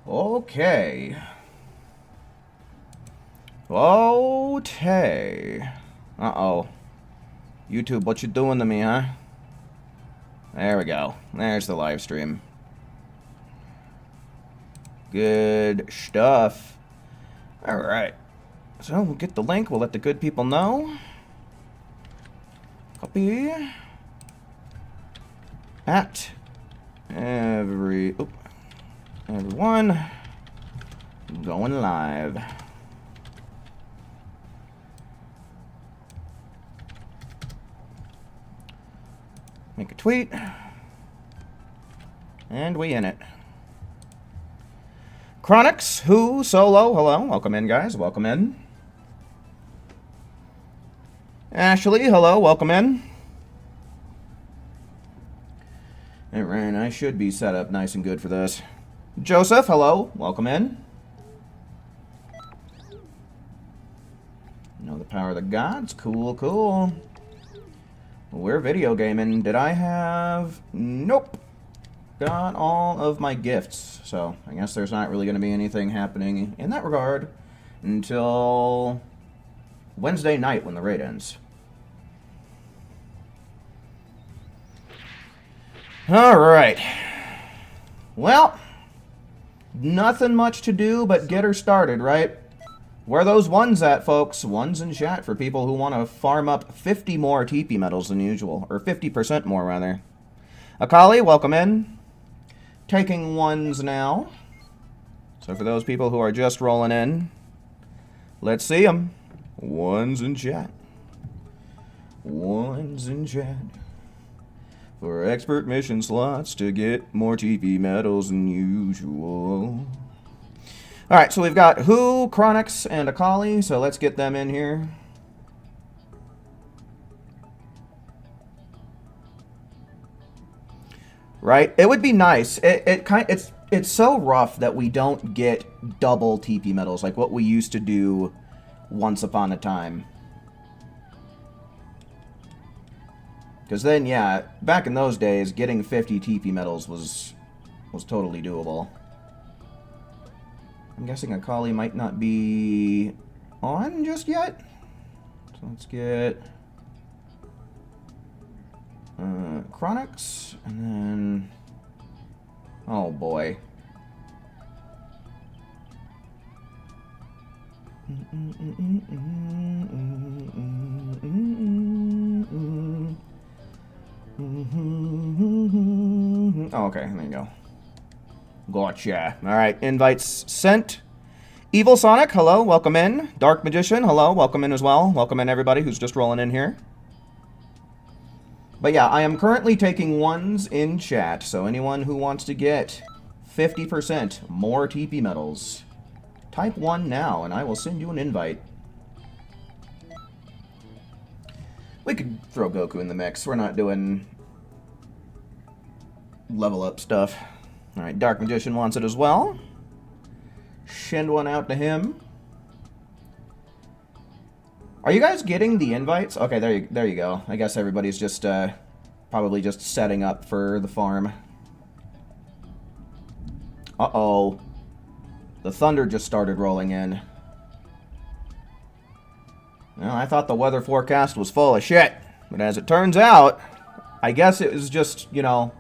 Okay. Okay. Uh-oh. YouTube, what you doing to me, huh? There we go. There's the live stream. Good stuff. Alright. So, we'll get the link. We'll let the good people know. Copy. At everyone going live. Make a tweet. And we in it. Chronix, who, solo, hello. Welcome in, guys. Welcome in. Ashley, hello. Welcome in. Alright, I should be set up nice and good for this. Joseph, hello. Welcome in. Know the power of the gods. Cool, cool. We're video gaming. Did I have... Nope. Got all of my gifts. So, I guess there's not really going to be anything happening in that regard until Wednesday night when the raid ends. Alright. Well, nothing much to do but get her started, right? Where are those ones at, folks? Ones in chat for people who want to farm up 50 more TP medals than usual. Or 50% more, rather. Akali, welcome in. Taking ones now. So for those people who are just rolling in, let's see them. Ones in chat. Ones in chat. For expert mission slots to get more TP medals than usual. Alright, so we've got Who, Chronix, and Akali, so let's get them in here. Right? It would be nice. It's so rough that we don't get double TP medals like what we used to do once upon a time. Because then, yeah, back in those days, getting 50 TP medals was totally doable. I'm guessing Akali might not be on just yet. So let's get Chronix, and then... Oh, boy. Oh, okay, there you go. Gotcha. Alright, invites sent. Evil Sonic, hello, welcome in. Dark Magician, hello, welcome in as well. Welcome in everybody who's just rolling in here. But yeah, I am currently taking ones in chat, so anyone who wants to get 50% more TP medals, type 1 now, and I will send you an invite. We could throw Goku in the mix. We're not doing level up stuff. Alright, Dark Magician wants it as well. Send one out to him. Are you guys getting the invites? Okay, there you go. I guess everybody's just probably just setting up for the farm. Uh-oh. The thunder just started rolling in. Well, I thought the weather forecast was full of shit. But as it turns out, I guess it was just, you know,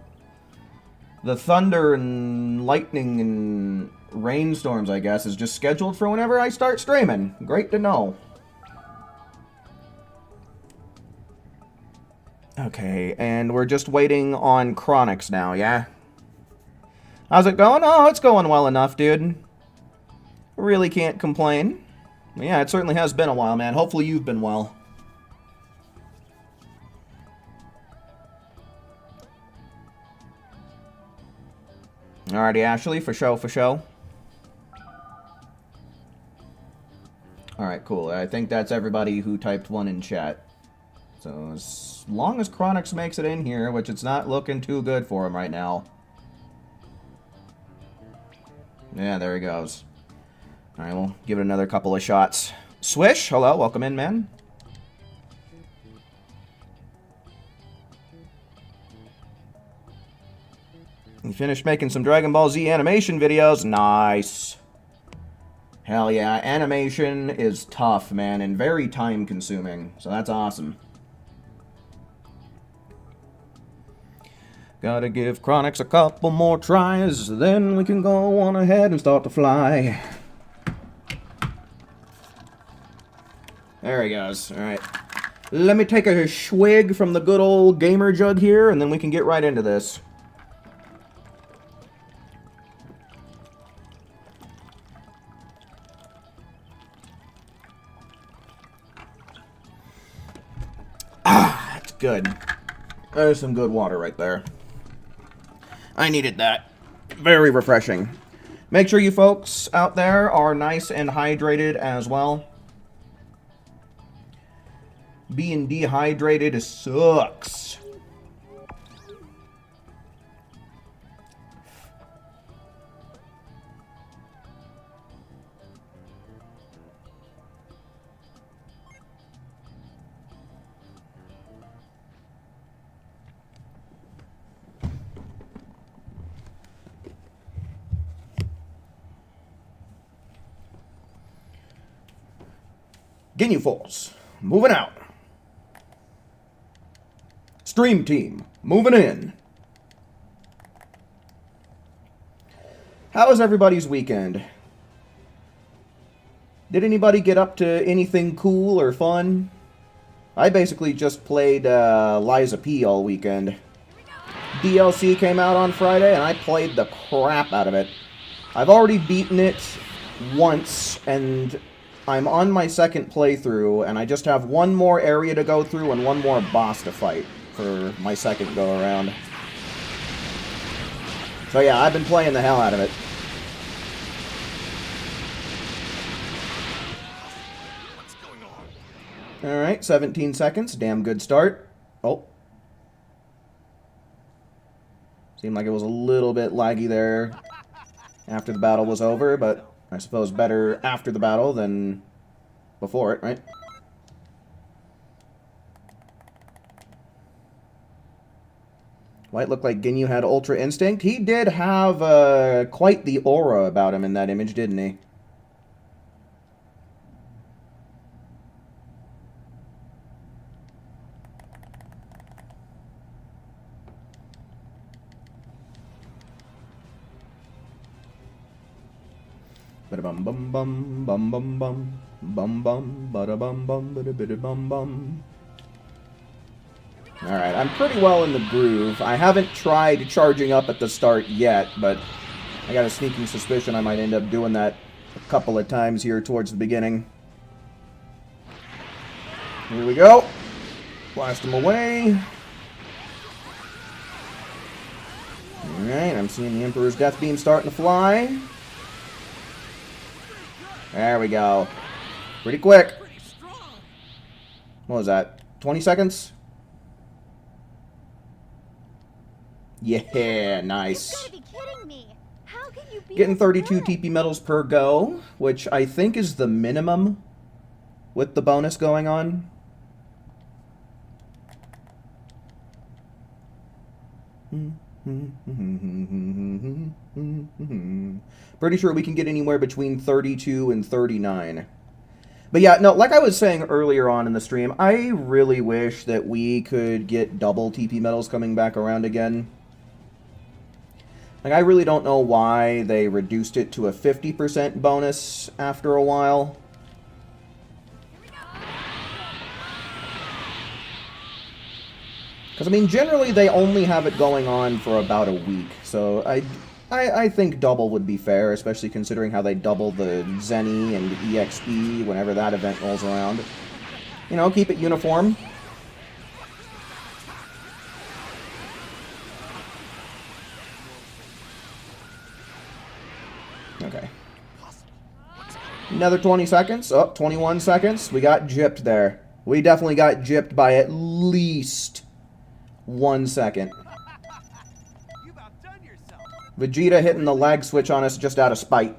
the thunder and lightning and rainstorms, I guess, is just scheduled for whenever I start streaming. Great to know. Okay, and we're just waiting on Chronix now, yeah? How's it going? Oh, it's going well enough, dude. Really can't complain. Yeah, it certainly has been a while, man. Hopefully you've been well. Alrighty, Ashley, for show, for show. Alright, cool. I think that's everybody who typed one in chat. So, as long as Chronix makes it in here, which it's not looking too good for him right now. Yeah, there he goes. Alright, we'll give it another couple of shots. Swish, hello, welcome in, man. finished making some Dragon Ball Z animation videos. Nice. Hell yeah, animation is tough, man, and very time-consuming, so that's awesome. Gotta give Chronix a couple more tries, then we can go on ahead and start to fly. There he goes. Alright. Let me take a swig from the good old gamer jug here, and then we can get right into this. Ah, that's good. There's some good water right there. I needed that. Very refreshing. Make sure you folks out there are nice and hydrated as well. Being dehydrated sucks. Ginyu Force, moving out. Stream Team, moving in. How was everybody's weekend? Did anybody get up to anything cool or fun? I basically just played Liza P all weekend. DLC came out on Friday, and I played the crap out of it. I've already beaten it once, and I'm on my second playthrough, and I just have one more area to go through and one more boss to fight for my second go-around. So yeah, I've been playing the hell out of it. Alright, 17 seconds. Damn good start. Oh. Seemed like it was a little bit laggy there after the battle was over, but I suppose better after the battle than before it, right? White looked like Ginyu had Ultra Instinct. He did have quite the aura about him in that image, didn't he? Bada bum bum bum bum bum bum bum bum bada bum bum bada bada bum bum. Alright, I'm pretty well in the groove. I haven't tried charging up at the start yet, but I got a sneaking suspicion I might end up doing that a couple of times here towards the beginning. Here we go. Blast him away. Alright, I'm seeing the Emperor's Death Beam starting to fly. There we go. Pretty quick. What was that? 20 seconds? Yeah, nice. Getting 32 TP medals per go, which I think is the minimum with the bonus going on. Pretty sure we can get anywhere between 32 and 39. But yeah, no, like I was saying earlier on in the stream, I really wish that we could get double TP medals coming back around again. Like, I really don't know why they reduced it to a 50% bonus after a while. Because, I mean, generally they only have it going on for about a week. So I think double would be fair, especially considering how they double the Zenny and EXP whenever that event rolls around. You know, keep it uniform. Okay. Another 20 seconds. Oh, 21 seconds. We got gypped there. We definitely got gypped by at least 1 second. Vegeta hitting the lag switch on us just out of spite.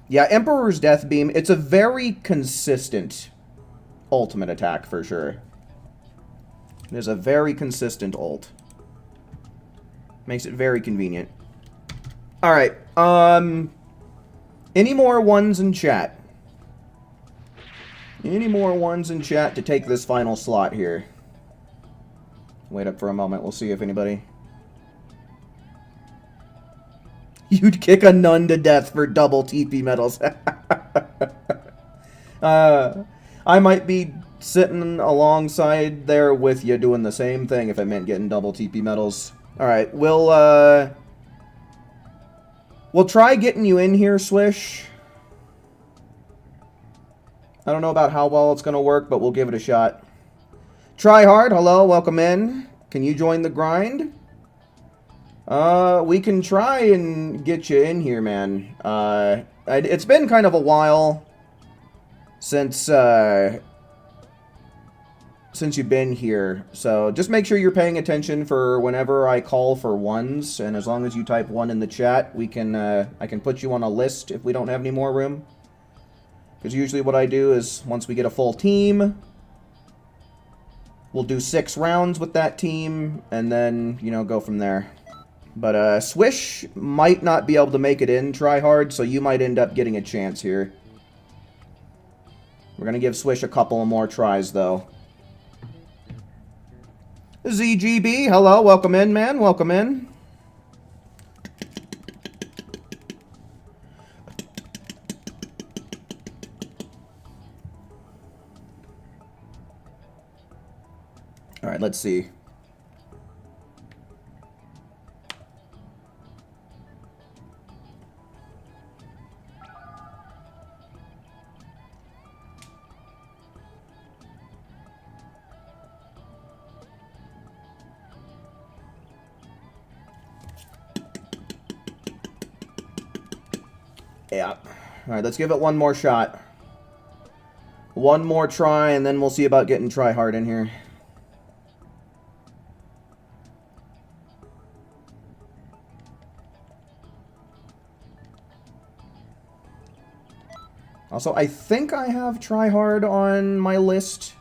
Yeah, Emperor's Death Beam, it's a very consistent ultimate attack for sure. It is a very consistent ult. Makes it very convenient. Alright, any more ones in chat? Any more ones in chat to take this final slot here? Wait up for a moment, we'll see if anybody... You'd kick a nun to death for double TP medals. I might be sitting alongside there with you doing the same thing if it meant getting double TP medals. Alright, we'll try getting you in here, Swish. I don't know about how well it's going to work, but we'll give it a shot. Try hard, hello, welcome in. Can you join the grind? We can try and get you in here, man. It's been kind of a while since you've been here, so just make sure you're paying attention for whenever I call for ones, and as long as you type 1 in the chat, we can I can put you on a list if we don't have any more room. Because usually what I do is, once we get a full team, we'll do 6 rounds with that team, and then, you know, go from there. But, Swish might not be able to make it in Try Hard, so you might end up getting a chance here. We're gonna give Swish a couple more tries, though. ZGB, hello, welcome in, man, welcome in. Alright, let's see. Yeah. Alright, let's give it one more shot. One more try, and then we'll see about getting Try Hard in here. Also, I think I have Try Hard on my list.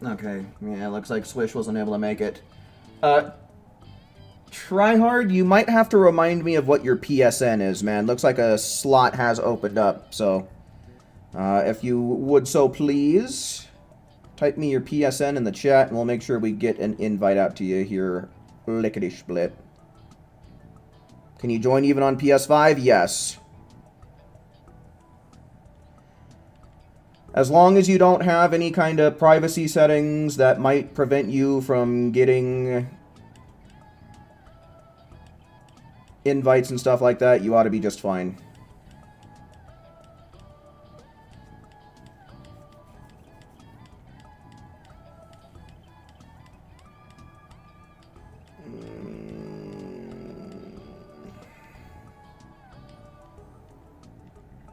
Okay, yeah, looks like Swish wasn't able to make it. Try Hard, you might have to remind me of what your PSN is, man. Looks like a slot has opened up, so... if you would so please, type me your PSN in the chat, and we'll make sure we get an invite out to you here, lickety-split. Can you join even on PS5? Yes. As long as you don't have any kind of privacy settings that might prevent you from getting invites and stuff like that, you ought to be just fine.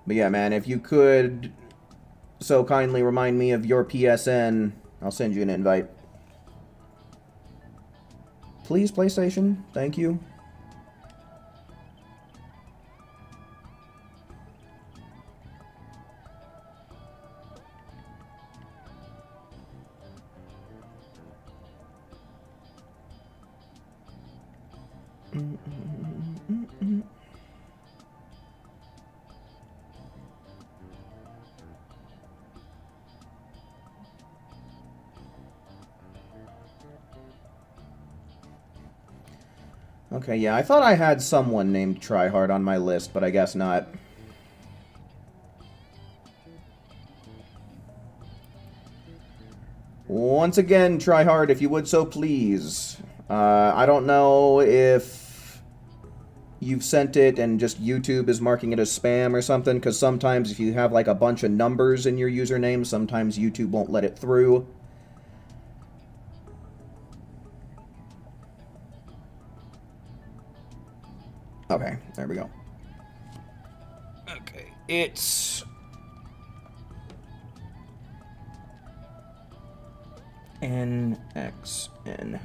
But yeah, man, if you could so kindly remind me of your PSN, I'll send you an invite. Please, PlayStation. Thank you. Okay, yeah, I thought I had someone named Tryhard on my list, but I guess not. Once again, Tryhard, if you would so please. I don't know if you've sent it and just YouTube is marking it as spam or something, because sometimes if you have like a bunch of numbers in your username, sometimes YouTube won't let it through. Okay, there we go. Okay, it's... NXN.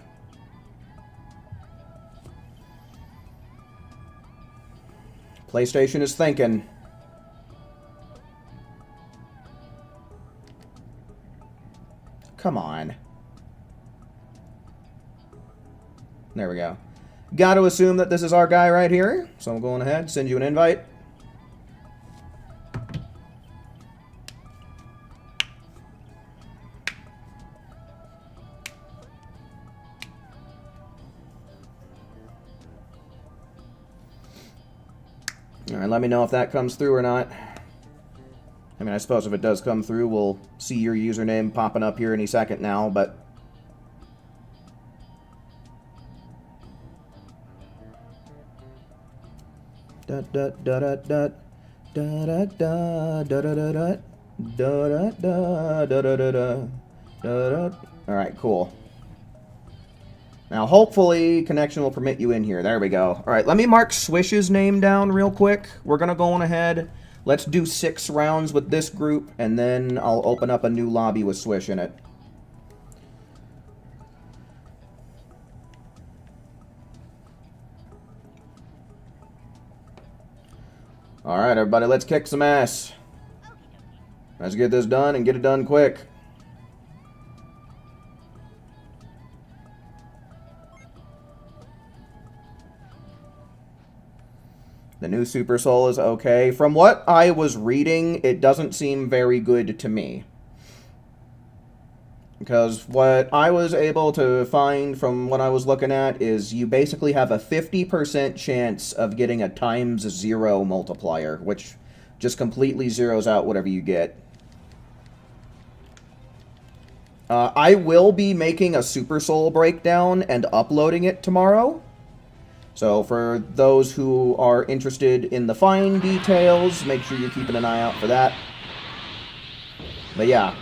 PlayStation is thinking. Come on. There we go. Got to assume that this is our guy right here. So I'm going ahead, send you an invite. Alright, let me know if that comes through or not. I mean, I suppose if it does come through, we'll see your username popping up here any second now, but... Da da da da da da da da da da da da da da da da da. Alright, cool. Now, hopefully, connection will permit you in here. There we go. Alright, let me mark Swish's name down real quick. We're gonna go on ahead. Let's do 6 rounds with this group, and then I'll open up a new lobby with Swish in it. Alright, everybody, let's kick some ass. Let's get this done and get it done quick. The new Super Soul is okay. From what I was reading, it doesn't seem very good to me. Because what I was able to find from what I was looking at is you basically have a 50% chance of getting a ×0 multiplier, which just completely zeroes out whatever you get. I will be making a Super Soul breakdown and uploading it tomorrow. So for those who are interested in the fine details, make sure you're keeping an eye out for that. But yeah,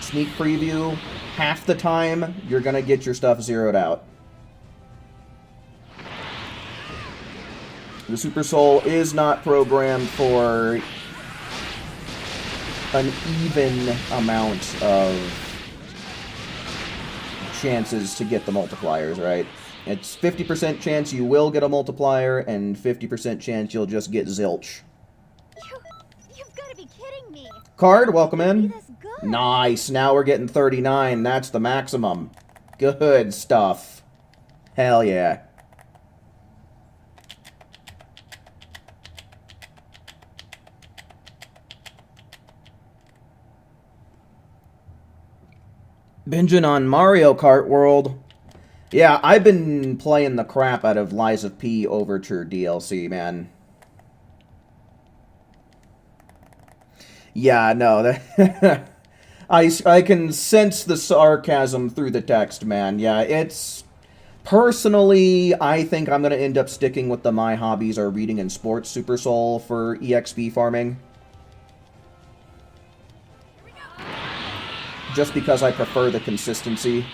sneak preview, half the time you're going to get your stuff zeroed out. The Super Soul is not programmed for an even amount of chances to get the multipliers, right? It's 50% chance you will get a multiplier, and 50% chance you'll just get zilch. You've got to be kidding me. Card, welcome in. Nice, now we're getting 39. That's the maximum. Good stuff. Hell yeah. Binging on Mario Kart World. Yeah, I've been playing the crap out of Lies of P Overture DLC, man. Yeah, no, that I can sense the sarcasm through the text, man. Yeah, it's... Personally, I think I'm going to end up sticking with the My Hobbies Are Reading and Sports Super Soul for EXP farming. Just because I prefer the consistency.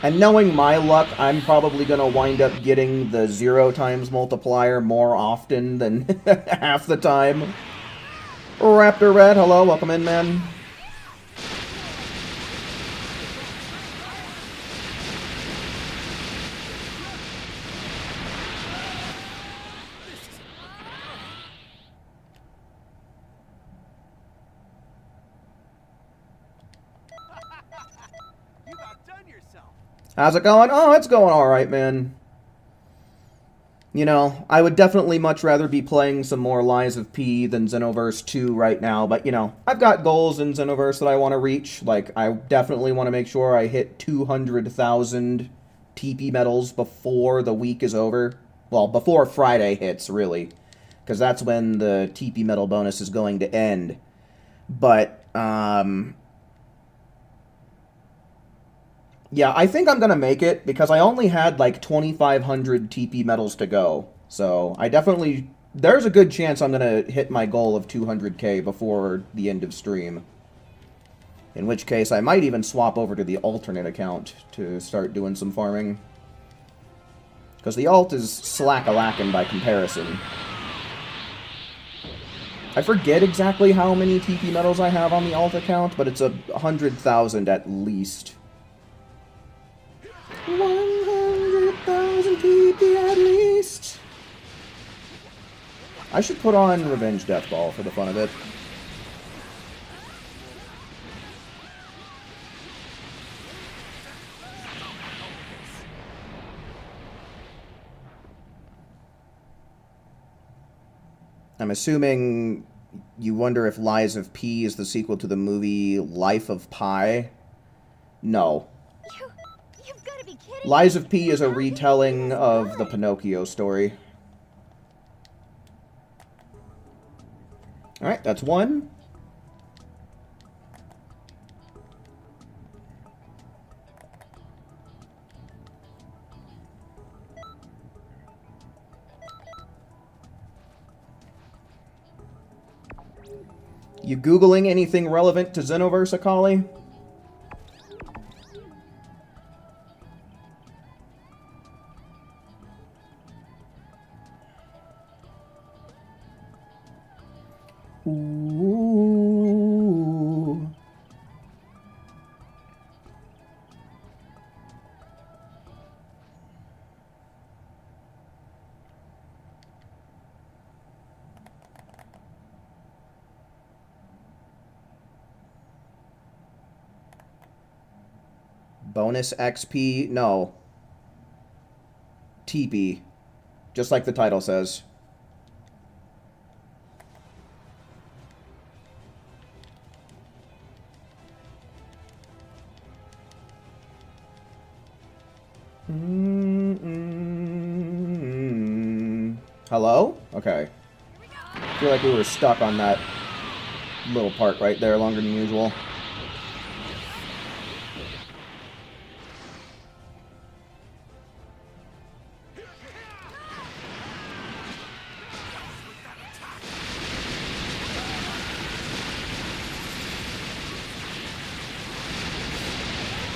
And knowing my luck, I'm probably going to wind up getting the 0 times multiplier more often than half the time. Raptor Red, hello, welcome in, man. How's it going? Oh, it's going alright, man. You know, I would definitely much rather be playing some more Lies of P than Xenoverse 2 right now, but, you know, I've got goals in Xenoverse that I want to reach. Like, I definitely want to make sure I hit 200,000 TP medals before the week is over. Well, before Friday hits, really. Because that's when the TP medal bonus is going to end. But, yeah, I think I'm going to make it, because I only had, like, 2,500 TP medals to go. So, I definitely... There's a good chance I'm going to hit my goal of 200k before the end of stream. In which case, I might even swap over to the alternate account to start doing some farming. Because the alt is slack-a-lackin' by comparison. I forget exactly how many TP medals I have on the alt account, but it's 100,000 at least. 100,000 TP at least. I should put on Revenge Death Ball for the fun of it. I'm assuming you wonder if Lies of P is the sequel to the movie Life of Pi. No. You've got to be kidding Lies of P is a retelling of the Pinocchio story. Alright, that's one. You Googling anything relevant to Xenoverse, Akali? Ooh. Bonus XP? No. TP. Just like the title says. Hello? Okay. I feel like we were stuck on that little part right there longer than usual.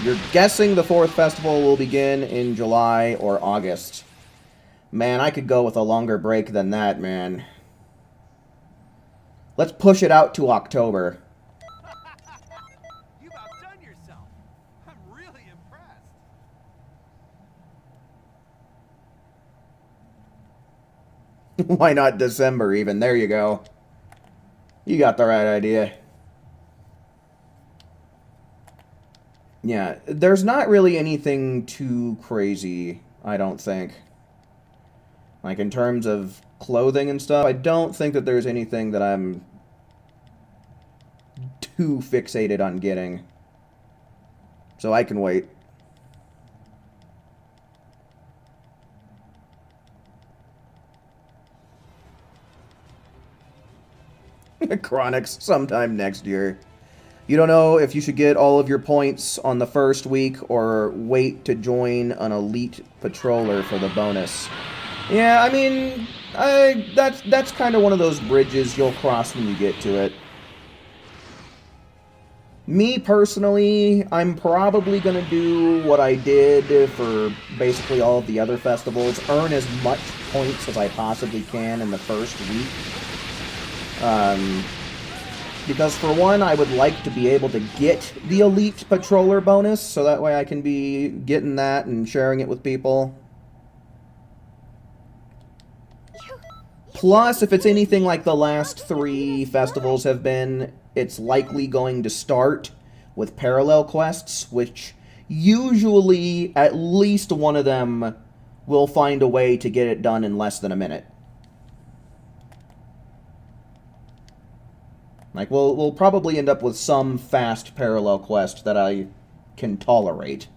You're guessing the 4th festival will begin in July or August. Man, I could go with a longer break than that, man. Let's push it out to October. You've outdone yourself. I'm really impressed. Why not December even? There you go. You got the right idea. Yeah, there's not really anything too crazy, I don't think. Like, in terms of clothing and stuff, I don't think that there's anything that I'm too fixated on getting. So I can wait. Chronics sometime next year. You don't know if you should get all of your points on the first week or wait to join an elite patroller for the bonus. Yeah, I mean, that's kind of one of those bridges you'll cross when you get to it. Me, personally, I'm probably going to do what I did for basically all of the other festivals. Earn as much points as I possibly can in the first week. Because for one, I would like to be able to get the Elite Patroller bonus, so that way I can be getting that and sharing it with people. Plus, if it's anything like the last 3 festivals have been, it's likely going to start with parallel quests, which usually at least one of them will find a way to get it done in less than a minute. Like, we'll probably end up with some fast parallel quest that I can tolerate.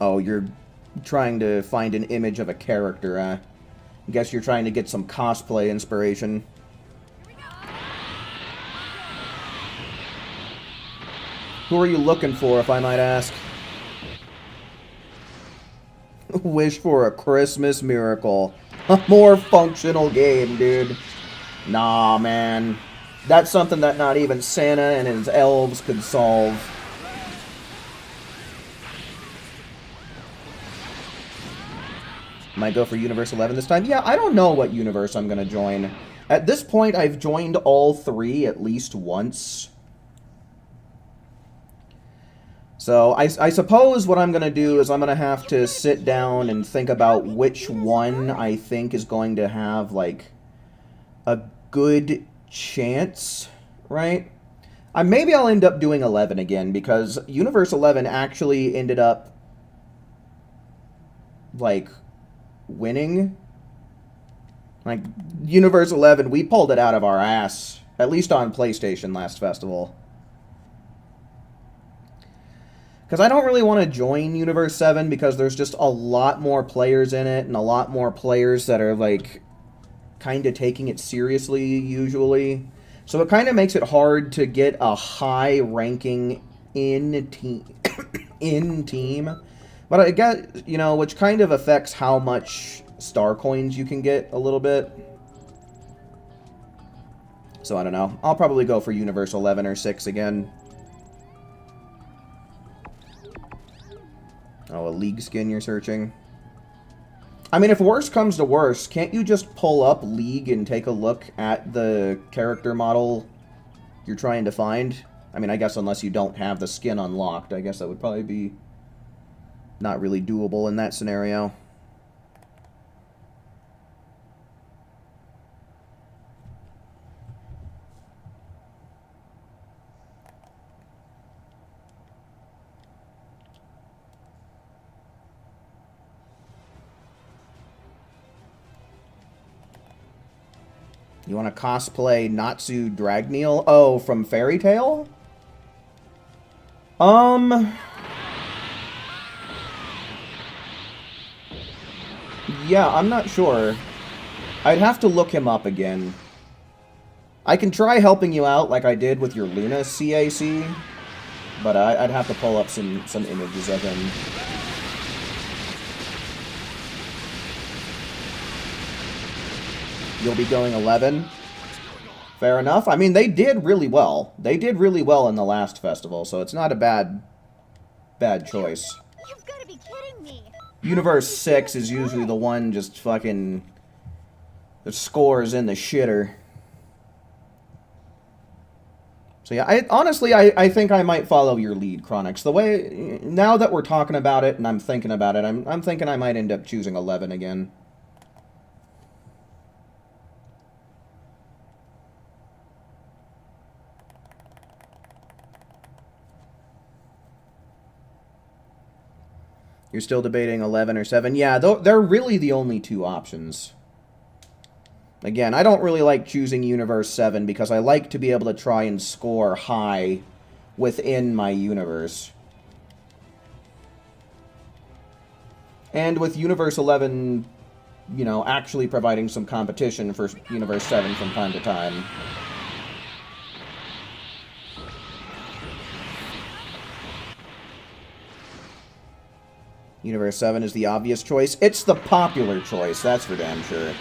Oh, you're trying to find an image of a character, I guess you're trying to get some cosplay inspiration. Who are you looking for, if I might ask? Wish for a Christmas miracle. A more functional game, dude. Nah, man. That's something that not even Santa and his elves could solve. Might go for Universe 11 this time. Yeah, I don't know what universe I'm going to join. At this point, I've joined all three at least once. So I suppose what I'm going to do is I'm going to have to sit down and think about which one I think is going to have, like, a good chance, right? Maybe I'll end up doing 11 again, because Universe 11 actually ended up, like, winning. Like, Universe 11, we pulled it out of our ass, at least on PlayStation last festival. Because I don't really want to join Universe 7 because there's just a lot more players in it and a lot more players that are, like, kind of taking it seriously, usually. So it kind of makes it hard to get a high ranking in team. But I get, you know, which kind of affects how much star coins you can get a little bit. So I don't know. I'll probably go for Universe 11 or 6 again. Oh, a League skin you're searching. I mean, if worse comes to worse, can't you just pull up League and take a look at the character model you're trying to find? I mean, I guess unless you don't have the skin unlocked, I guess that would probably be not really doable in that scenario. You want to cosplay Natsu Dragneel? Oh, from Fairy Tail? Yeah, I'm not sure. I'd have to look him up again. I can try helping you out like I did with your Luna CAC, but I'd have to pull up some images of him. You'll be going 11? Fair enough. I mean, they did really well. They did really well in the last festival, so it's not a bad choice. You've got to be kidding me. Universe 6 is usually the one just fucking... the score's in the shitter. So yeah, honestly, I think I might follow your lead, Chronix. The way... now that we're talking about it and I'm thinking about it, I'm thinking I might end up choosing 11 again. You're still debating 11 or 7? Yeah, they're really the only two options. Again, I don't really like choosing Universe 7 because I like to be able to try and score high within my universe. And with Universe 11, you know, actually providing some competition for Universe 7 from time to time. Universe 7 is the obvious choice. It's the popular choice, that's for damn sure.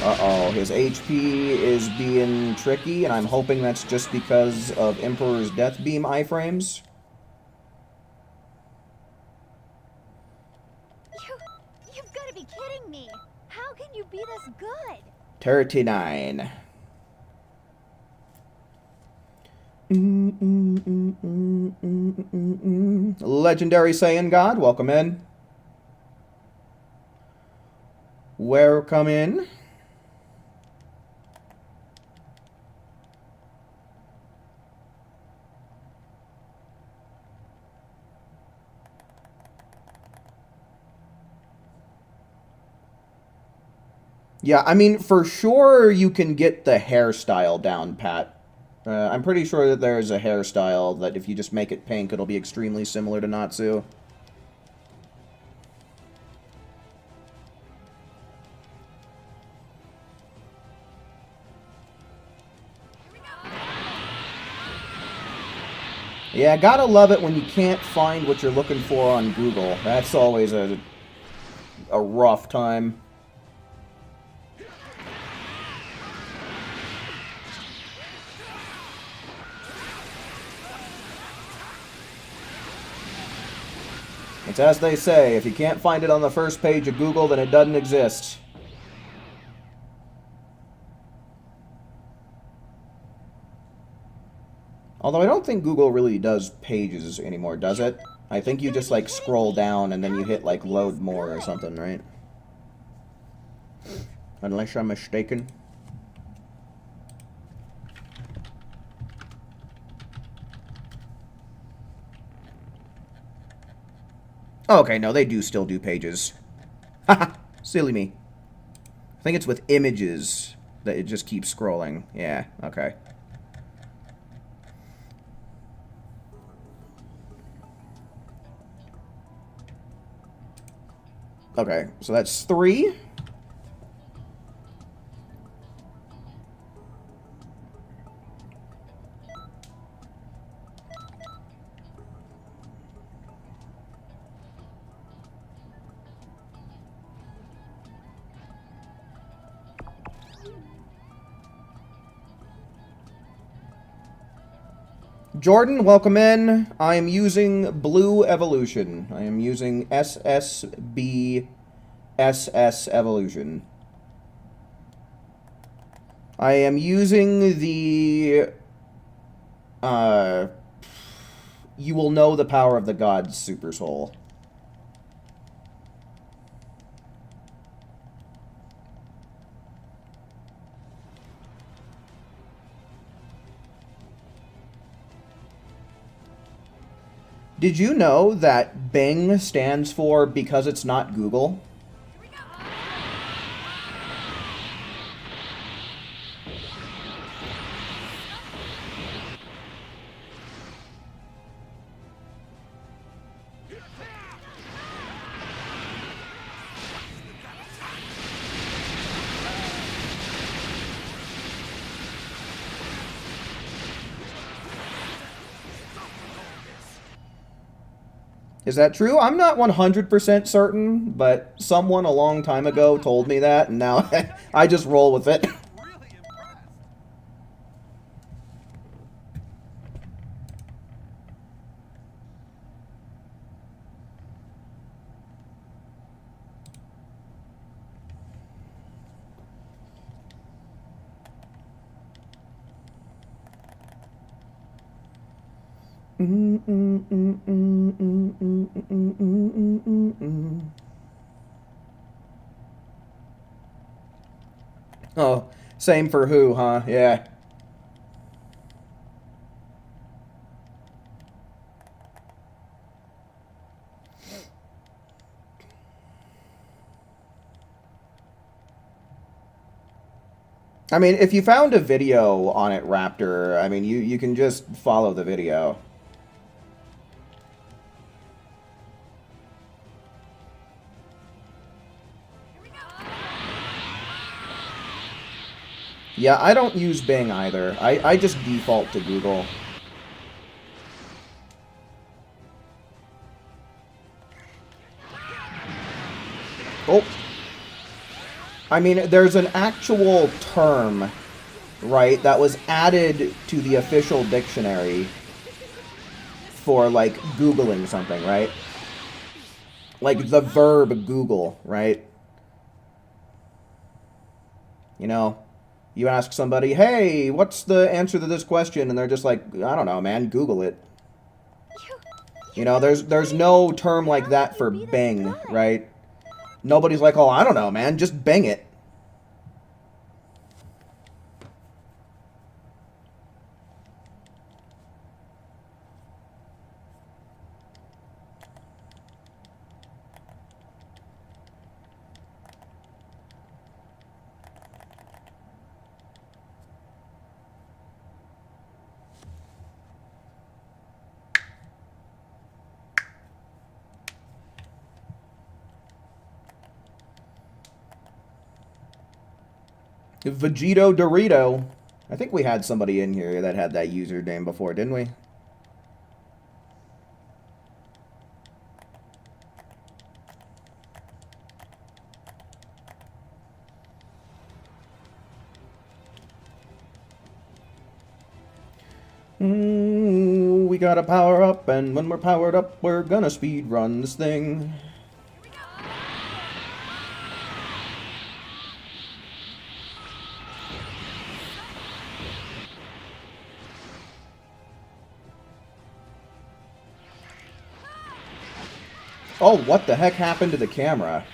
Uh-oh, his HP is being tricky, and I'm hoping that's just because of Emperor's Death Beam iframes. You've got to be kidding me. How can you be this good? 39. Legendary Saiyan God, welcome in. Welcome in. Yeah, I mean, for sure you can get the hairstyle down pat. I'm pretty sure that there's a hairstyle that if you just make it pink, it'll be extremely similar to Natsu. Yeah, gotta love it when you can't find what you're looking for on Google. That's always a rough time. It's as they say, if you can't find it on the first page of Google, then it doesn't exist. Although I don't think Google really does pages anymore, does it? I think you just, like, scroll down and then you hit, like, load more or something, right? Unless I'm mistaken. Okay, no, they do still do pages. Haha, silly me. I think it's with images that it just keeps scrolling. Yeah, okay. Okay, so that's 3. Jordan, welcome in. I am using Blue Evolution. I am using SSB SS Evolution. I am using the You Will Know the Power of the Gods Super Soul. Did you know that Bing stands for because it's not Google? Is that true? I'm not 100% certain, but someone a long time ago told me that, and now I just roll with it. Really impressed. Oh, same for who, huh? Yeah. I mean, if you found a video on it, Raptor, I mean, you can just follow the video. Yeah, I don't use Bing either. I just default to Google. Oh. I mean, there's an actual term, right, that was added to the official dictionary for, like, Googling something, right? Like, the verb Google, right? You know, you ask somebody, hey, what's the answer to this question? And they're just like, I don't know, man, Google it. You know, there's no term like that for Bing, right? Nobody's like, oh, I don't know, man, just Bing it. Vegito Dorito. I think we had somebody in here that had that username before, didn't we? We gotta power up, and when we're powered up, we're gonna speed run this thing. Oh, what the heck happened to the camera?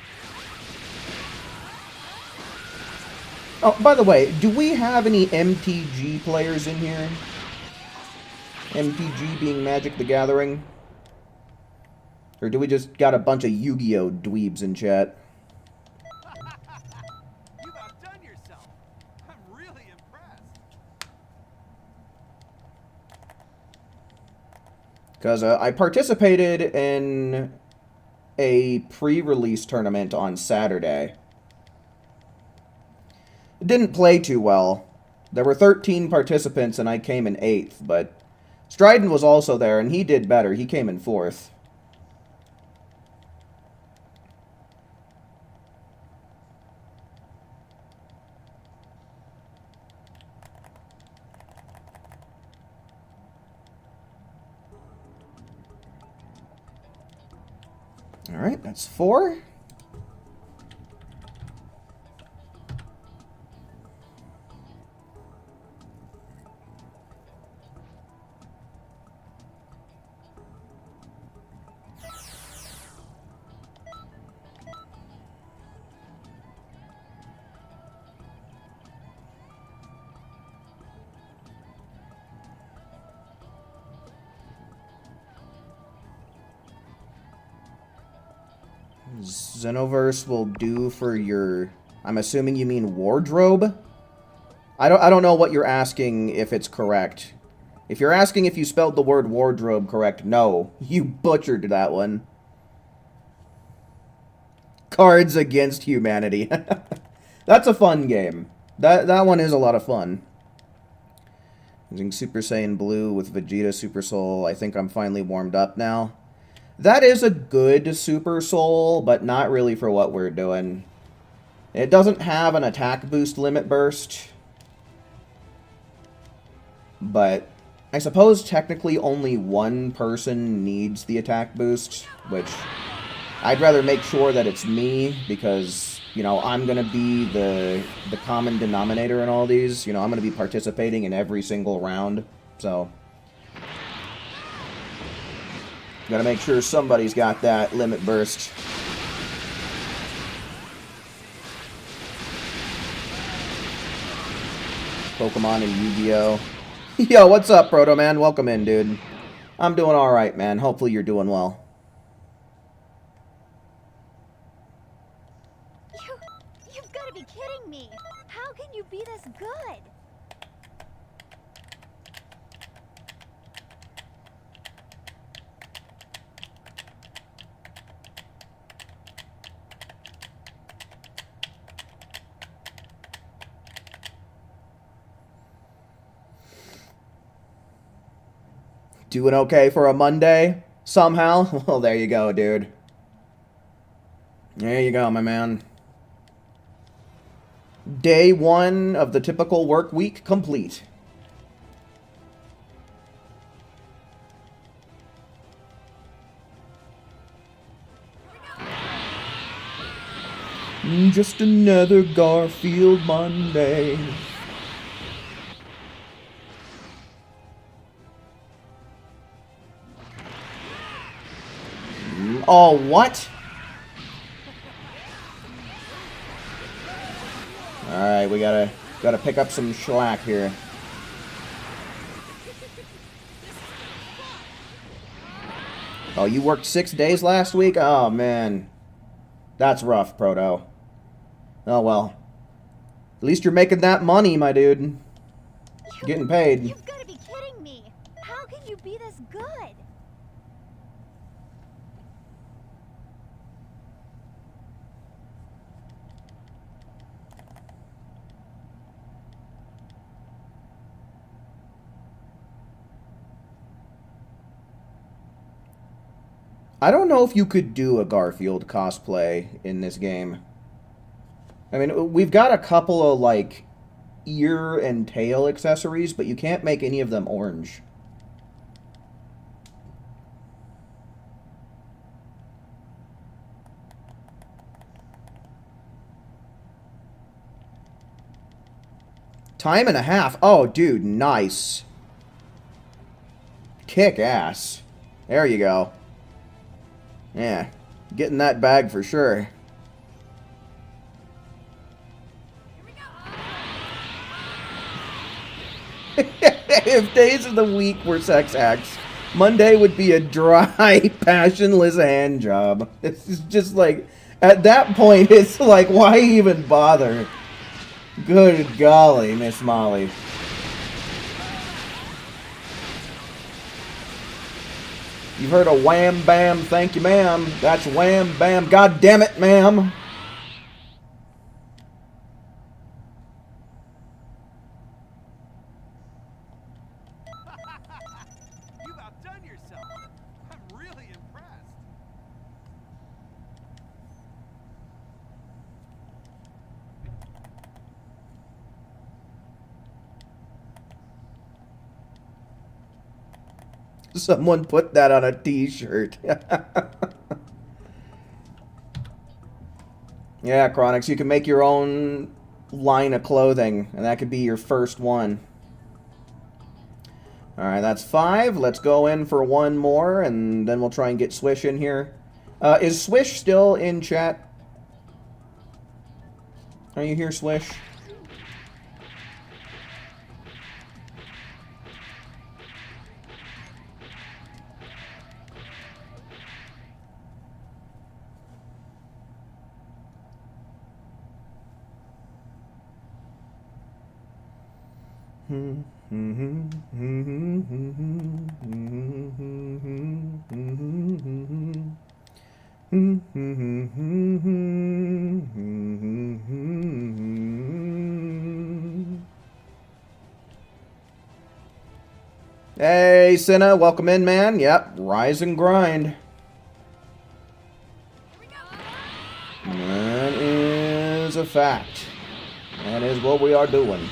Oh, by the way, do we have any MTG players in here? MTG being Magic the Gathering? Or do we just got a bunch of Yu-Gi-Oh! Dweebs in chat? You've outdone yourself. I'm really impressed. Because I participated in a pre-release tournament on Saturday. It didn't play too well. There were 13 participants and I came in 8th, but Stryden was also there and he did better. He came in 4th. Alright, that's 4. Xenoverse will do for your... I'm assuming you mean wardrobe? I don't know what you're asking if it's correct. If you're asking if you spelled the word wardrobe correct, no. You butchered that one. Cards Against Humanity. That's a fun game. That one is a lot of fun. Using Super Saiyan Blue with Vegeta Super Soul. I think I'm finally warmed up now. That is a good Super Soul, but not really for what we're doing. It doesn't have an attack boost limit burst. But I suppose technically only one person needs the attack boost, which I'd rather make sure that it's me because, you know, I'm going to be the common denominator in all these. You know, I'm going to be participating in every single round, so... Gotta make sure somebody's got that limit burst. Pokemon and Yu-Gi-Oh! Yo, what's up, Proto Man? Welcome in, dude. I'm doing alright, man. Hopefully you're doing well. You've got to be kidding me. How can you be this good? Doing okay for a Monday? Somehow? Well, there you go, dude. There you go, my man. Day 1 of the typical work week complete. Just another Garfield Monday. Oh, what? Alright, we gotta pick up some slack here. Oh, you worked 6 days last week? Oh, man. That's rough, Proto. Oh, well. At least you're making that money, my dude. You're getting paid. You've got to be kidding me. How can you be this good? I don't know if you could do a Garfield cosplay in this game. I mean, we've got a couple of, like, ear and tail accessories, but you can't make any of them orange. Time and a half. Oh, dude, nice. Kick ass. There you go. Yeah, getting that bag for sure. If days of the week were sex acts, Monday would be a dry, passionless hand job. It's just like, at that point, it's like, why even bother? Good golly, Miss Molly. You've heard of wham bam, thank you ma'am. That's wham bam, god damn it ma'am. You've outdone yourself. I'm really impressed. Someone put that on a t-shirt. Yeah, Chronix, you can make your own line of clothing, and that could be your first one. Alright, that's 5. Let's go in for one more, and then we'll try and get Swish in here. Is Swish still in chat? Are you here, Swish? Hey, Cinna, welcome in, man. Yep, rise and grind. That is a fact. That is what we are doing.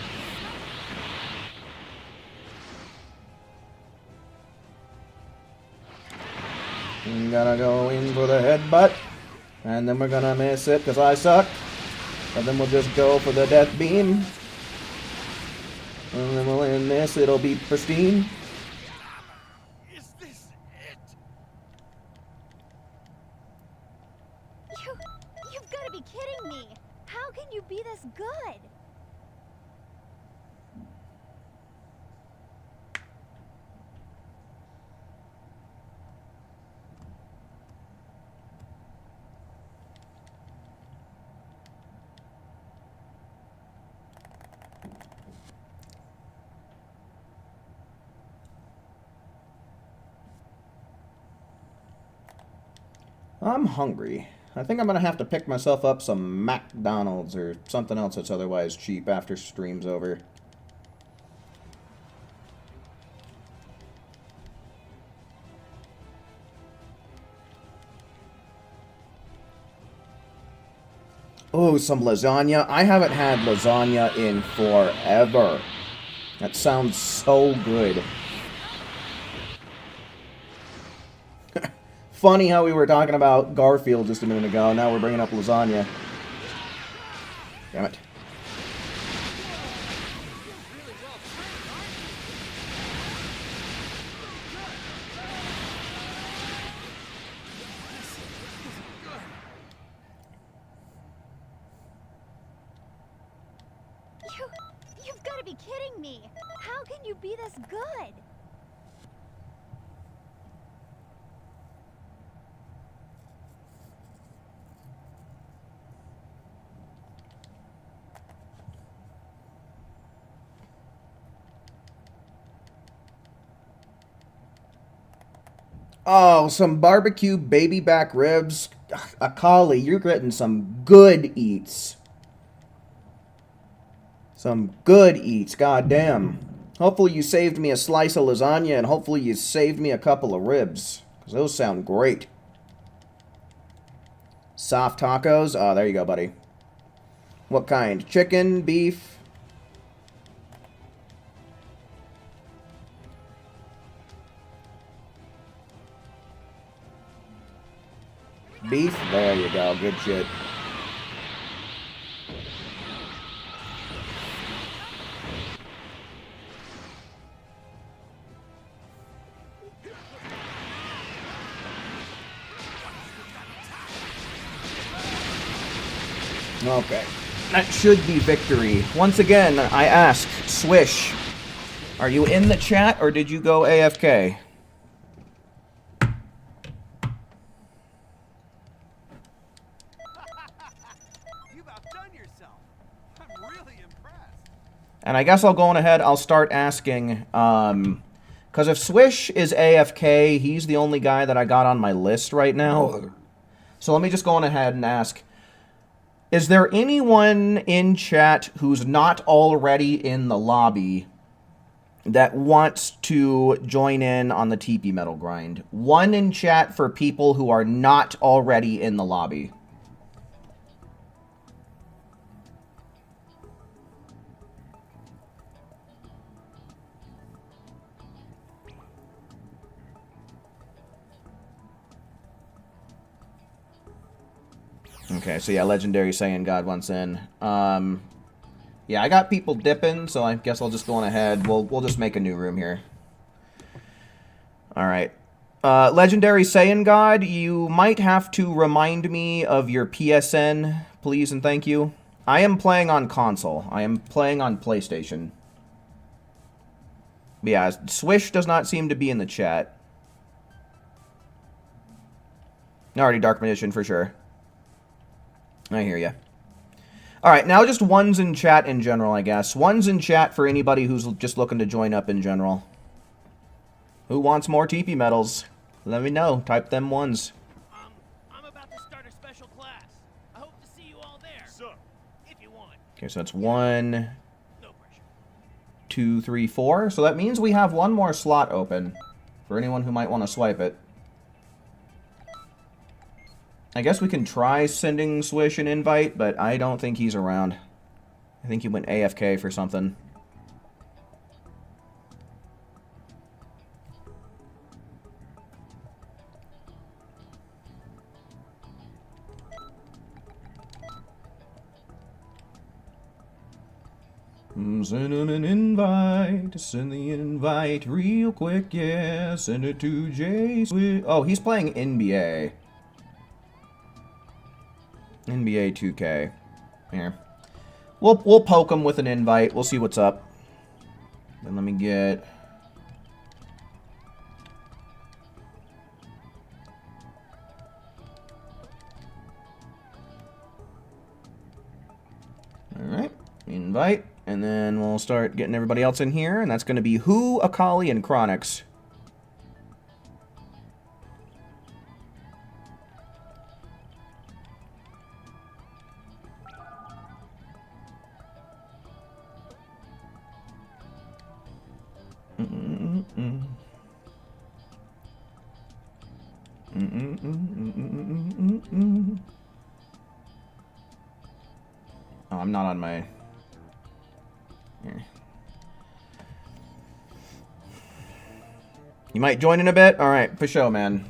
We gotta go in for the headbutt. And then we're gonna miss it because I suck. And then we'll just go for the death beam. And then we'll end this. It'll be pristine. Is this it? You've got to be kidding me. How can you be this good? I'm hungry. I think I'm gonna have to pick myself up some McDonald's or something else that's otherwise cheap after stream's over. Oh, some lasagna. I haven't had lasagna in forever. That sounds so good. Funny how we were talking about Garfield just a minute ago, now we're bringing up lasagna. Damn it. You've got to be kidding me. How can you be this good? Oh, some barbecue baby back ribs. Akali, you're getting some good eats. Some good eats, goddamn. Hopefully you saved me a slice of lasagna, and hopefully you saved me a couple of ribs. Because those sound great. Soft tacos? Oh, there you go, buddy. What kind? Chicken? Beef? Beef? There you go. Good shit. Okay. That should be victory. Once again, I ask, Swish, are you in the chat or did you go AFK? You've outdone yourself. I'm really impressed. And I guess I'll go on ahead, I'll start asking, because if Swish is AFK, he's the only guy that I got on my list right now. So let me just go on ahead and ask, is there anyone in chat who's not already in the lobby that wants to join in on the TP Metal grind? One in chat for people who are not already in the lobby. Okay, so yeah, Legendary Saiyan God wants in. Yeah, I got people dipping, so I guess I'll just go on ahead. We'll just make a new room here. Alright. Legendary Saiyan God, you might have to remind me of your PSN, please and thank you. I am playing on console. I am playing on PlayStation. But yeah, Swish does not seem to be in the chat. Already Dark Magician for sure. I hear ya. Alright, now just ones in chat in general, I guess. Ones in chat for anybody who's just looking to join up in general. Who wants more TP medals? Let me know. Type them ones. I'm about to start a special class. I hope to see you all there. So, If you want. Okay, so that's 1, No pressure. 2, 3, 4. So that means we have one more slot open for anyone who might want to swipe it. I guess we can try sending Swish an invite, but I don't think he's around. I think he went AFK for something. Send him an invite. Send the invite real quick, yeah. Send it to Jay Swish. Oh, he's playing NBA. NBA 2K. Here. We'll poke him with an invite. We'll see what's up. Then let me get... Alright. Invite. And then we'll start getting everybody else in here. And that's going to be Who, Akali, and Chronix. Oh, I'm not on my... Here. You might join in a bit? Alright, for sure, man.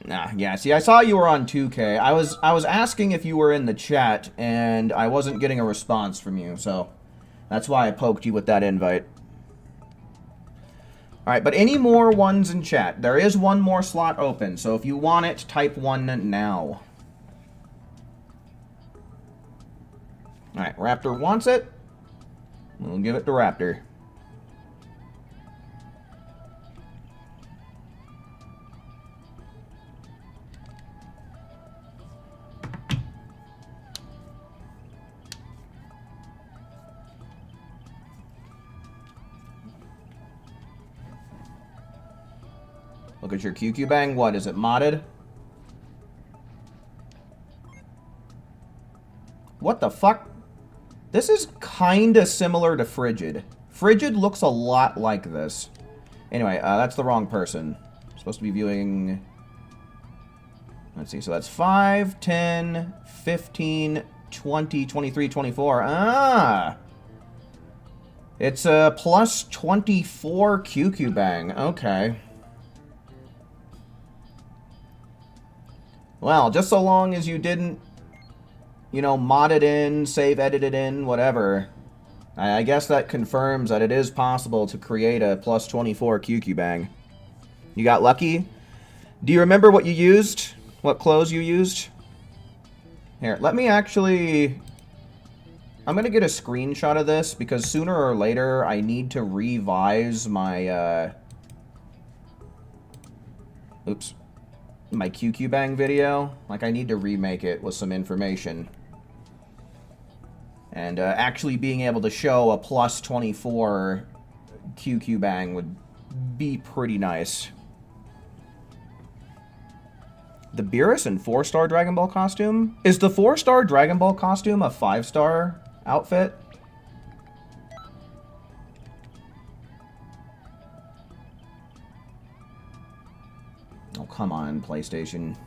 Nah, yeah, see, I saw you were on 2K. I was asking if you were in the chat, and I wasn't getting a response from you, so that's why I poked you with that invite. Alright, but any more ones in chat? There is one more slot open, so if you want it, type 1 now. Alright, Raptor wants it. We'll give it to Raptor. Look at your QQ Bang. What, is it modded? What the fuck? This is kinda similar to Frigid. Frigid looks a lot like this. Anyway, that's the wrong person. I'm supposed to be viewing... Let's see, so that's 5, 10, 15, 20, 23, 24. Ah! It's a plus 24 QQ Bang. Okay. Well, just so long as you didn't, you know, mod it in, save, edit it in, whatever. I guess that confirms that it is possible to create a plus 24 QQ Bang. You got lucky? Do you remember what you used? What clothes you used? Here, let me actually... I'm going to get a screenshot of this because sooner or later I need to revise my, oops. My QQ Bang video. Like, I need to remake it with some information. And actually being able to show a plus 24 QQ Bang would be pretty nice. The Beerus and 4-star Dragon Ball costume? Is the 4-star Dragon Ball costume a 5-star outfit? Oh, come on, PlayStation.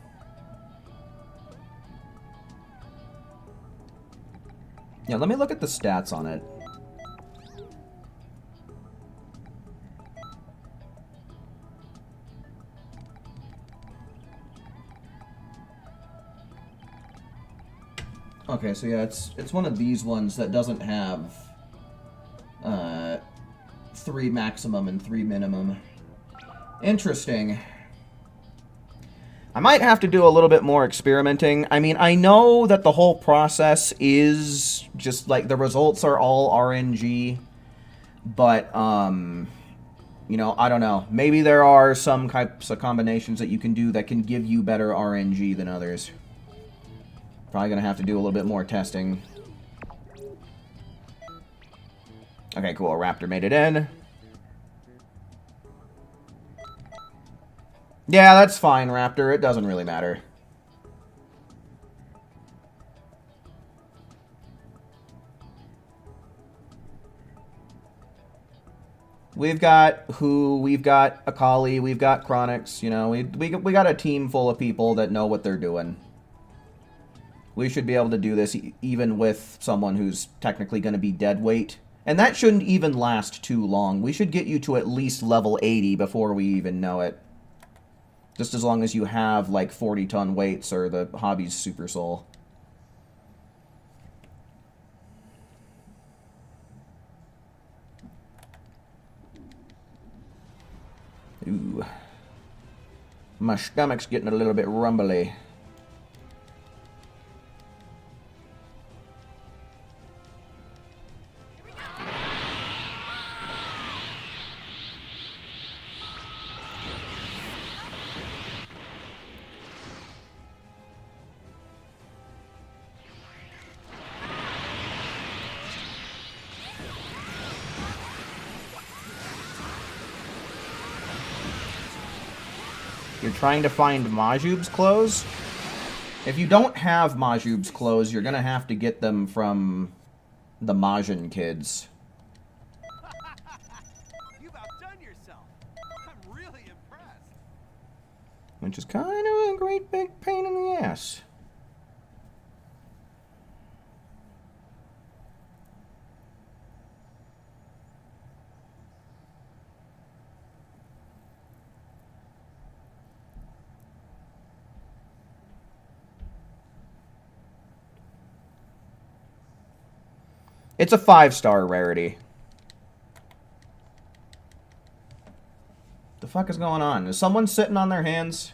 Yeah, let me look at the stats on it. Okay, so yeah, it's one of these ones that doesn't have 3 maximum and 3 minimum. Interesting. I might have to do a little bit more experimenting. I mean, I know that the whole process is just, like, the results are all RNG, but, you know, I don't know. Maybe there are some types of combinations that you can do that can give you better RNG than others. Probably gonna have to do a little bit more testing. Okay, cool. Raptor made it in. Yeah, that's fine, Raptor. It doesn't really matter. We've got Who, we've got Akali, we've got Chronix. You know, we got a team full of people that know what they're doing. We should be able to do this even with someone who's technically going to be dead weight. And that shouldn't even last too long. We should get you to at least level 80 before we even know it. Just as long as you have, like, 40-ton weights or the hobby's Super Soul. Ooh. My stomach's getting a little bit rumbly. You're trying to find Majub's clothes? If you don't have Majub's clothes, you're gonna have to get them from the Majin kids. You've outdone yourself. I'm really impressed. Which is kind of a great big pain in the ass. It's a 5-star rarity. The fuck is going on? Is someone sitting on their hands?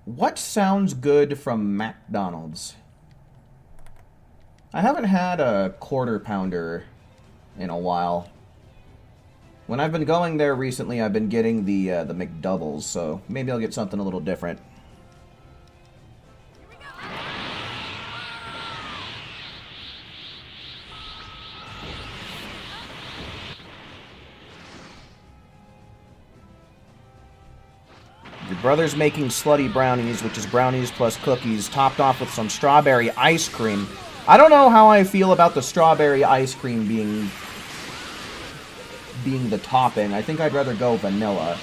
What sounds good from McDonald's? I haven't had a quarter pounder in a while. When I've been going there recently, I've been getting the McDoubles, so maybe I'll get something a little different. Your brother's making slutty brownies, which is brownies plus cookies, topped off with some strawberry ice cream. I don't know how I feel about the strawberry ice cream being the topping. I think I'd rather go vanilla.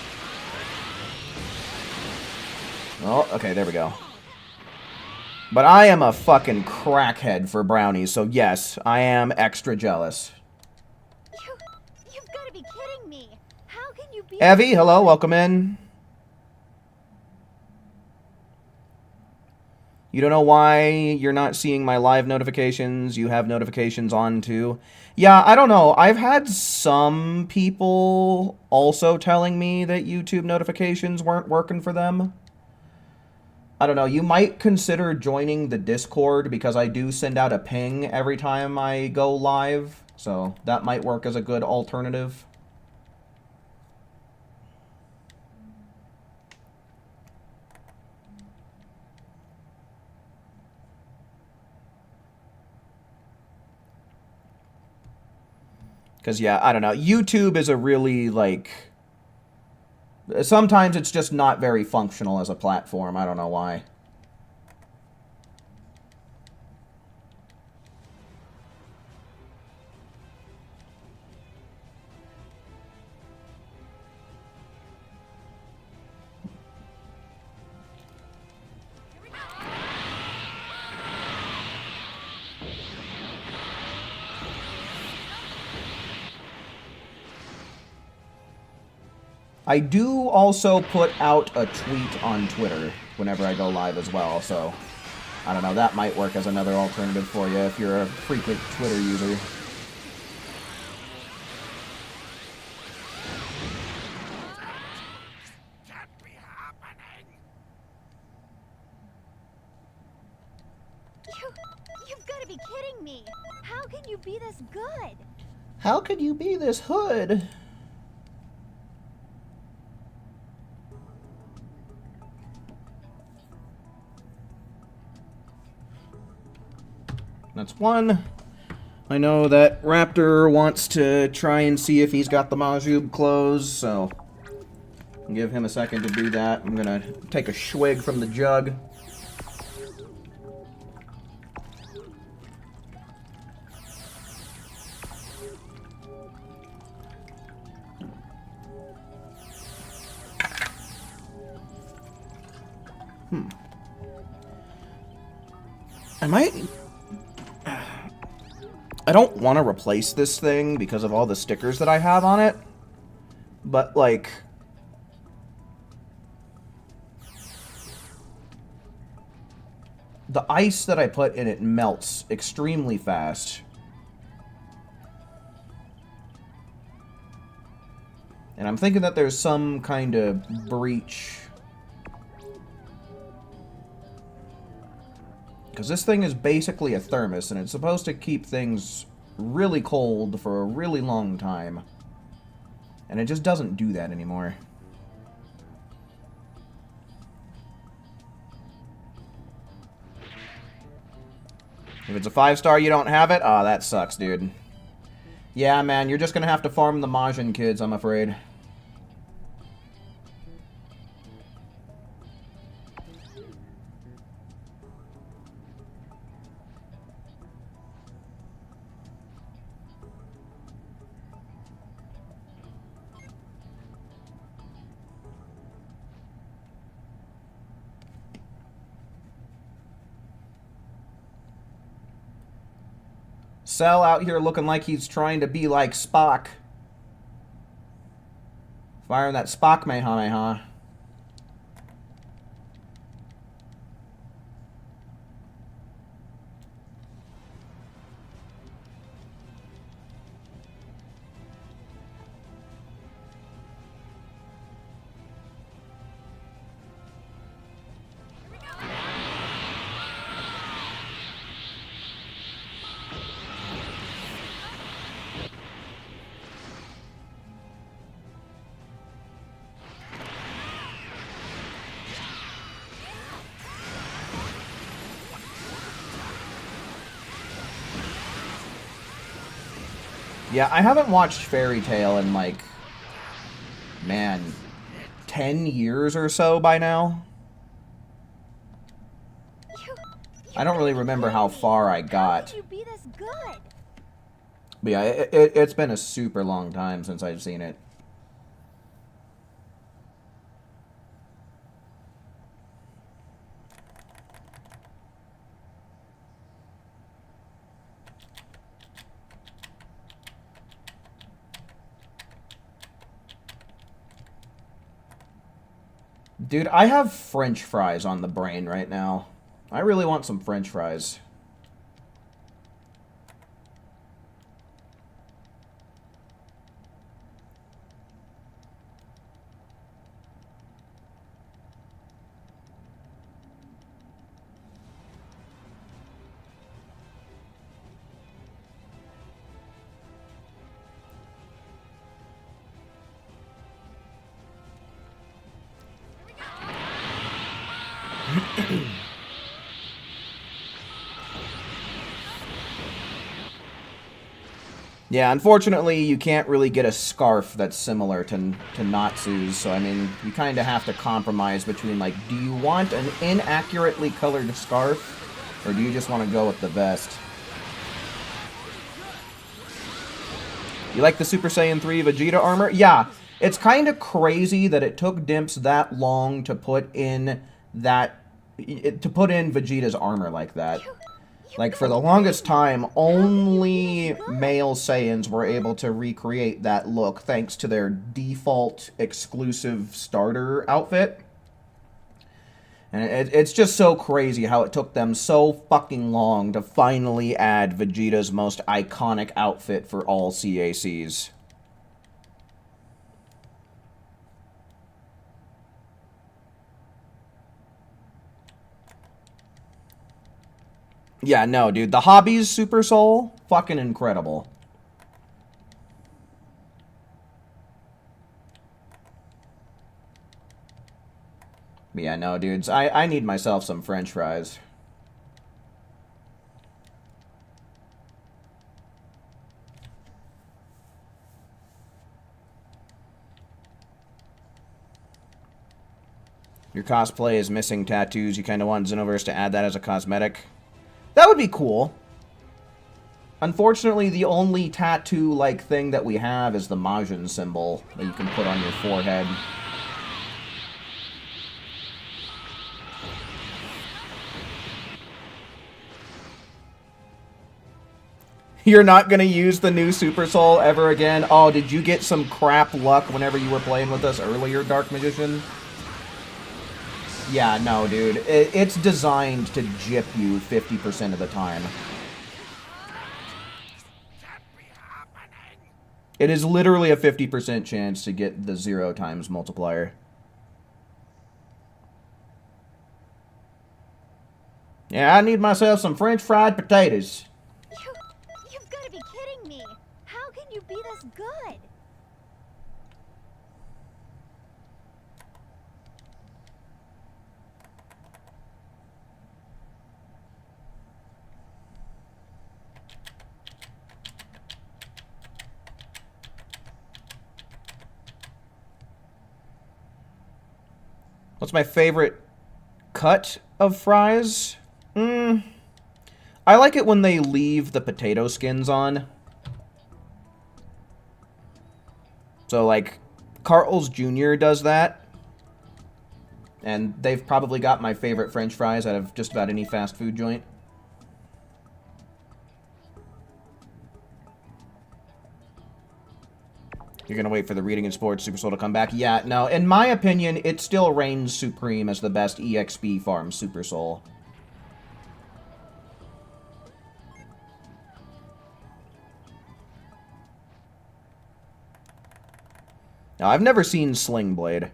Oh, okay, there we go. But I am a fucking crackhead for brownies, so yes, I am extra jealous. You've got to be kidding me. How can you be Evie, hello, welcome in. You don't know why you're not seeing my live notifications. You have notifications on too. Yeah, I don't know. I've had some people also telling me that YouTube notifications weren't working for them. I don't know. You might consider joining the Discord because I do send out a ping every time I go live. So that might work as a good alternative. Because, yeah, I don't know. YouTube is a really, like... Sometimes it's just not very functional as a platform. I don't know why. I do also put out a tweet on Twitter whenever I go live as well, so I don't know, that might work as another alternative for you if you're a frequent Twitter user. You've got to be kidding me. How can you be this good? How could you be this hood? That's one. I know that Raptor wants to try and see if he's got the Majub closed, so I'll give him a second to do that. I'm gonna take a swig from the jug. I don't want to replace this thing because of all the stickers that I have on it, but, like, the ice that I put in it melts extremely fast. And I'm thinking that there's some kind of breach. Because this thing is basically a thermos, and it's supposed to keep things really cold for a really long time. And it just doesn't do that anymore. If it's a 5-star, you don't have it? Aw, that sucks, dude. Yeah, man, you're just gonna have to farm the Majin kids, I'm afraid. Cell out here looking like he's trying to be like Spock. Firing that Spock Mehameha. Yeah, I haven't watched Fairy Tail in, like, man, 10 years or so by now. I don't really remember how far I got. How can you be this good? But yeah, it's been a super long time since I've seen it. Dude, I have French fries on the brain right now. I really want some French fries. Yeah, unfortunately, you can't really get a scarf that's similar to Natsu's, so I mean, you kind of have to compromise between, like, do you want an inaccurately colored scarf, or do you just want to go with the vest? You like the Super Saiyan 3 Vegeta armor? Yeah, it's kind of crazy that it took Dimps that long to put in Vegeta's armor like that. Like, for the longest time, only male Saiyans were able to recreate that look thanks to their default exclusive starter outfit. And it's just so crazy how it took them so fucking long to finally add Vegeta's most iconic outfit for all CACs. Yeah, no, dude. The Hobbies Super Soul, fucking incredible. But yeah, no, dudes. I need myself some French fries. Your cosplay is missing tattoos. You kind of want Xenoverse to add that as a cosmetic. That would be cool. Unfortunately, the only tattoo-like thing that we have is the Majin symbol that you can put on your forehead. You're not going to use the new Super Soul ever again? Oh, did you get some crap luck whenever you were playing with us earlier, Dark Magician? Yeah, no, dude. It's designed to jip you 50% of the time. It is literally a 50% chance to get the 0 times multiplier. Yeah, I need myself some French fried potatoes. You've got to be kidding me. How can you be this good? What's my favorite cut of fries? I like it when they leave the potato skins on. So, like, Carl's Jr. does that. And they've probably got my favorite French fries out of just about any fast food joint. You're gonna wait for the Reading and Sports Super Soul to come back? Yeah, no, in my opinion, it still reigns supreme as the best EXP farm Super Soul. Now, I've never seen Sling Blade.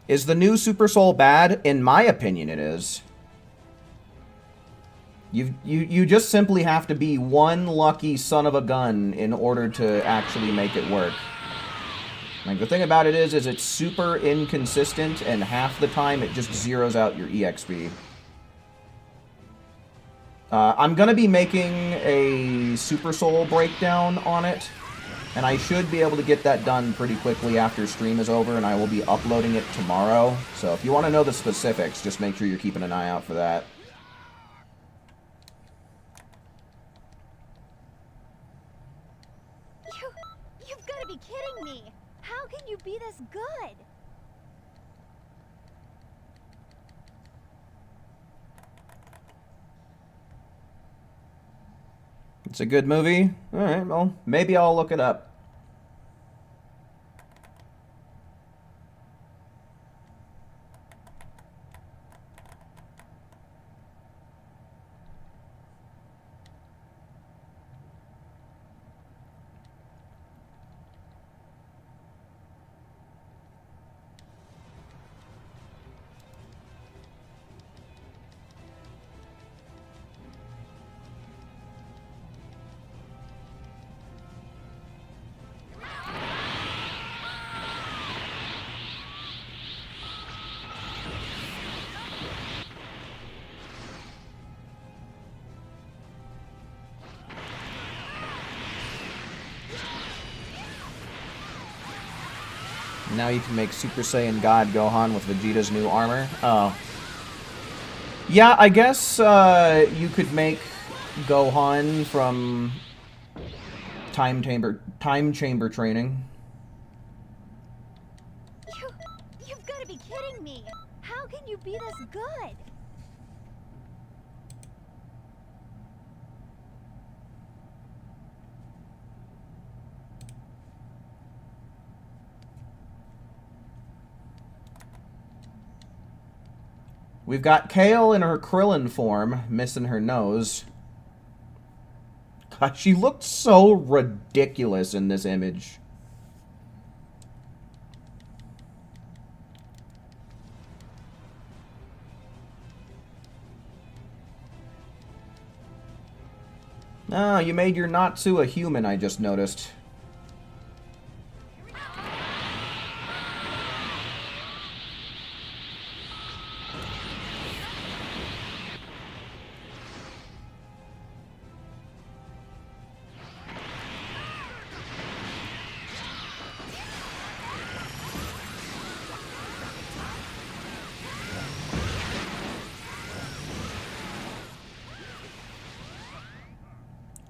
Is the new Super Soul bad? In my opinion, it is. You just simply have to be one lucky son of a gun in order to actually make it work. Like, the thing about it is it's super inconsistent, and half the time it just zeroes out your EXP. I'm gonna be making a Super Soul breakdown on it, and I should be able to get that done pretty quickly after stream is over, and I will be uploading it tomorrow. So if you want to know the specifics, just make sure you're keeping an eye out for that. You've got to be kidding me. How can you be this good. It's a good movie? Alright, well, maybe I'll look it up. Now you can make Super Saiyan God Gohan with Vegeta's new armor. Oh. Yeah, I guess you could make Gohan from time chamber training. You've got to be kidding me. How can you be this good? We've got Kale in her Krillin form, missing her nose. God, she looked so ridiculous in this image. Oh, you made your Natsu a human, I just noticed.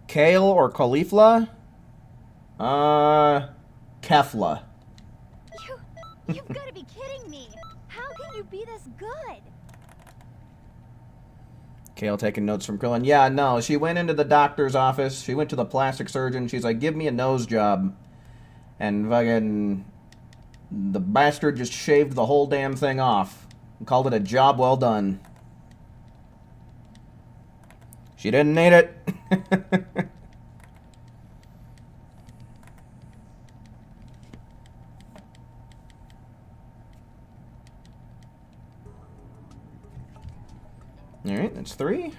Kale or Caulifla? Kefla. You've got to be kidding me. How can you be this good? Kale taking notes from Krillin. Yeah, no, she went into the doctor's office. She went to the plastic surgeon. She's like, give me a nose job. And fucking... the bastard just shaved the whole damn thing off. And called it a job well done. She didn't need it. Alright, that's 3.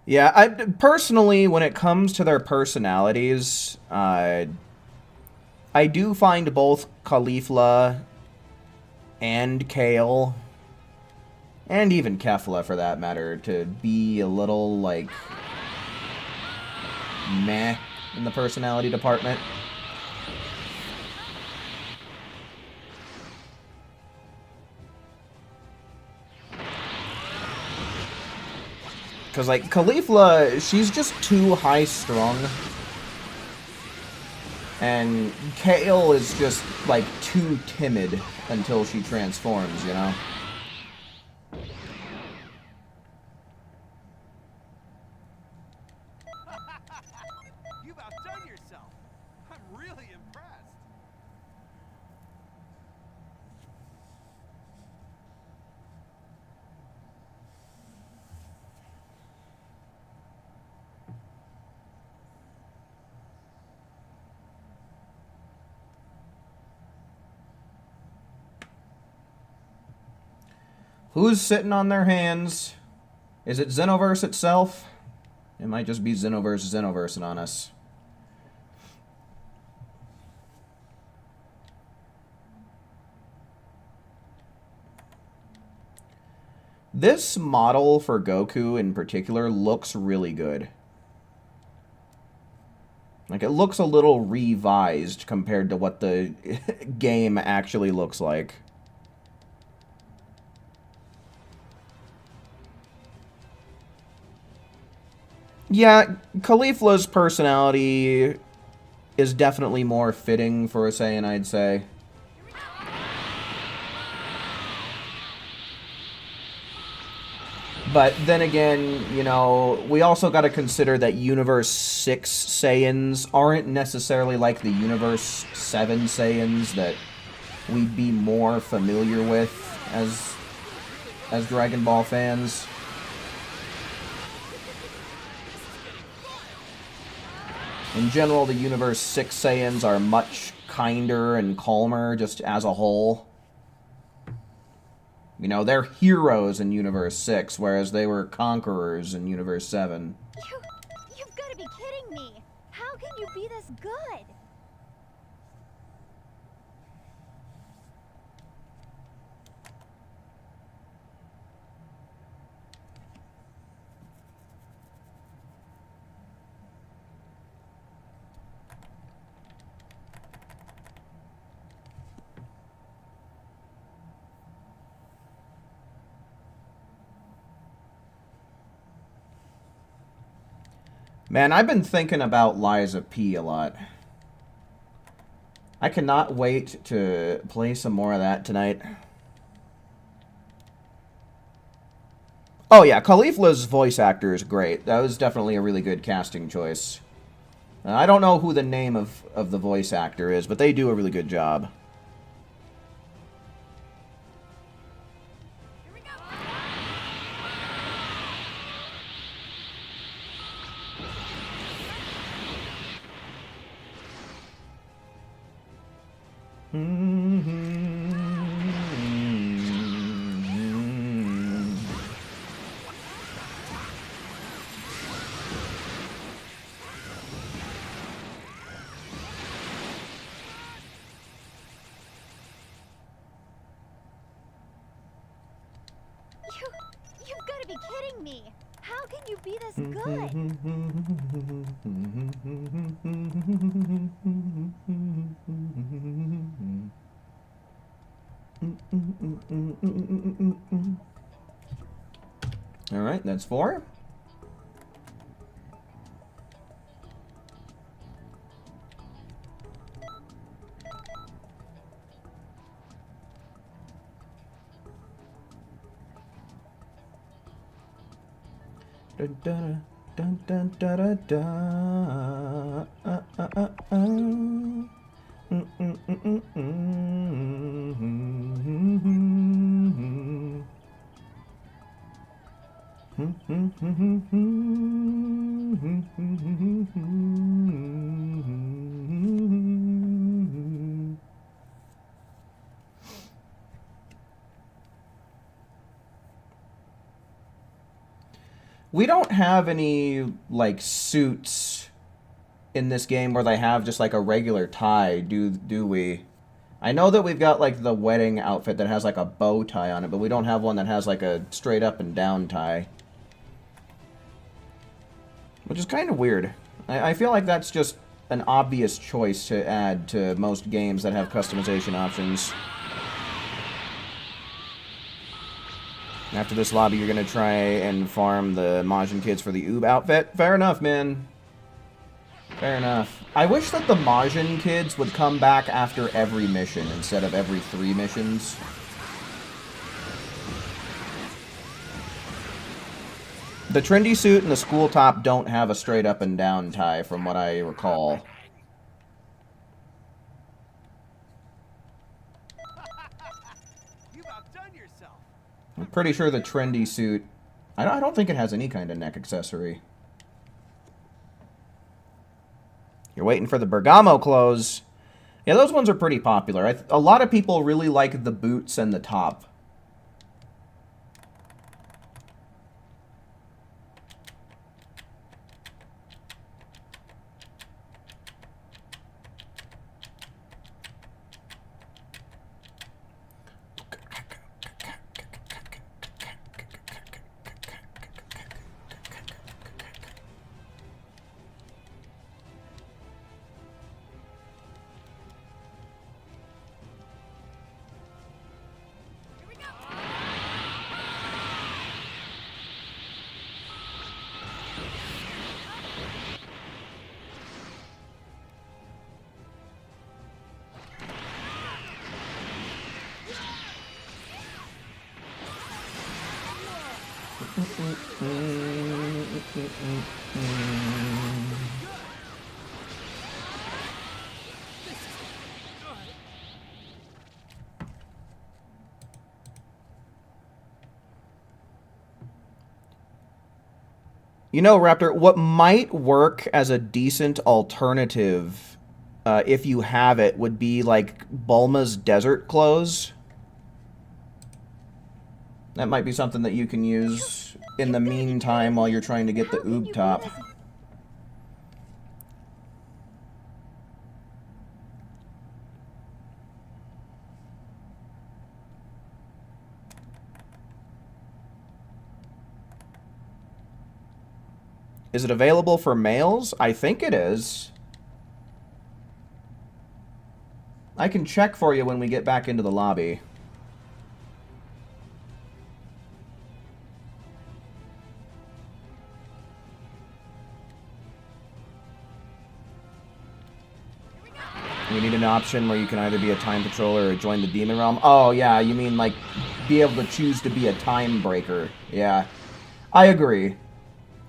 Yeah, I personally, when it comes to their personalities, I do find both Caulifla and Kale, and even Kefla for that matter, to be a little, like, meh in the personality department. Because, like, Caulifla, she's just too high-strung. And Kale is just, like, too timid until she transforms, you know? You've outdone yourself. I'm really impressed. Who's sitting on their hands? Is it Xenoverse itself? It might just be Xenoversing on us. This model for Goku in particular looks really good. Like, it looks a little revised compared to what the game actually looks like. Yeah, Caulifla's personality is definitely more fitting for a Saiyan, I'd say. But then again, you know, we also got to consider that Universe 6 Saiyans aren't necessarily like the Universe 7 Saiyans that we'd be more familiar with as Dragon Ball fans. In general, the Universe 6 Saiyans are much kinder and calmer just as a whole. You know, they're heroes in Universe 6, whereas they were conquerors in Universe 7. You've got to be kidding me! How can you be this good? Man, I've been thinking about Liza P a lot. I cannot wait to play some more of that tonight. Oh yeah, Caulifla's voice actor is great. That was definitely a really good casting choice. I don't know who the name of the voice actor is, but they do a really good job. You've got to be kidding me! How can you be this good? Alright, that's 4. Dun dun dun dun dun dun We don't have any, like, suits in this game where they have just, like, a regular tie, do we? I know that we've got, like, the wedding outfit that has, like, a bow tie on it, but we don't have one that has, like, a straight up and down tie. Which is kind of weird. I feel like that's just an obvious choice to add to most games that have customization options. After this lobby, you're going to try and farm the Majin kids for the Oob outfit? Fair enough, man. Fair enough. I wish that the Majin kids would come back after every mission instead of every 3 missions. The trendy suit and the school top don't have a straight up and down tie, from what I recall. You've outdone yourself. I'm pretty sure the trendy suit... I don't think it has any kind of neck accessory. You're waiting for the Bergamo clothes. Yeah, those ones are pretty popular. A lot of people really like the boots and the top. You know, Raptor, what might work as a decent alternative, if you have it, would be like Bulma's desert clothes. That might be something that you can use in the meantime while you're trying to get the oob top. Is it available for males? I think it is. I can check for you when we get back into the lobby. We need an option where you can either be a time patroller or join the demon realm. Oh, yeah, you mean, like, be able to choose to be a time breaker. Yeah, I agree.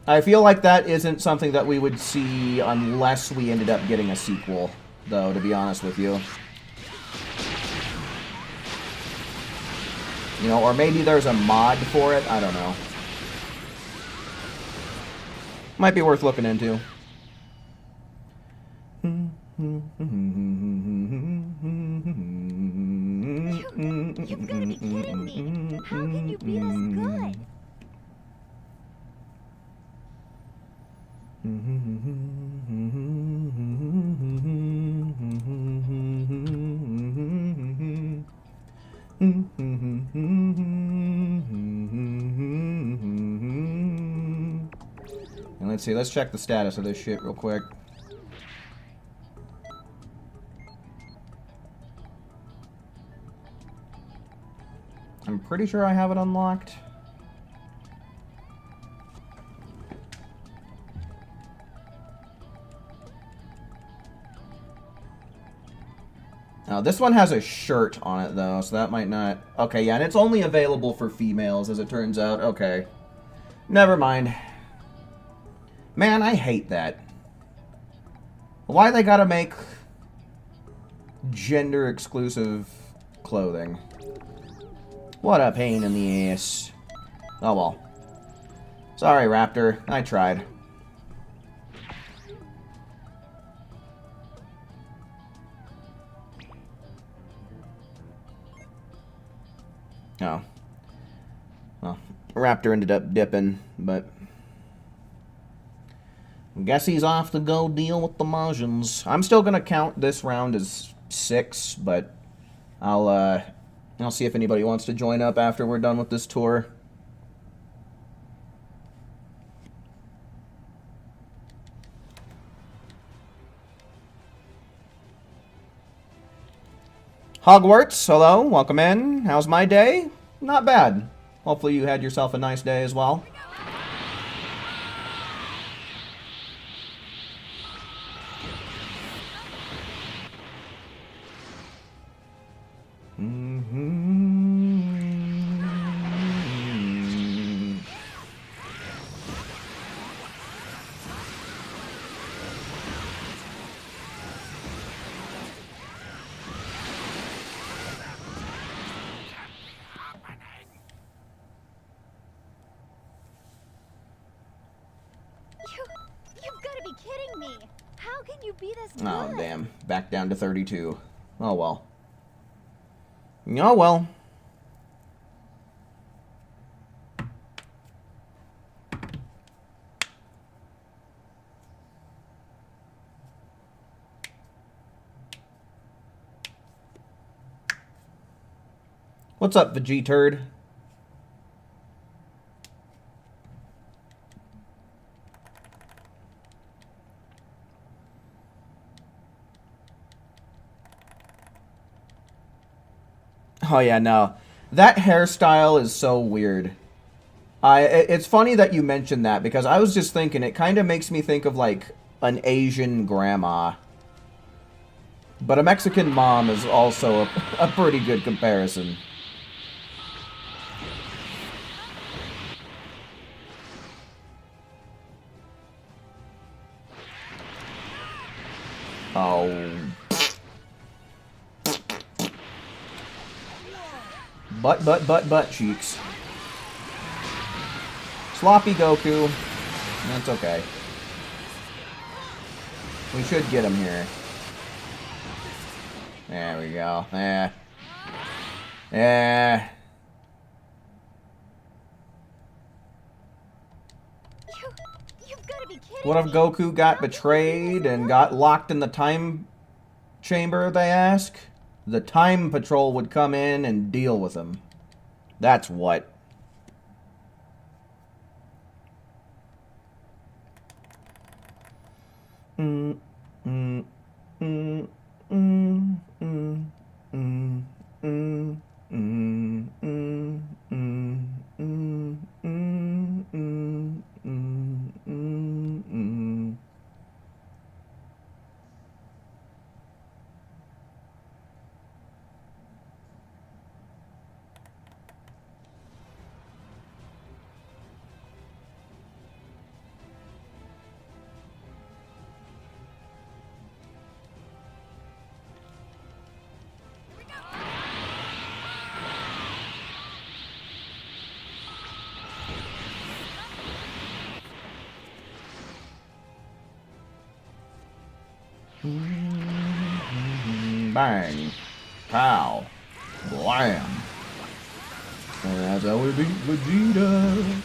I feel like that isn't something that we would see unless we ended up getting a sequel, though, to be honest with you. You know, or maybe there's a mod for it. I don't know. Might be worth looking into. You've got to be kidding me. How can you be this good? And let's see, let's check the status of this shit real quick. I'm pretty sure I have it unlocked. Now, this one has a shirt on it, though, so that might not... Okay, yeah, and it's only available for females, as it turns out. Okay. Never mind. Man, I hate that. Why they gotta make gender-exclusive clothing? What a pain in the ass. Oh, well. Sorry, Raptor. I tried. Oh. Well, Raptor ended up dipping, but... guess he's off to go deal with the Majins. I'm still gonna count this round as 6, but I'll see if anybody wants to join up after we're done with this tour. Hogwarts, hello, welcome in. How's my day? Not bad. Hopefully you had yourself a nice day as well. You've got to be kidding me. How can you be this good? Oh, damn. Back down to 32. Oh, well. Oh, well. What's up, Veggie-turd? Oh yeah, no. That hairstyle is so weird. It's funny that you mentioned that, because I was just thinking, it kind of makes me think of, like, an Asian grandma. But a Mexican mom is also a pretty good comparison. Butt cheeks. Sloppy Goku. That's okay. We should get him here. There we go. You've got to be kidding What if me. Goku got betrayed and got locked in the time chamber, they ask? The Time Patrol would come in and deal with him. That's what. Bang. Pow. Blam. And that's how we beat Vegeta.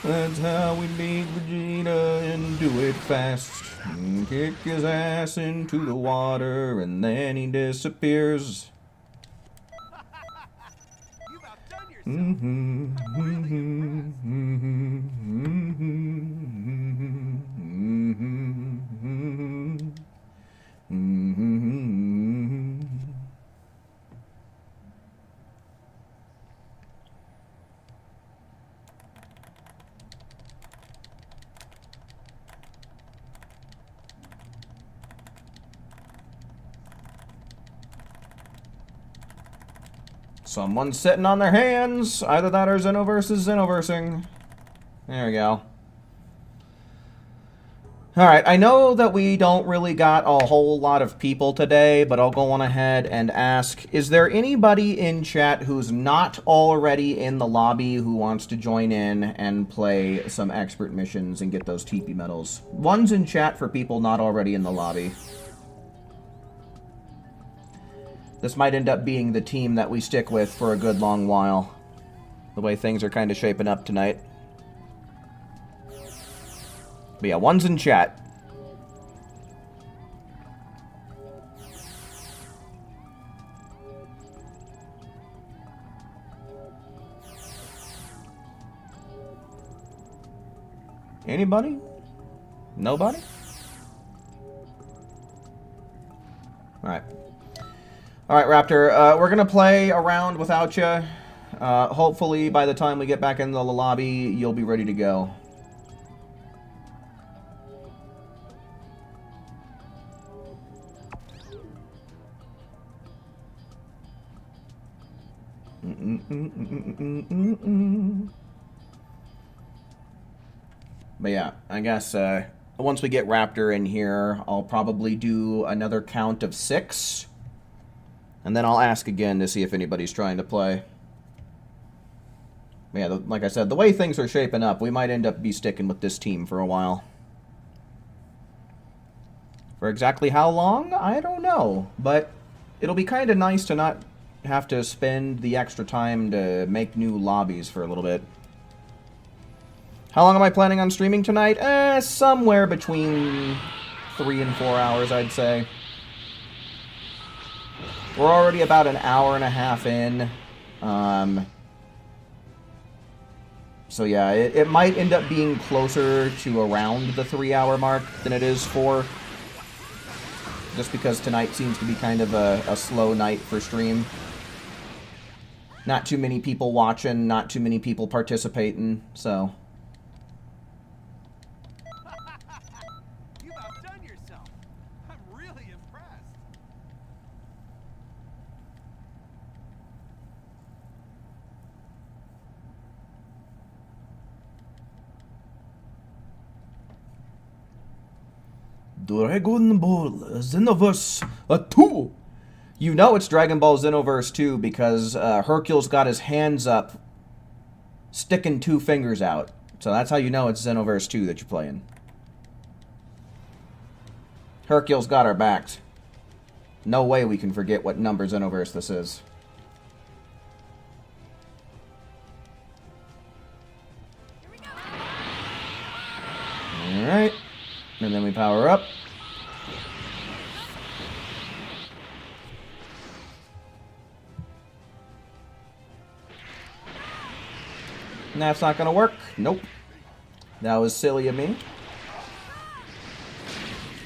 That's how we beat Vegeta and do it fast. And kick his ass into the water and then he disappears. You've outdone yourself. I'm really impressed. Someone's sitting on their hands. Either that or Xenoverse is Xenoversing. There we go. Alright, I know that we don't really got a whole lot of people today, but I'll go on ahead and ask, is there anybody in chat who's not already in the lobby who wants to join in and play some expert missions and get those TP medals? One's in chat for people not already in the lobby. This might end up being the team that we stick with for a good long while. The way things are kind of shaping up tonight. But yeah, one's in chat. Anybody? Nobody? Alright. Alright, Raptor, we're gonna play around without you. Hopefully, by the time we get back in the lobby, you'll be ready to go. But yeah, I guess once we get Raptor in here, I'll probably do another count of 6. And then I'll ask again to see if anybody's trying to play. But yeah, like I said, the way things are shaping up, we might end up be sticking with this team for a while. For exactly how long? I don't know. But it'll be kind of nice to not have to spend the extra time to make new lobbies for a little bit. How long am I planning on streaming tonight? Somewhere between 3 and 4 hours, I'd say. We're already about an hour and a half in. So yeah, it might end up being closer to around the 3-hour mark than it is 4. Just because tonight seems to be kind of a slow night for stream. Not too many people watching, not too many people participating, so... You've outdone yourself. I'm really impressed. Dragon Ball Xenoverse 2 You know it's Dragon Ball Xenoverse 2 because Hercule's got his hands up, sticking 2 fingers out. So that's how you know it's Xenoverse 2 that you're playing. Hercule's got our backs. No way we can forget what number Xenoverse this is. Alright. And then we power up. And that's not gonna work. Nope. That was silly of me.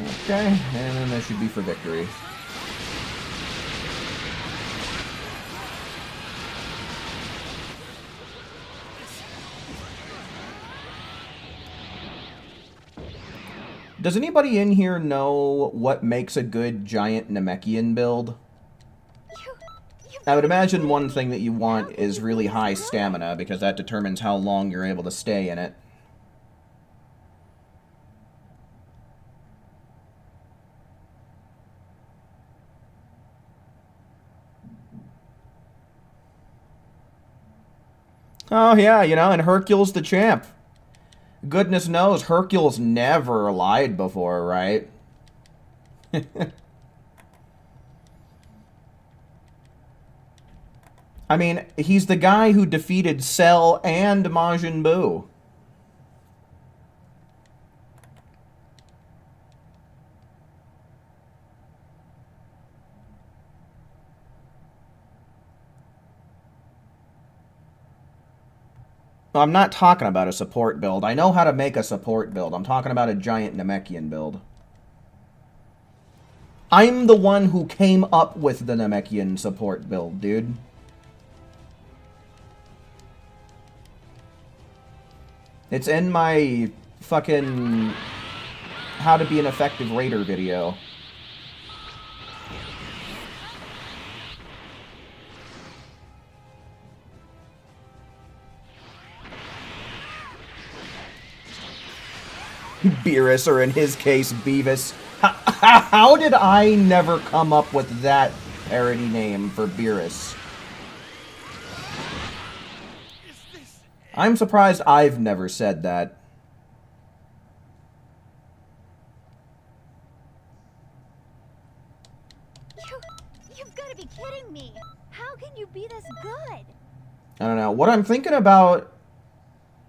Okay, and then that should be for victory. Does anybody in here know what makes a good giant Namekian build? I would imagine one thing that you want is really high stamina, because that determines how long you're able to stay in it. Oh yeah, you know, and Hercule's the champ. Goodness knows, Hercule's never lied before, right? I mean, he's the guy who defeated Cell and Majin Buu. I'm not talking about a support build. I know how to make a support build. I'm talking about a giant Namekian build. I'm the one who came up with the Namekian support build, dude. It's in my fucking how to be an effective raider video. Beerus, or in his case, Beavis. How did I never come up with that parody name for Beerus? I'm surprised I've never said that. You've got to be kidding me. How can you be this good? I don't know. What I'm thinking about...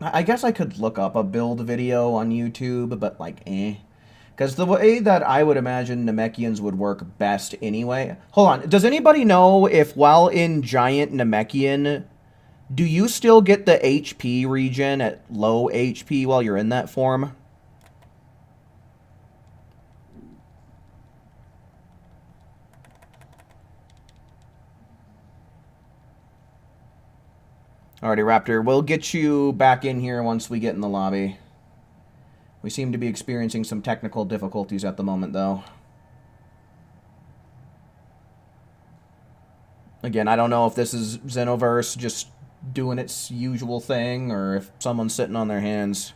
I guess I could look up a build video on YouTube, but like, eh. Because the way that I would imagine Namekians would work best anyway... Hold on. Does anybody know if while in Giant Namekian, do you still get the HP regen at low HP while you're in that form? Alrighty, Raptor. We'll get you back in here once we get in the lobby. We seem to be experiencing some technical difficulties at the moment, though. Again, I don't know if this is Xenoverse just doing its usual thing, or if someone's sitting on their hands.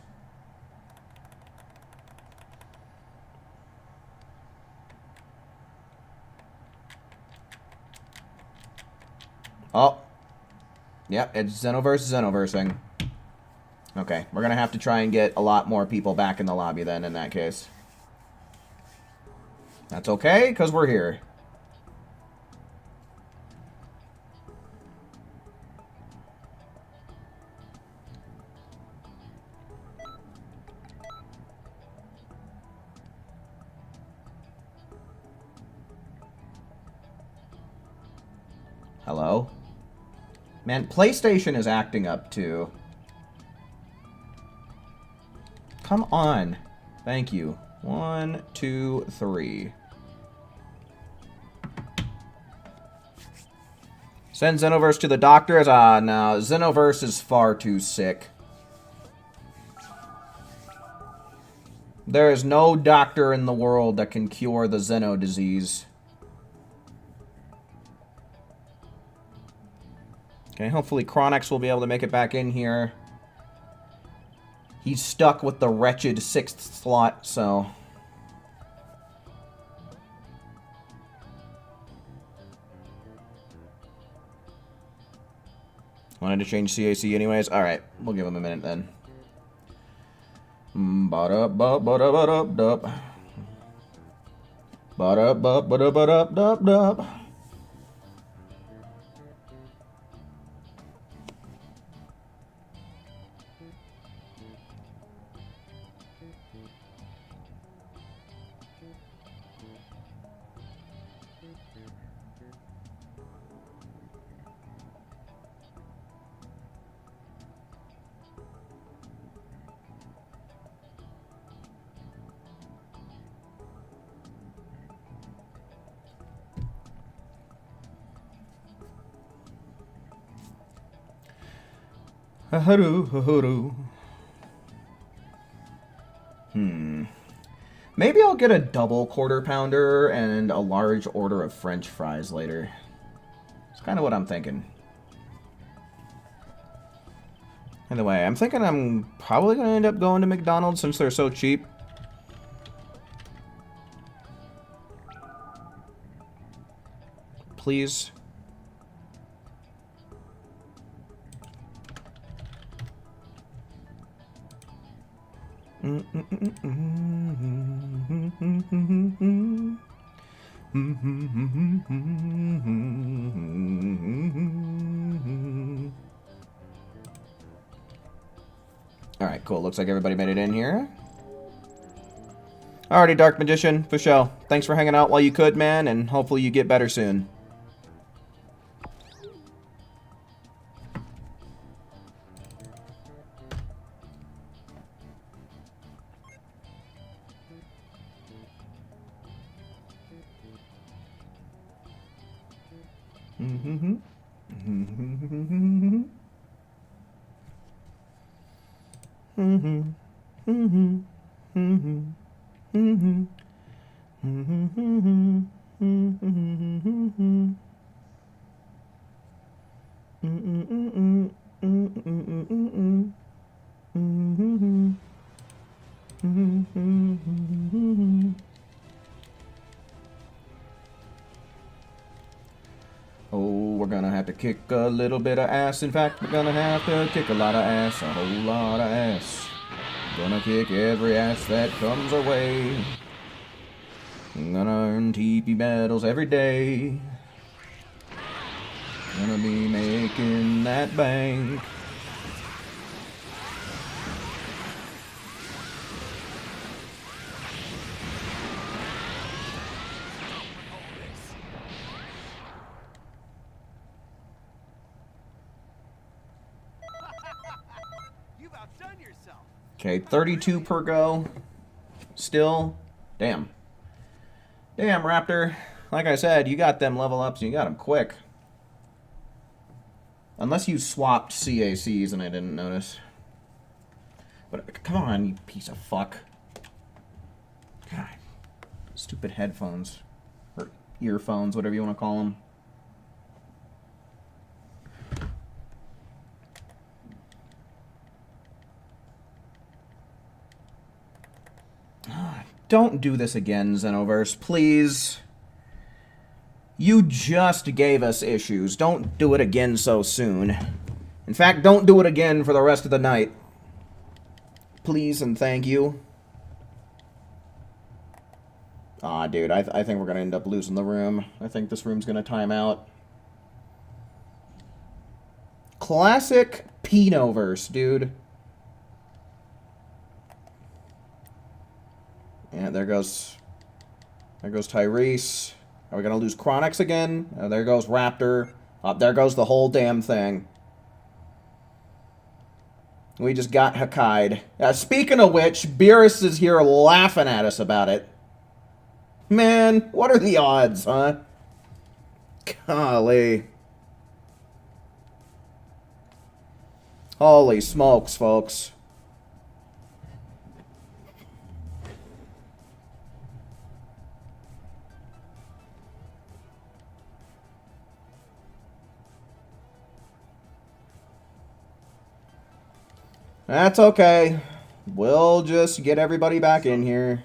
Oh. Yep, it's Xenoversing. Okay, we're gonna have to try and get a lot more people back in the lobby then, in that case. That's okay, because we're here. Hello? Man, PlayStation is acting up, too. Come on. Thank you. 1, 2, 3. Send Xenoverse to the doctor? No. Xenoverse is far too sick. There is no doctor in the world that can cure the Xeno disease. Okay, hopefully Chronix will be able to make it back in here. He's stuck with the wretched 6th slot, so... Wanted to change CAC anyways? Alright, we'll give him a minute then. Ba-da-ba-ba-da-ba-da-ba-da. Ba-da-ba-ba-da-ba-da-ba-da. Maybe I'll get a double quarter pounder and a large order of French fries later. It's kind of what I'm thinking. Anyway, I'm thinking I'm probably going to end up going to McDonald's since they're so cheap. Please. Alright, cool. Looks like everybody made it in here. Alrighty, Dark Magician, for sure. Thanks for hanging out while you could, man, and hopefully you get better soon. Oh, we're gonna have to kick a little bit of ass. In fact, we're gonna have to kick a lot of ass, a whole lot of ass. Gonna kick every ass that comes our way. Gonna earn TP medals every day. Gonna be making that bank. Okay, 32 per go. Still. Damn. Damn, Raptor. Like I said, you got them level ups and you got them quick. Unless you swapped CACs and I didn't notice. But come on, you piece of fuck. God. Stupid headphones. Or earphones, whatever you want to call them. Don't do this again, Xenoverse, please. You just gave us issues. Don't do it again so soon. In fact, don't do it again for the rest of the night. Please and thank you. Aw, dude, I think we're gonna end up losing the room. I think this room's gonna time out. Classic Pinoverse, dude. Yeah, there goes Tyrese. Are we gonna lose Chronix again? There goes Raptor. There goes the whole damn thing. We just got Hakkaid. Speaking of which, Beerus is here laughing at us about it. Man, what are the odds, huh? Golly. Holy smokes, folks. That's okay. We'll just get everybody back in here.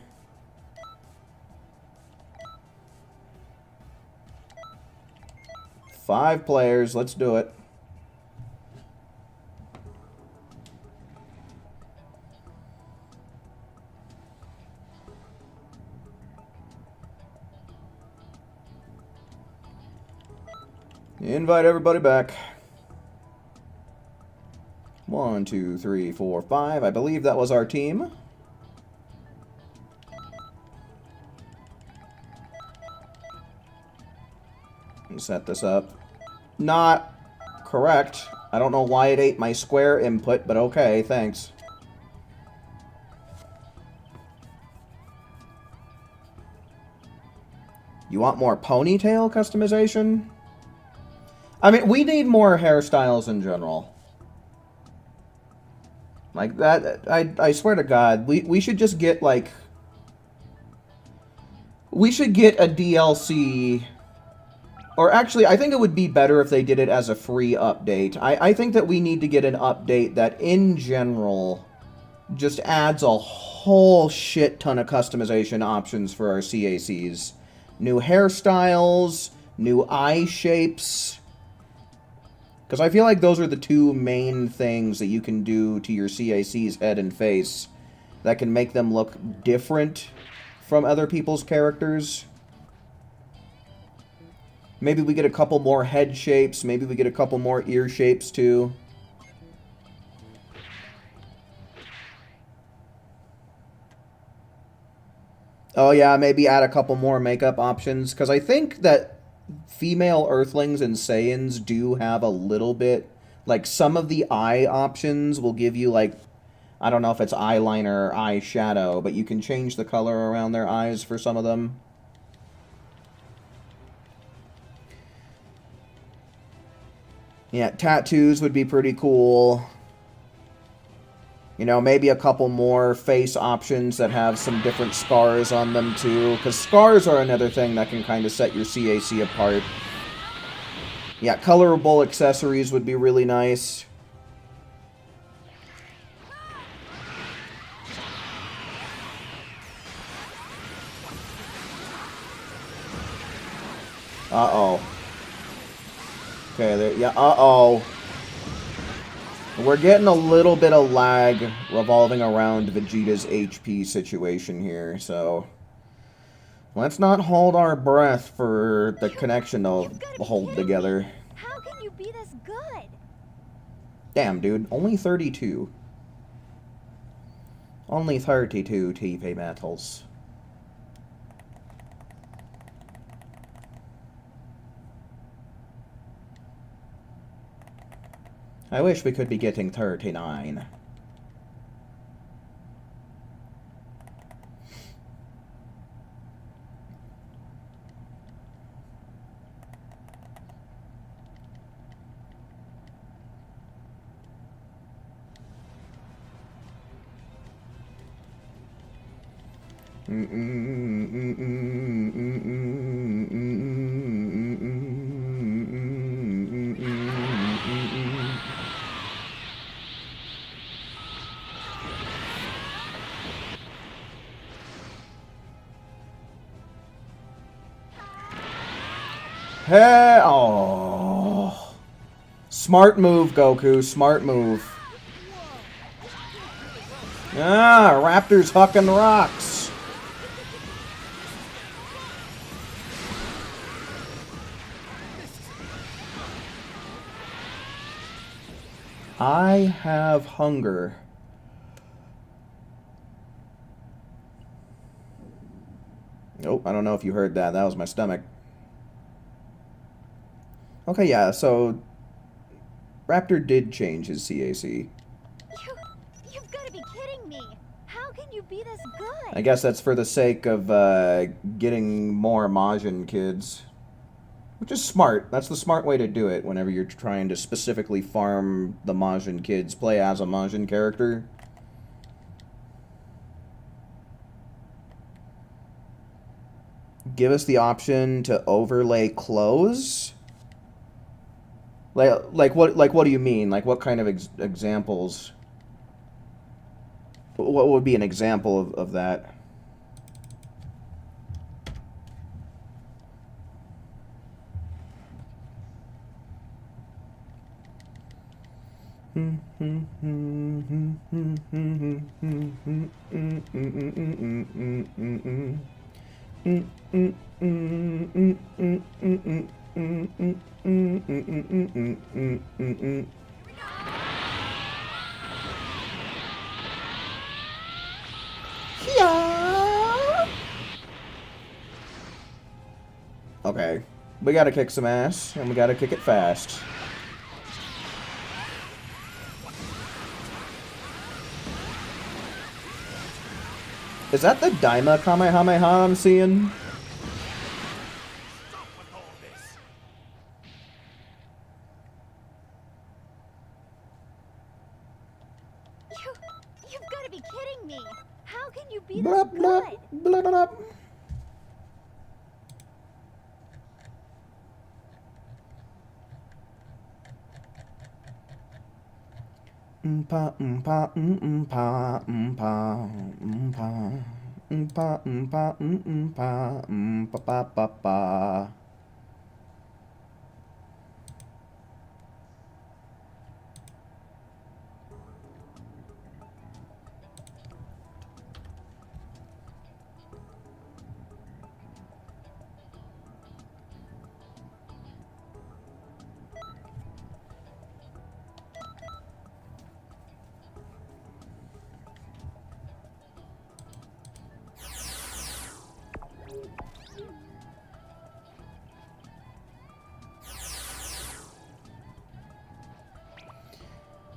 Five players. Let's do it. Invite everybody back. 1, 2, 3, 4, 5. I believe that was our team. Set this up. Not correct. I don't know why it ate my square input, but okay, thanks. You want more ponytail customization? I mean, we need more hairstyles in general. Like, that, I swear to God, we should just get, like... We should get a DLC... Or actually, I think it would be better if they did it as a free update. I think that we need to get an update that, in general, just adds a whole shit ton of customization options for our CACs. New hairstyles, new eye shapes. Because I feel like those are the two main things that you can do to your CAC's head and face that can make them look different from other people's characters. Maybe we get a couple more head shapes. Maybe we get a couple more ear shapes, too. Oh, yeah, maybe add a couple more makeup options. Because I think that female Earthlings and Saiyans do have a little bit... Like, some of the eye options will give you, like... I don't know if it's eyeliner or eyeshadow, but you can change the color around their eyes for some of them. Yeah, tattoos would be pretty cool. You know, maybe a couple more face options that have some different scars on them, too. Because scars are another thing that can kind of set your CAC apart. Yeah, colorable accessories would be really nice. Uh-oh. Okay, there, yeah, uh-oh. We're getting a little bit of lag revolving around Vegeta's HP situation here, so... Let's not hold our breath for the connection to hold together. How can you be this good? Damn, dude, only 32. Only 32 TP battles. I wish we could be getting 39. Hey, oh. Smart move, Goku. Smart move. Ah, Raptor's hucking rocks. I have hunger. Oh, I don't know if you heard that. That was my stomach. Okay, yeah, so Raptor did change his CAC. You've got to be kidding me. How can you be this good? I guess that's for the sake of getting more Majin kids. Which is smart. That's the smart way to do it whenever you're trying to specifically farm the Majin kids. Play as a Majin character. Give us the option to overlay clothes? Like what do you mean? Like what kind of examples? What would be an example of that? Okay. We gotta kick some ass, and we gotta kick it fast. Is that the Daima Kamehameha I'm seeing? Stop with all this. You've got to be kidding me. How can you be this Blup, blup, good? blup, blup. Mpa, mpa, mpa, mpa, mpa, mpa, mpa, mpa, mpa, pa, pa, pa.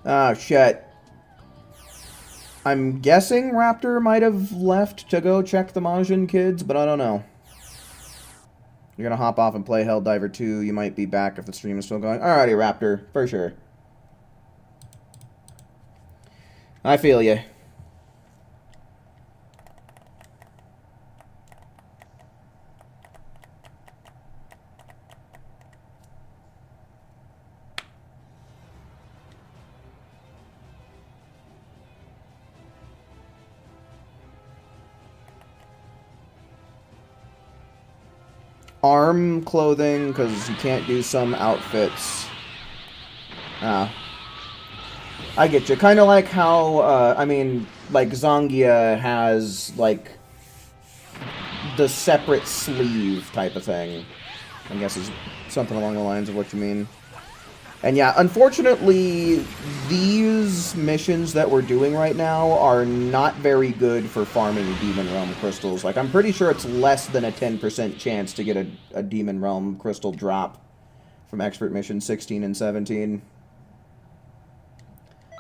Oh, shit. I'm guessing Raptor might have left to go check the Majin kids, but I don't know. You're gonna hop off and play Helldiver 2. You might be back if the stream is still going. Alrighty, Raptor. For sure. I feel you. Arm clothing, because you can't do some outfits. Ah. I get you. Kind of like how, I mean, like, Zangia has, like, the separate sleeve type of thing. I guess is something along the lines of what you mean. And yeah, unfortunately, these missions that we're doing right now are not very good for farming Demon Realm crystals. Like, I'm pretty sure it's less than a 10% chance to get a Demon Realm crystal drop from Expert Mission 16 and 17.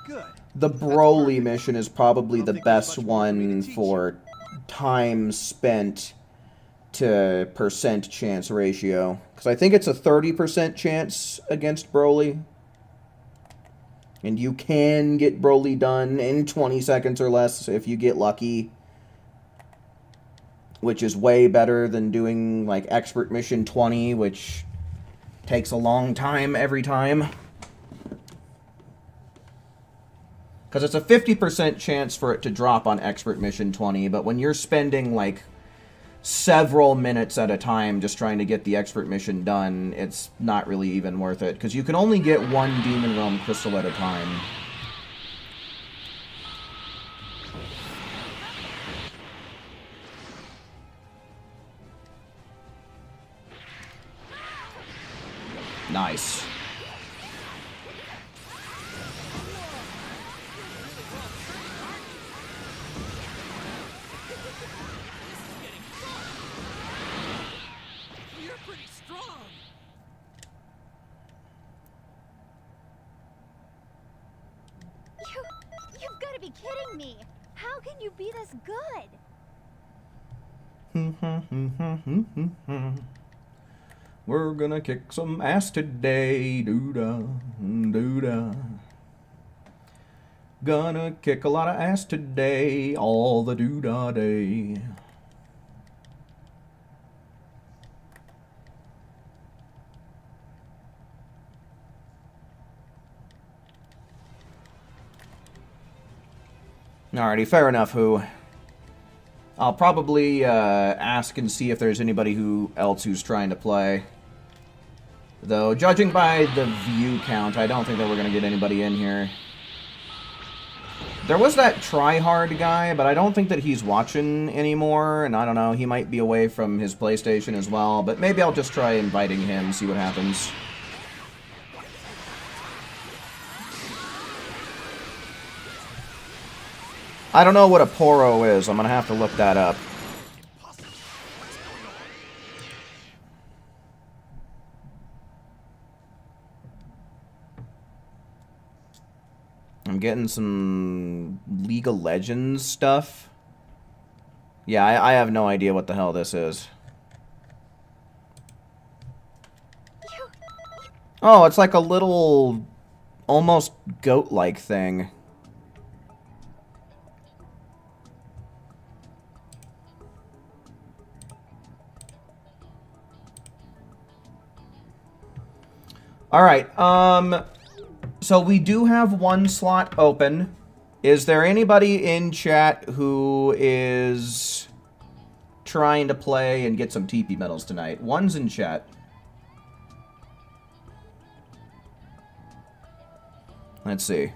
Good. The Broly mission is probably the best one for time spent to percent chance ratio. Because I think it's a 30% chance against Broly. And you can get Broly done in 20 seconds or less if you get lucky. Which is way better than doing, like, Expert Mission 20, which takes a long time every time. Because it's a 50% chance for it to drop on Expert Mission 20, but when you're spending, like, several minutes at a time just trying to get the Expert Mission done, it's not really even worth it. Because you can only get one Demon Realm crystal at a time. Nice. You're pretty strong. You've got to be kidding me. How can you be this good? We're gonna kick some ass today, doo-da, doo-da. Gonna kick a lot of ass today, all the doo-da day. Alrighty, fair enough, who. I'll probably ask and see if there's anybody else who's trying to play. Though, judging by the view count, I don't think that we're going to get anybody in here. There was that tryhard guy, but I don't think that he's watching anymore, and I don't know, he might be away from his PlayStation as well, but maybe I'll just try inviting him, see what happens. I don't know what a Poro is. I'm going to have to look that up. getting some League of Legends stuff. Yeah, I have no idea what the hell this is. Oh, it's like a little, almost goat-like thing. Alright, so we do have one slot open. Is there anybody in chat who is trying to play and get some TP medals tonight? One's in chat. Let's see.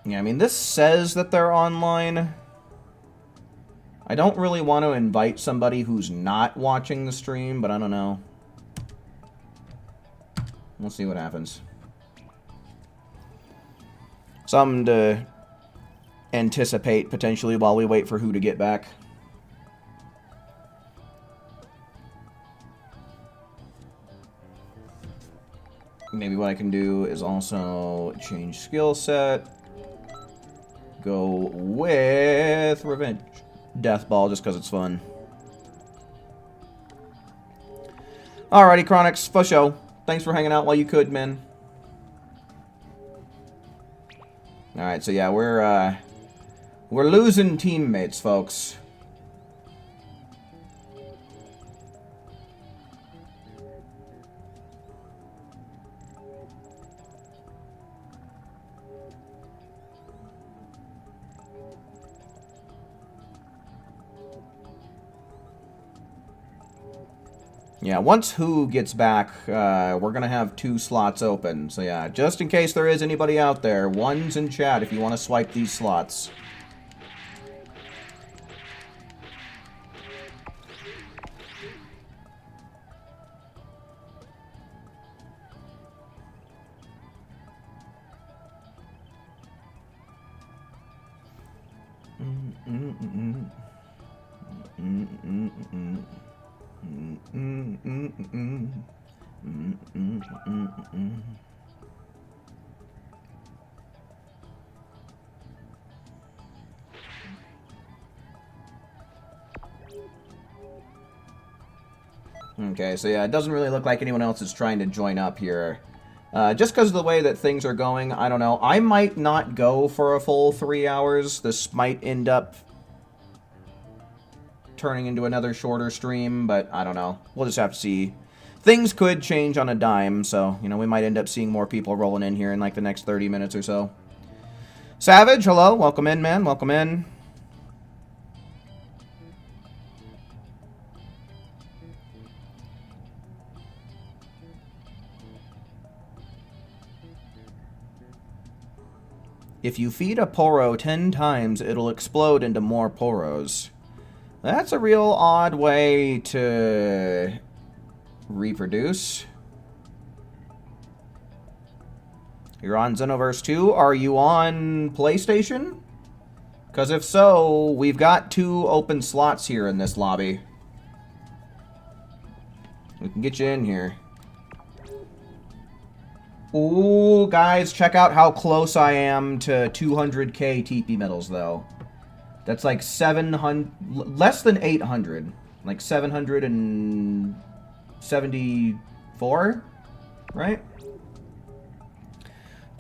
Yeah, I mean, this says that they're online. I don't really want to invite somebody who's not watching the stream, but I don't know. We'll see what happens. Something to anticipate, potentially, while we wait for who to get back. Maybe what I can do is also change skill set. Go with Revenge Death Ball just because it's fun. Alrighty, Chronix, for show. Thanks for hanging out while you could, man. Alright, so yeah, we're losing teammates, folks. Yeah, once Who gets back, we're going to have 2 slots open. So yeah, just in case there is anybody out there, one's in chat if you want to swipe these slots. Okay, so yeah, it doesn't really look like anyone else is trying to join up here. Just because of the way that things are going, I don't know. I might not go for a full 3 hours. This might end up turning into another shorter stream, but I don't know. We'll just have to see. Things could change on a dime, so, you know, we might end up seeing more people rolling in here in like the next 30 minutes or so. Savage, hello. Welcome in, man. Welcome in. If you feed a Poro 10 times, it'll explode into more Poros. That's a real odd way to reproduce. You're on Xenoverse 2? Are you on PlayStation? Because if so, we've got 2 open slots here in this lobby. We can get you in here. Ooh, guys, check out how close I am to 200k TP medals, though. That's like 700, less than 800. Like 774, right?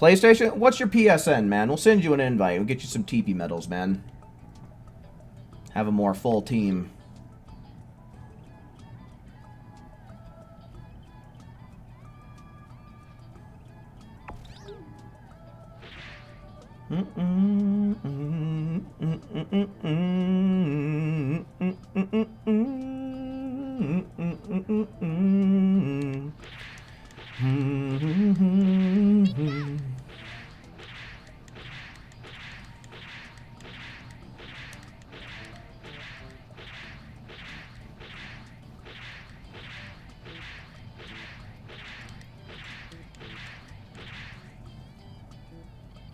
PlayStation, what's your PSN, man? We'll send you an invite. We'll get you some TP medals, man. Have a more full team.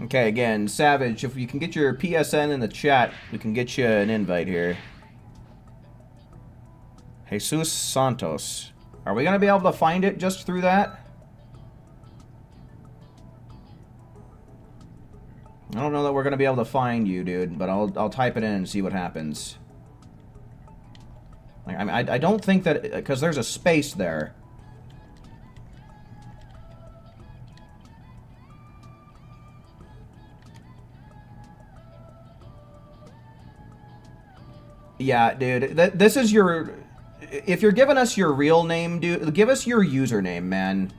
Okay, again, Savage, if you can get your PSN in the chat, we can get you an invite here. Jesus Santos. Are we going to be able to find it just through that? I don't know that we're going to be able to find you, dude, but I'll type it in and see what happens. Like, I don't think that... Because there's a space there. Yeah, dude, this is your... If you're giving us your real name, dude, give us your username, man.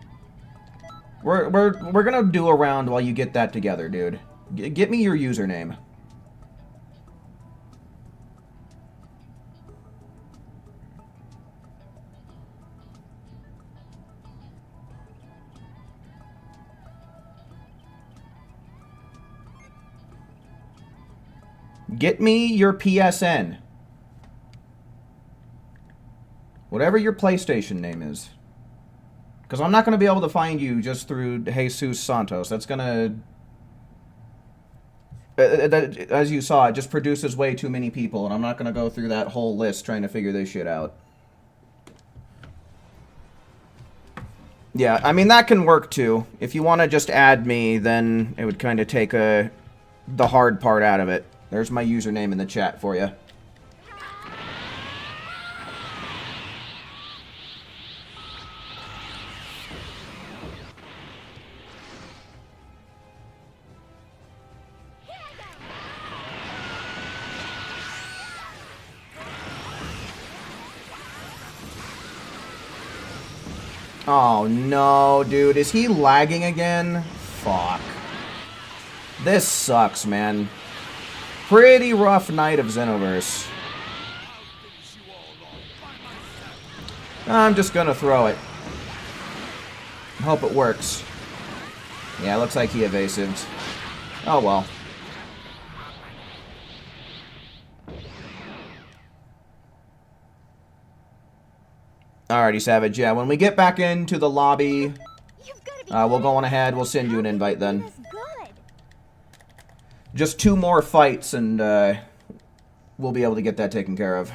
We're gonna do a round while you get that together, dude. Get me your username. Get me your PSN. Whatever your PlayStation name is. Because I'm not going to be able to find you just through Jesus Santos. That's going to... As you saw, it just produces way too many people, and I'm not going to go through that whole list trying to figure this shit out. Yeah, I mean, that can work too. If you want to just add me, then it would kind of take the hard part out of it. There's my username in the chat for you. Oh no, dude. Is he lagging again? Fuck. This sucks, man. Pretty rough night of Xenoverse. I'm just gonna throw it. Hope it works. Yeah, looks like he evasived. Oh well. Alrighty, Savage. Yeah, when we get back into the lobby, we'll go on ahead. We'll send you an invite then. Just 2 more fights, and we'll be able to get that taken care of.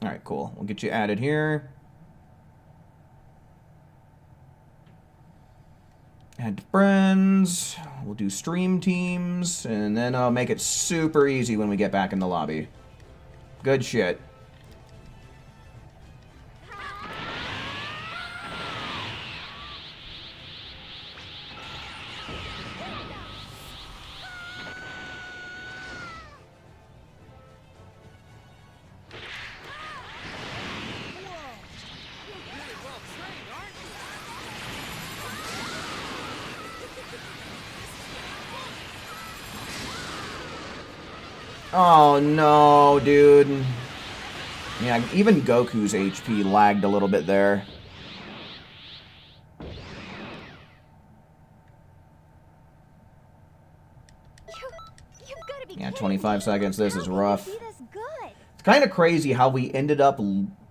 Alright, cool. We'll get you added here. Add friends. We'll do stream teams. And then I'll make it super easy when we get back in the lobby. Good shit. Oh no, dude. Yeah, even Goku's HP lagged a little bit there. Yeah, 25 seconds. This is rough. It's kind of crazy how we ended up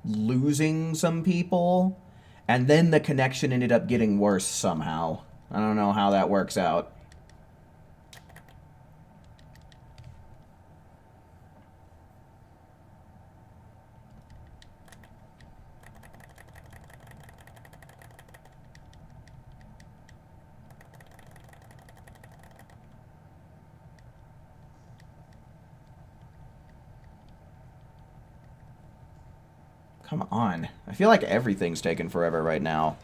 losing some people, and then the connection ended up getting worse somehow. I don't know how that works out. Come on. I feel like everything's taking forever right now.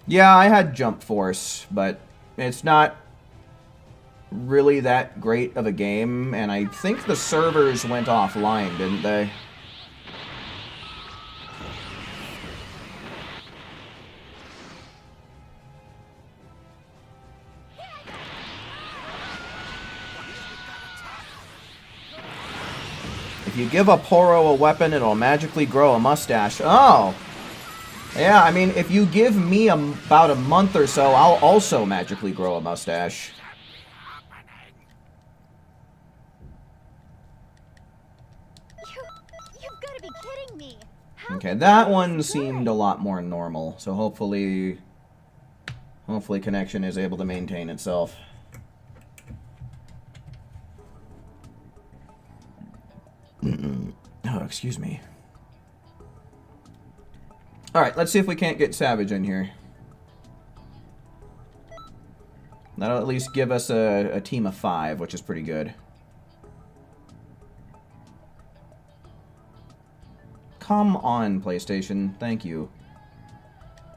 Yeah, I had Jump Force, but it's not really that great of a game, and I think the servers went offline, didn't they? If you give a Poro a weapon, it'll magically grow a mustache. Oh! Yeah, I mean, if you give me about a month or so, I'll also magically grow a mustache. be kidding me. How Okay, can that you be one this seemed good? a lot more normal, so hopefully connection is able to maintain itself. Oh, excuse me. Alright, let's see if we can't get Savage in here. That'll at least give us a team of 5, which is pretty good. Come on, PlayStation. Thank you.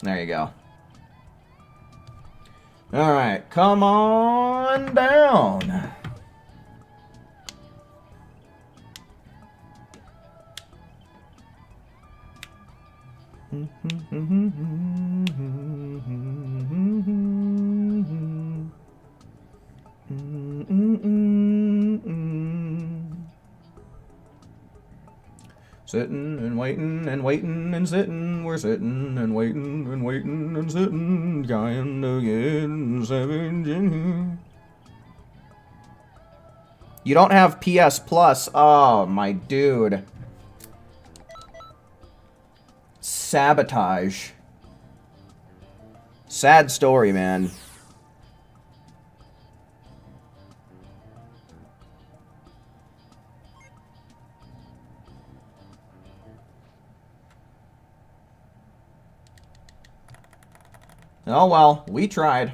There you go. Alright, come on down. Sitting and waiting and waiting and sitting. We're sitting and waiting and waiting and sitting. Trying to get Savage in here. You don't have PS Plus. Oh, my dude. Sabotage. Sad story, man. Oh well, we tried.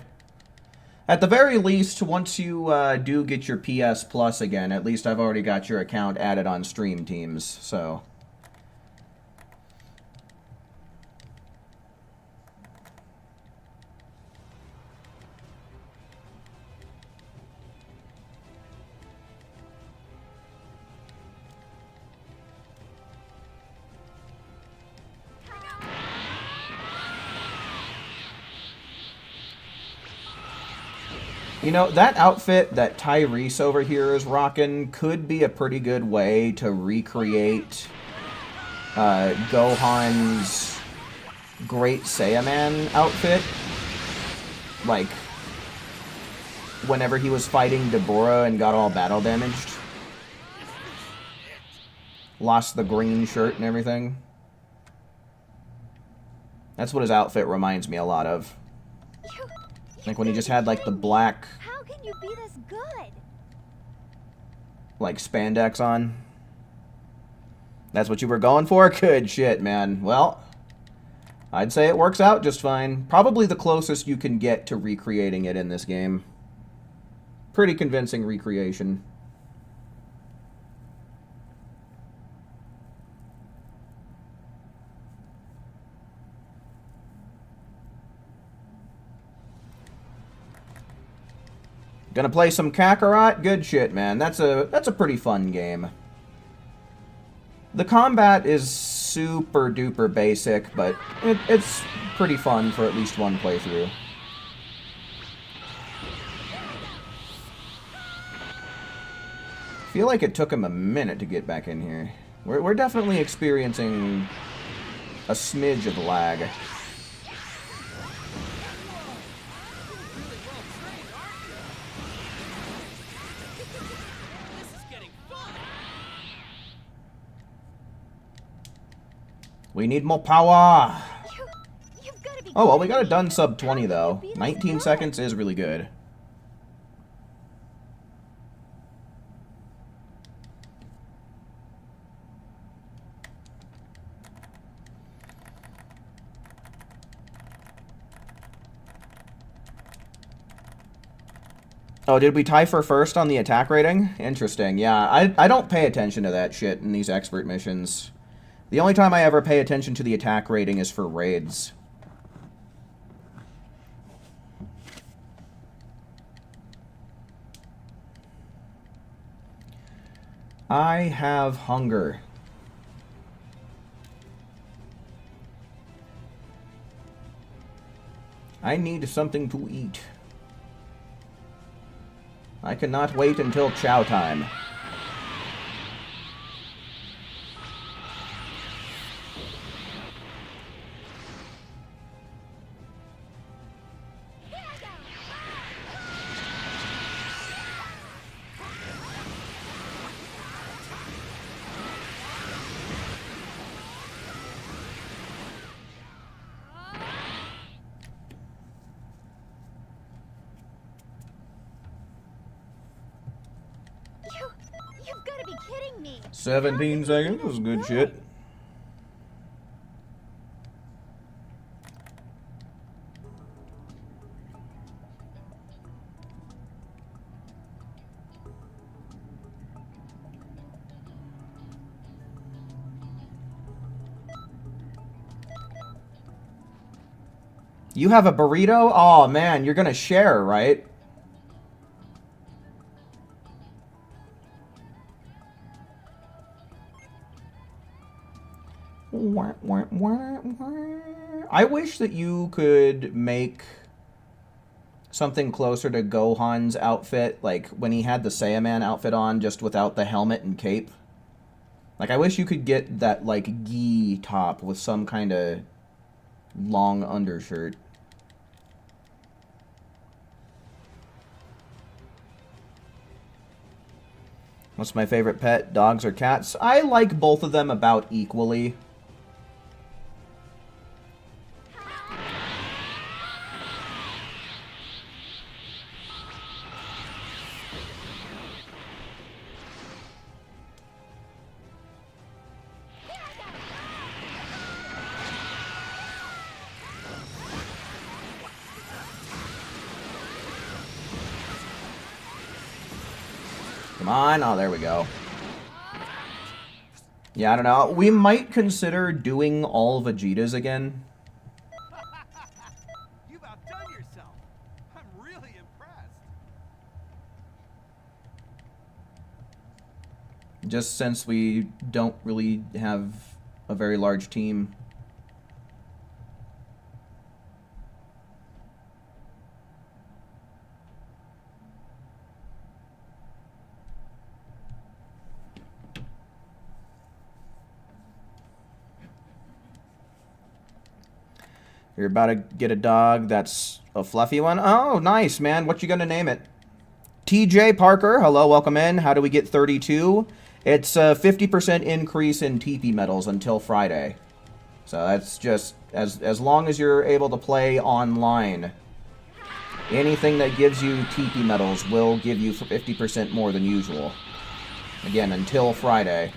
At the very least, once you do get your PS Plus again, at least I've already got your account added on Stream Teams, so... You know, that outfit that Tyrese over here is rocking could be a pretty good way to recreate Gohan's Great Saiyaman outfit. Like, whenever he was fighting Deborah and got all battle damaged. Lost the green shirt and everything. That's what his outfit reminds me a lot of. Like when he just had like the black, How can you be this good? like spandex on. That's what you were going for? Good shit, man. Well, I'd say it works out just fine. Probably the closest you can get to recreating it in this game. Pretty convincing recreation. Gonna play some Kakarot? Good shit, man. That's a pretty fun game. The combat is super duper basic, but it's pretty fun for at least one playthrough. I feel like it took him a minute to get back in here. We're definitely experiencing a smidge of lag. We need more power! You've gotta be Oh, well, we kidding got it me. done sub 20, How though. can you be this 19 good? seconds is really good. Oh, did we tie for first on the attack rating? Interesting. Yeah, I don't pay attention to that shit in these expert missions. The only time I ever pay attention to the attack rating is for raids. I have hunger. I need something to eat. I cannot wait until chow time. You've got to be kidding me. 17 seconds was good shit. You have a burrito? Oh man, you're gonna share, right? I wish that you could make something closer to Gohan's outfit, like when he had the Saiyaman outfit on, just without the helmet and cape. Like, I wish you could get that, like, gi top with some kind of long undershirt. What's my favorite pet? Dogs or cats? I like both of them about equally. Come on. Oh, there we go. Yeah, I don't know. We might consider doing all Vegetas again. You've outdone yourself. I'm really impressed. Just since we don't really have a very large team. You're about to get a dog that's a fluffy one? Oh, nice, man. What you gonna name it? TJ Parker, hello, welcome in. How do we get 32? It's a 50% increase in TP medals until Friday. So that's just, as long as you're able to play online, anything that gives you TP medals will give you 50% more than usual. Again, until Friday.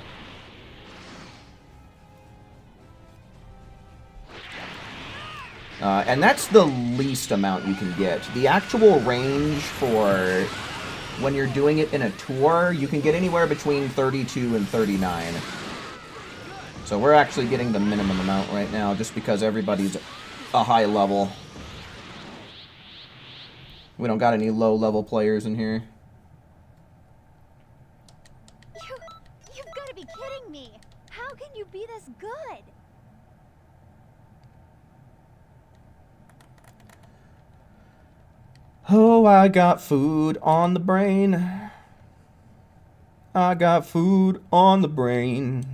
And that's the least amount you can get. The actual range for when you're doing it in a tour, you can get anywhere between 32 and 39. So we're actually getting the minimum amount right now just because everybody's a high level. We don't got any low-level players in here. You've got to be kidding me. How can you be this good? Oh, I got food on the brain. I got food on the brain.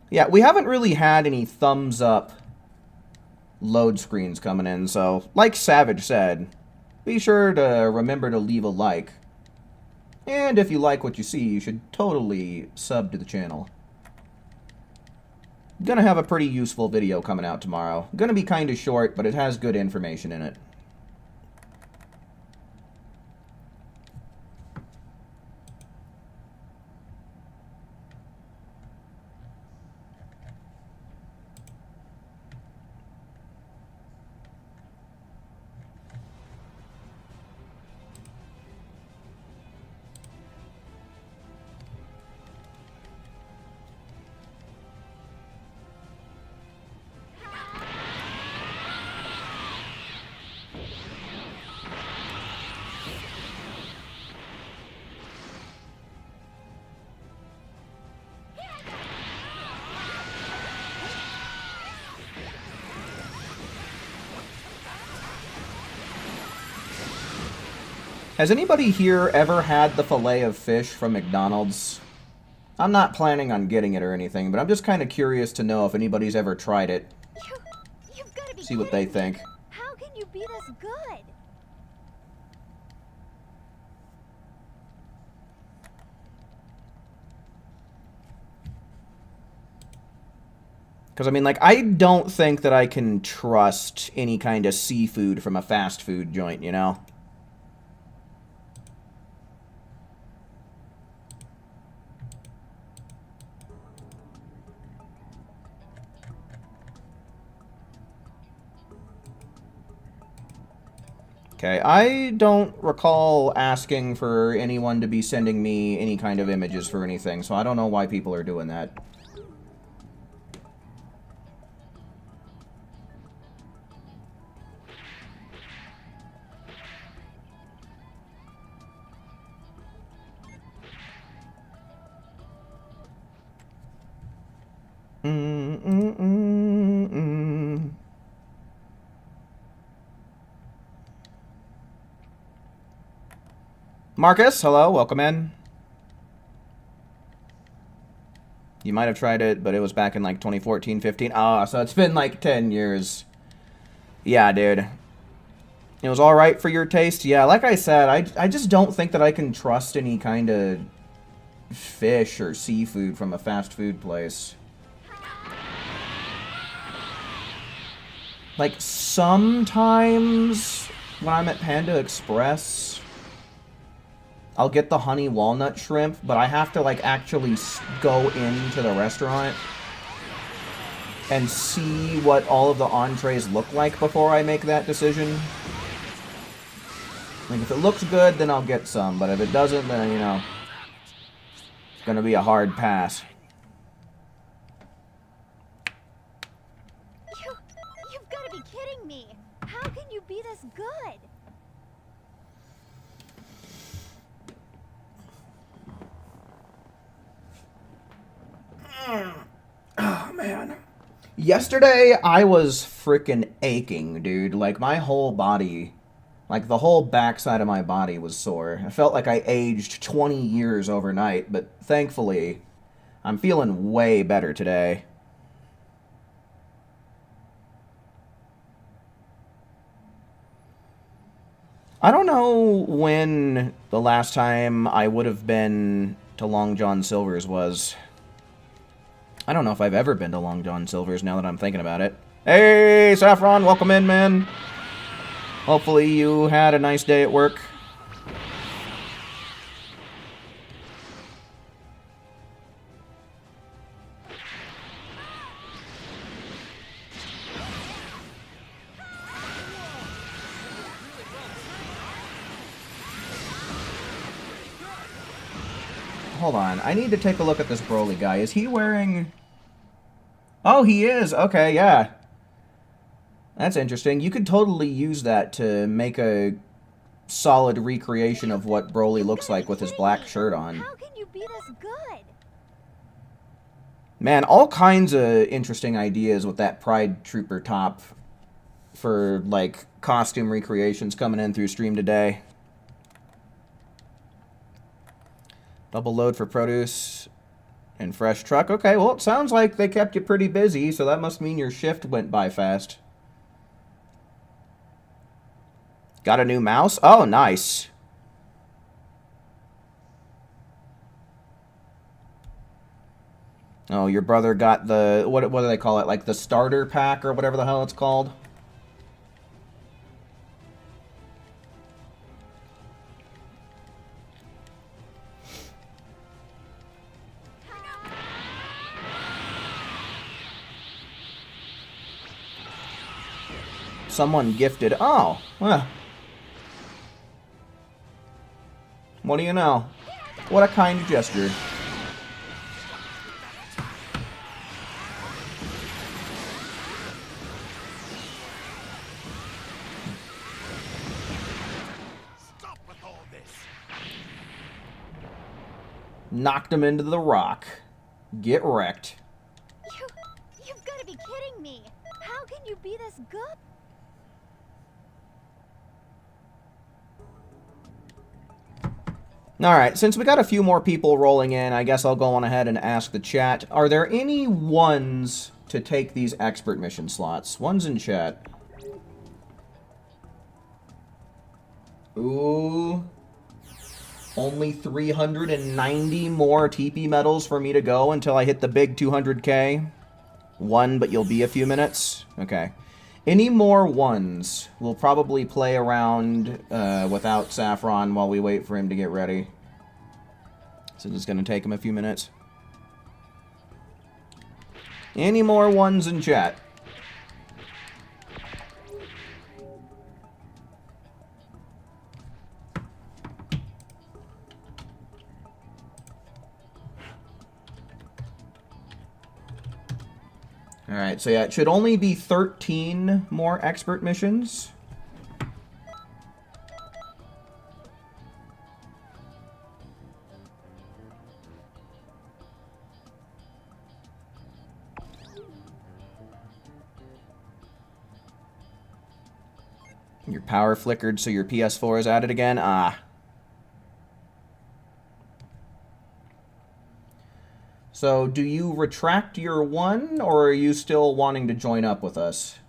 Yeah, we haven't really had any thumbs up load screens coming in, so like Savage said, be sure to remember to leave a like. And if you like what you see, you should totally sub to the channel. Gonna have a pretty useful video coming out tomorrow. Gonna be kinda short, but it has good information in it. Has anybody here ever had the fillet of fish from McDonald's? I'm not planning on getting it or anything, but I'm just kind of curious to know if anybody's ever tried it. You've got to be See what they kidding me. think. How can you be this good? Because, I mean, like, I don't think that I can trust any kind of seafood from a fast food joint, you know? Okay, I don't recall asking for anyone to be sending me any kind of images for anything, so I don't know why people are doing that. Marcus, hello, welcome in. You might have tried it, but it was back in like 2014, 15. Oh, so it's been like 10 years. Yeah, dude. It was alright for your taste? Yeah, like I said, I just don't think that I can trust any kind of fish or seafood from a fast food place. Like, sometimes when I'm at Panda Express, I'll get the honey walnut shrimp, but I have to, like, actually go into the restaurant and see what all of the entrees look like before I make that decision. Like, if it looks good, then I'll get some, but if it doesn't, then, you know, it's gonna be a hard pass. You've got to be kidding me. How can you be this good? Oh, man. Yesterday, I was freaking aching, dude. Like, my whole body, like, the whole backside of my body was sore. I felt like I aged 20 years overnight, but thankfully, I'm feeling way better today. I don't know when the last time I would have been to Long John Silver's was. I don't know if I've ever been to Long John Silver's now that I'm thinking about it. Hey, Saffron, welcome in, man. Hopefully you had a nice day at work. Hold on, I need to take a look at this Broly guy. Is he wearing... Oh, he is! Okay, yeah. That's interesting. You could totally use that to make a solid recreation of what Broly looks like with his black shirt on. How can you be this good? Man, all kinds of interesting ideas with that Pride Trooper top for, like, costume recreations coming in through stream today. Double load for produce and fresh truck. Okay, well, it sounds like they kept you pretty busy, so that must mean your shift went by fast. Got a new mouse? Oh, nice. Oh, your brother got the... What do they call it? Like the starter pack or whatever the hell it's called? Someone gifted... Oh, well. What do you know? What a kind gesture. Stop with all this. Knocked him into the rock. Get wrecked. You've got to be kidding me. How can you be this good? Alright, since we got a few more people rolling in, I guess I'll go on ahead and ask the chat. Are there any ones to take these expert mission slots? Ones in chat. Ooh. Only 390 more TP medals for me to go until I hit the big 200k. One, but you'll be a few minutes. Okay. Any more ones? We'll probably play around without Saffron while we wait for him to get ready. Since it's going to take him a few minutes. Any more ones in chat? Alright, so yeah, it should only be 13 more expert missions. Your power flickered, so your PS4 is at it again? Ah. So, do you retract your one, or are you still wanting to join up with us?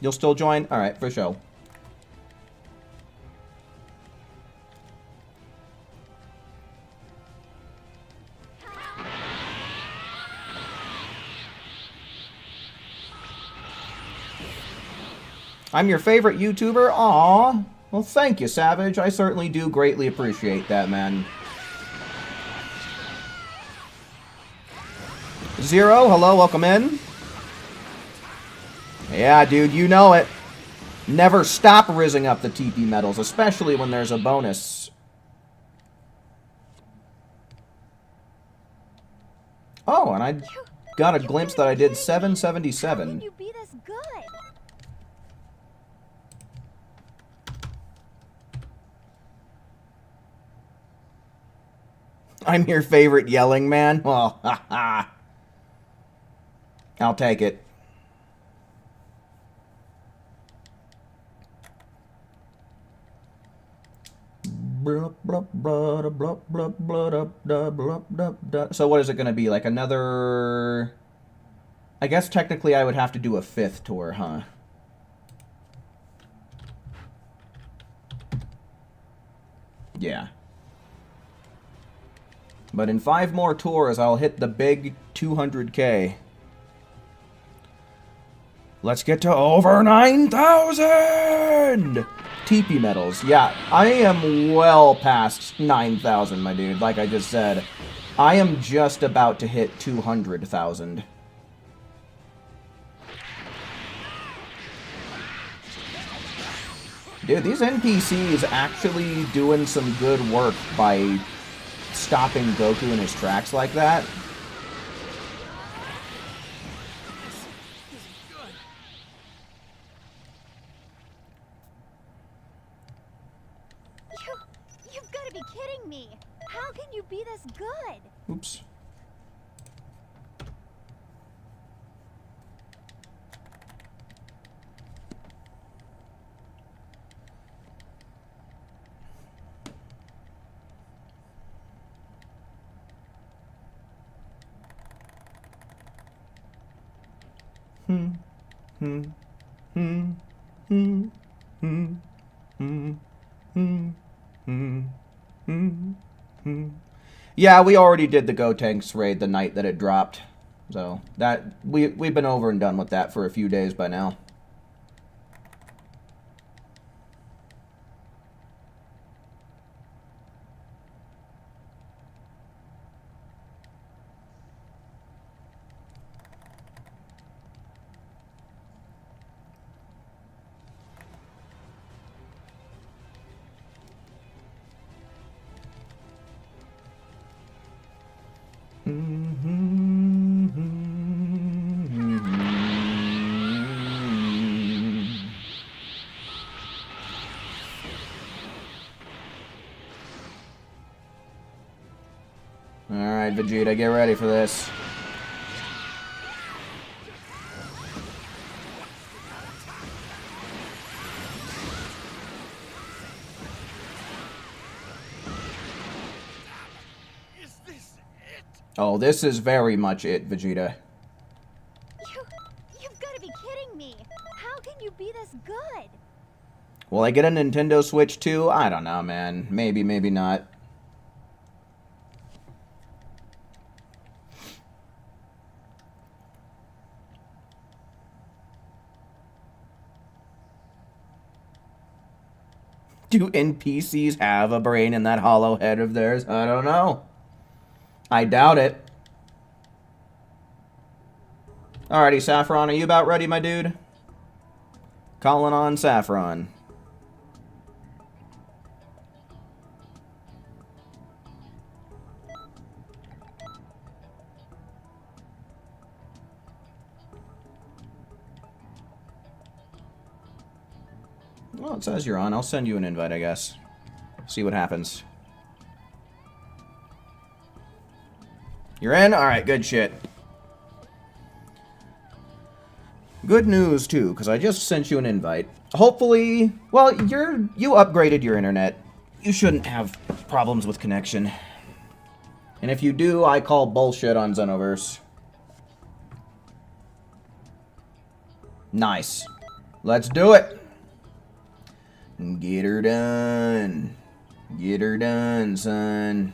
You'll still join? Alright, for sure. I'm your favorite YouTuber? Aww. Well, thank you, Savage. I certainly do greatly appreciate that, man. Zero, hello, welcome in. Yeah, dude, you know it. Never stop rizzing up the TP medals, especially when there's a bonus. Oh, and I got a glimpse that I did 777. How can you be this good? I'm your favorite yelling man? Well, haha. I'll take it. So what is it going to be? Like another... I guess technically I would have to do a 5th tour, huh? Yeah. But in 5 more tours, I'll hit the big 200K. Let's get to over 9,000! TP medals. Yeah, I am well past 9,000, my dude. Like I just said, I am just about to hit 200,000. Dude, these NPCs actually doing some good work by stopping Goku in his tracks like that. You've got to be kidding me. How can you be this good? Oops. Yeah, we already did the Gotenks raid the night that it dropped. So, that we've been over and done with that for a few days by now. Alright, Vegeta, get ready for this. Is this it? Oh, this is very much it, Vegeta. You've got to be kidding me. How can you be this good? Will I get a Nintendo Switch too? I don't know, man. Maybe, maybe not. Do NPCs have a brain in that hollow head of theirs? I don't know. I doubt it. Alrighty, Saffron, are you about ready, my dude? Calling on Saffron. Well, it says you're on. I'll send you an invite, I guess. See what happens. You're in? Alright, good shit. Good news, too, because I just sent you an invite. Hopefully, well, you upgraded your internet. You shouldn't have problems with connection. And if you do, I call bullshit on Xenoverse. Nice. Let's do it. Get her done. Get her done, son.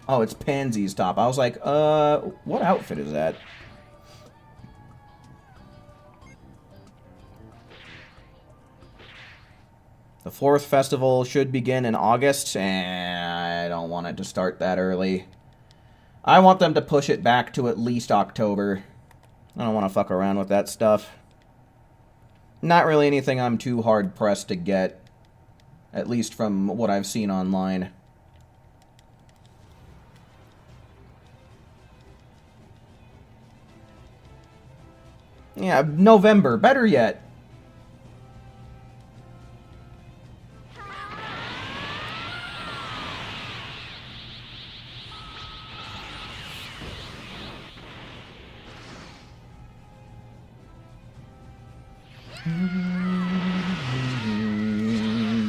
Oh, it's Pansy's top. I was like, what outfit is that? The 4th festival should begin in August, and I don't want it to start that early. I want them to push it back to at least October. I don't want to fuck around with that stuff. Not really anything I'm too hard-pressed to get, at least from what I've seen online. Yeah, November. Better yet.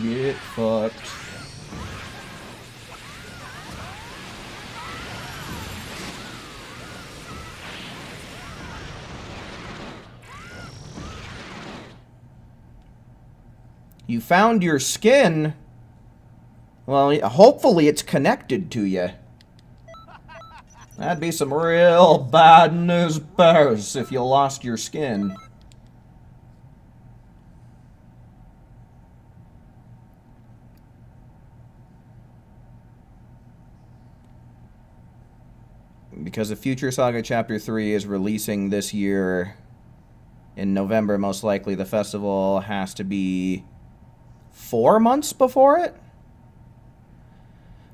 Get fucked. You found your skin? Well, hopefully it's connected to you. That'd be some real bad news bears if you lost your skin. Because if Future Saga Chapter 3 is releasing this year in November, most likely the festival has to be 4 months before it?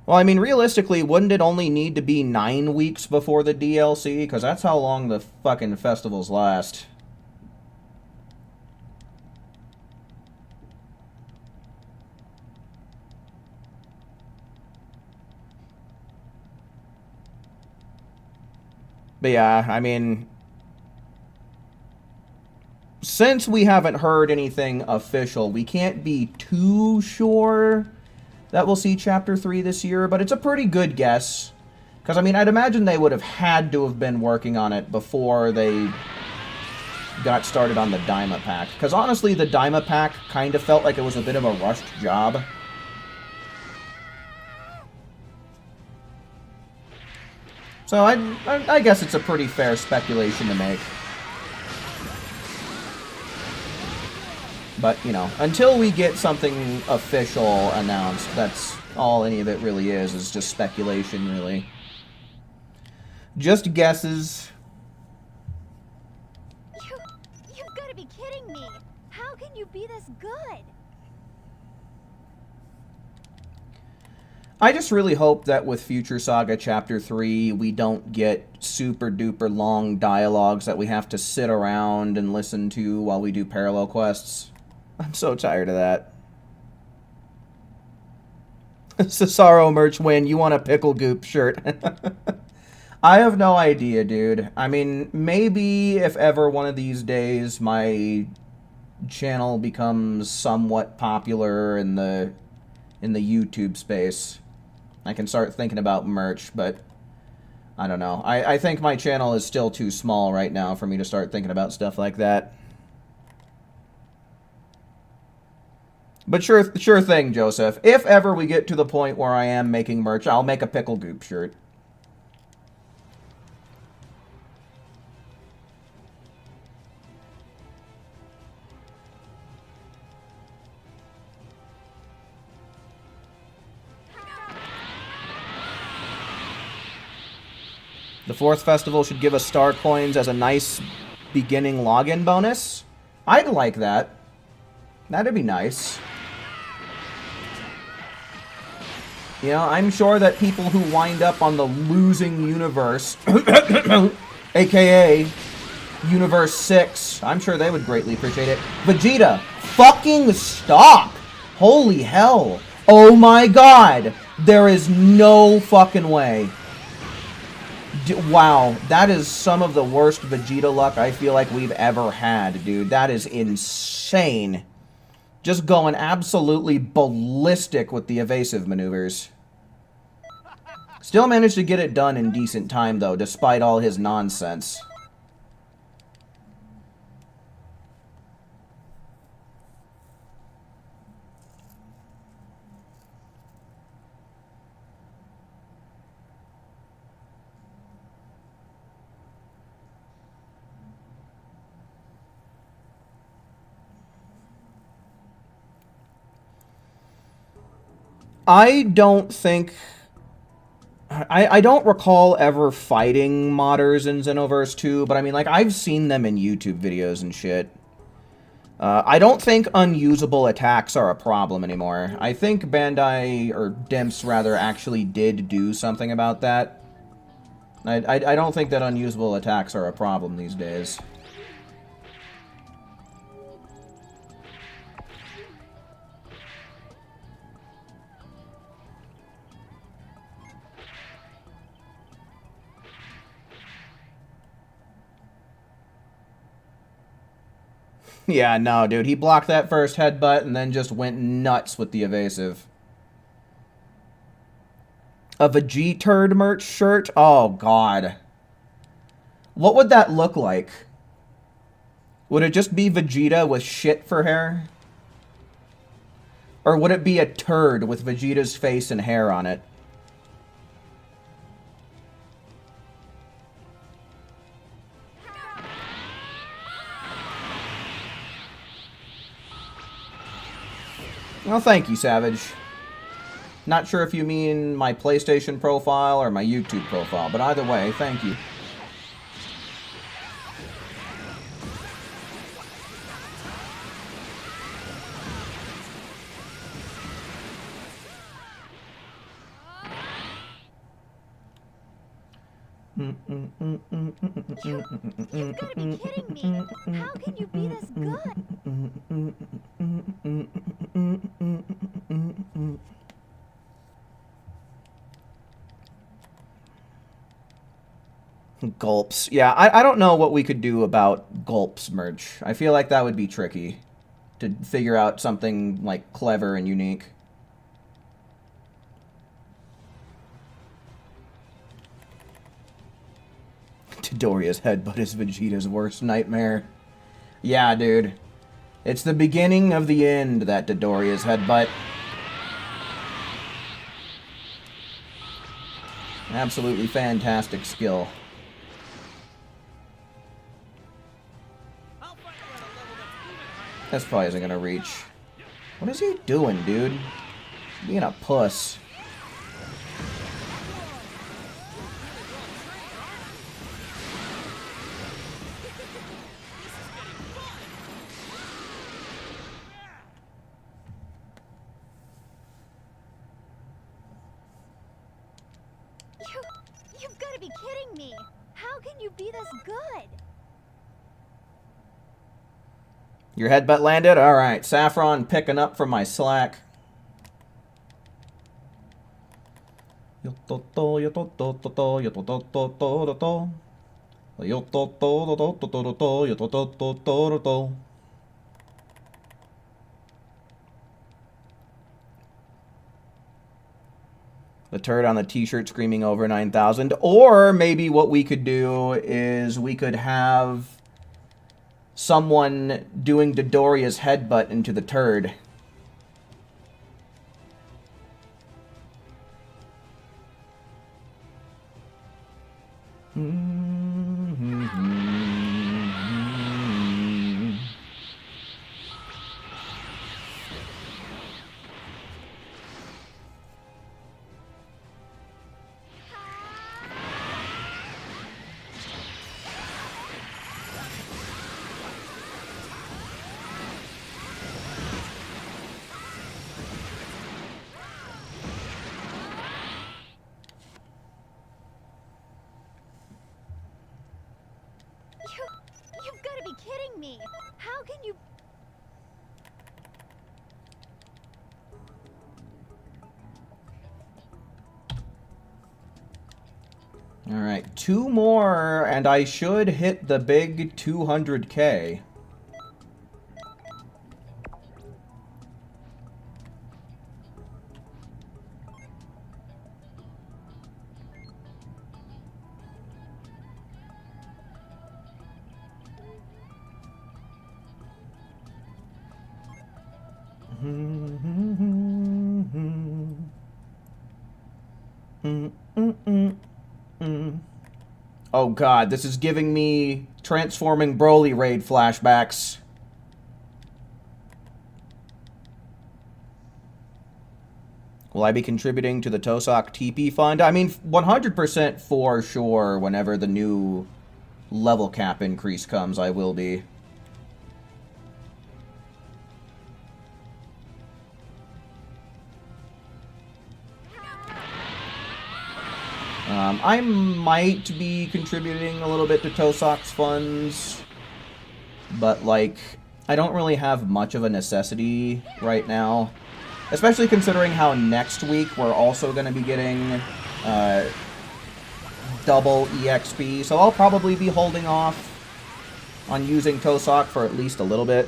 Well, I mean, realistically, wouldn't it only need to be 9 weeks before the DLC? Because that's how long the fucking festivals last. But yeah, I mean, since we haven't heard anything official, we can't be too sure that we'll see Chapter 3 this year, but it's a pretty good guess. Because, I mean, I'd imagine they would have had to have been working on it before they got started on the Daima Pack. Because, honestly, the Daima Pack kind of felt like it was a bit of a rushed job. So I guess it's a pretty fair speculation to make. But, you know, until we get something official announced, that's all any of it really is just speculation, really. Just guesses. You've got to be kidding me. How can you be this good? I just really hope that with Future Saga Chapter 3, we don't get super duper long dialogues that we have to sit around and listen to while we do parallel quests. I'm so tired of that. Cesaro merch win, you want a pickle goop shirt. I have no idea, dude. I mean, maybe if ever one of these days my channel becomes somewhat popular in the YouTube space, I can start thinking about merch, but I don't know. I think my channel is still too small right now for me to start thinking about stuff like that. But sure thing, Joseph. If ever we get to the point where I am making merch, I'll make a pickle goop shirt. The 4th festival should give us star coins as a nice beginning login bonus. I'd like that. That'd be nice. You know, I'm sure that people who wind up on the losing universe, aka Universe 6, I'm sure they would greatly appreciate it. Vegeta, fucking stop! Holy hell! Oh my god! There is no fucking way. Wow, that is some of the worst Vegeta luck I feel like we've ever had, dude. That is insane. Just going absolutely ballistic with the evasive maneuvers. Still managed to get it done in decent time, though, despite all his nonsense. I don't think... I don't recall ever fighting modders in Xenoverse 2, but I mean, like, I've seen them in YouTube videos and shit. I don't think unusable attacks are a problem anymore. I think Bandai, or Dimps rather, actually did do something about that. I don't think that unusable attacks are a problem these days. Yeah, no, dude. He blocked that first headbutt and then just went nuts with the evasive. A Vegeta merch shirt? Oh, God. What would that look like? Would it just be Vegeta with shit for hair? Or would it be a turd with Vegeta's face and hair on it? Well, thank you, Savage. Not sure if you mean my PlayStation profile or my YouTube profile, but either way, thank you. You've got to be kidding me. How can you be this good? Gulps. Yeah, I don't know what we could do about Gulps merch. I feel like that would be tricky to figure out something, like, clever and unique. Tidoria's headbutt is Vegeta's worst nightmare. Yeah, dude. It's the beginning of the end, that Tidoria's headbutt. Absolutely fantastic skill. This probably isn't gonna reach. What is he doing, dude? Being a puss. You've got to be kidding me. How can you be this good? Your headbutt landed? Alright, Saffron picking up from my slack. The turd on the t-shirt screaming over 9,000. Or maybe what we could do is we could have someone doing Dodoria's headbutt into the turd. me? How can you... Alright, 2 more, and I should hit the big 200K. Oh god, this is giving me Transforming Broly raid flashbacks. Will I be contributing to the Tosok TP fund? I mean, 100% for sure, whenever the new level cap increase comes, I will be. I might be contributing a little bit to Tosok's funds, but, like, I don't really have much of a necessity right now. Especially considering how next week we're also going to be getting double EXP, so I'll probably be holding off on using Tosok for at least a little bit.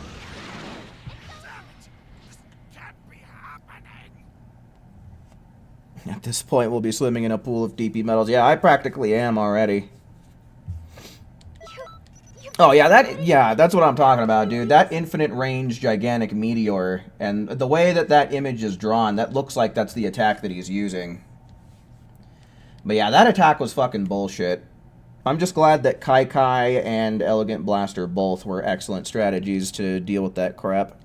At this point, we'll be swimming in a pool of DP metals. Yeah, I practically am already. Oh, yeah, that's what I'm talking about, dude. That infinite range gigantic meteor, and the way that that image is drawn, that looks like that's the attack that he's using. But yeah, that attack was fucking bullshit. I'm just glad that Kai Kai and Elegant Blaster both were excellent strategies to deal with that crap.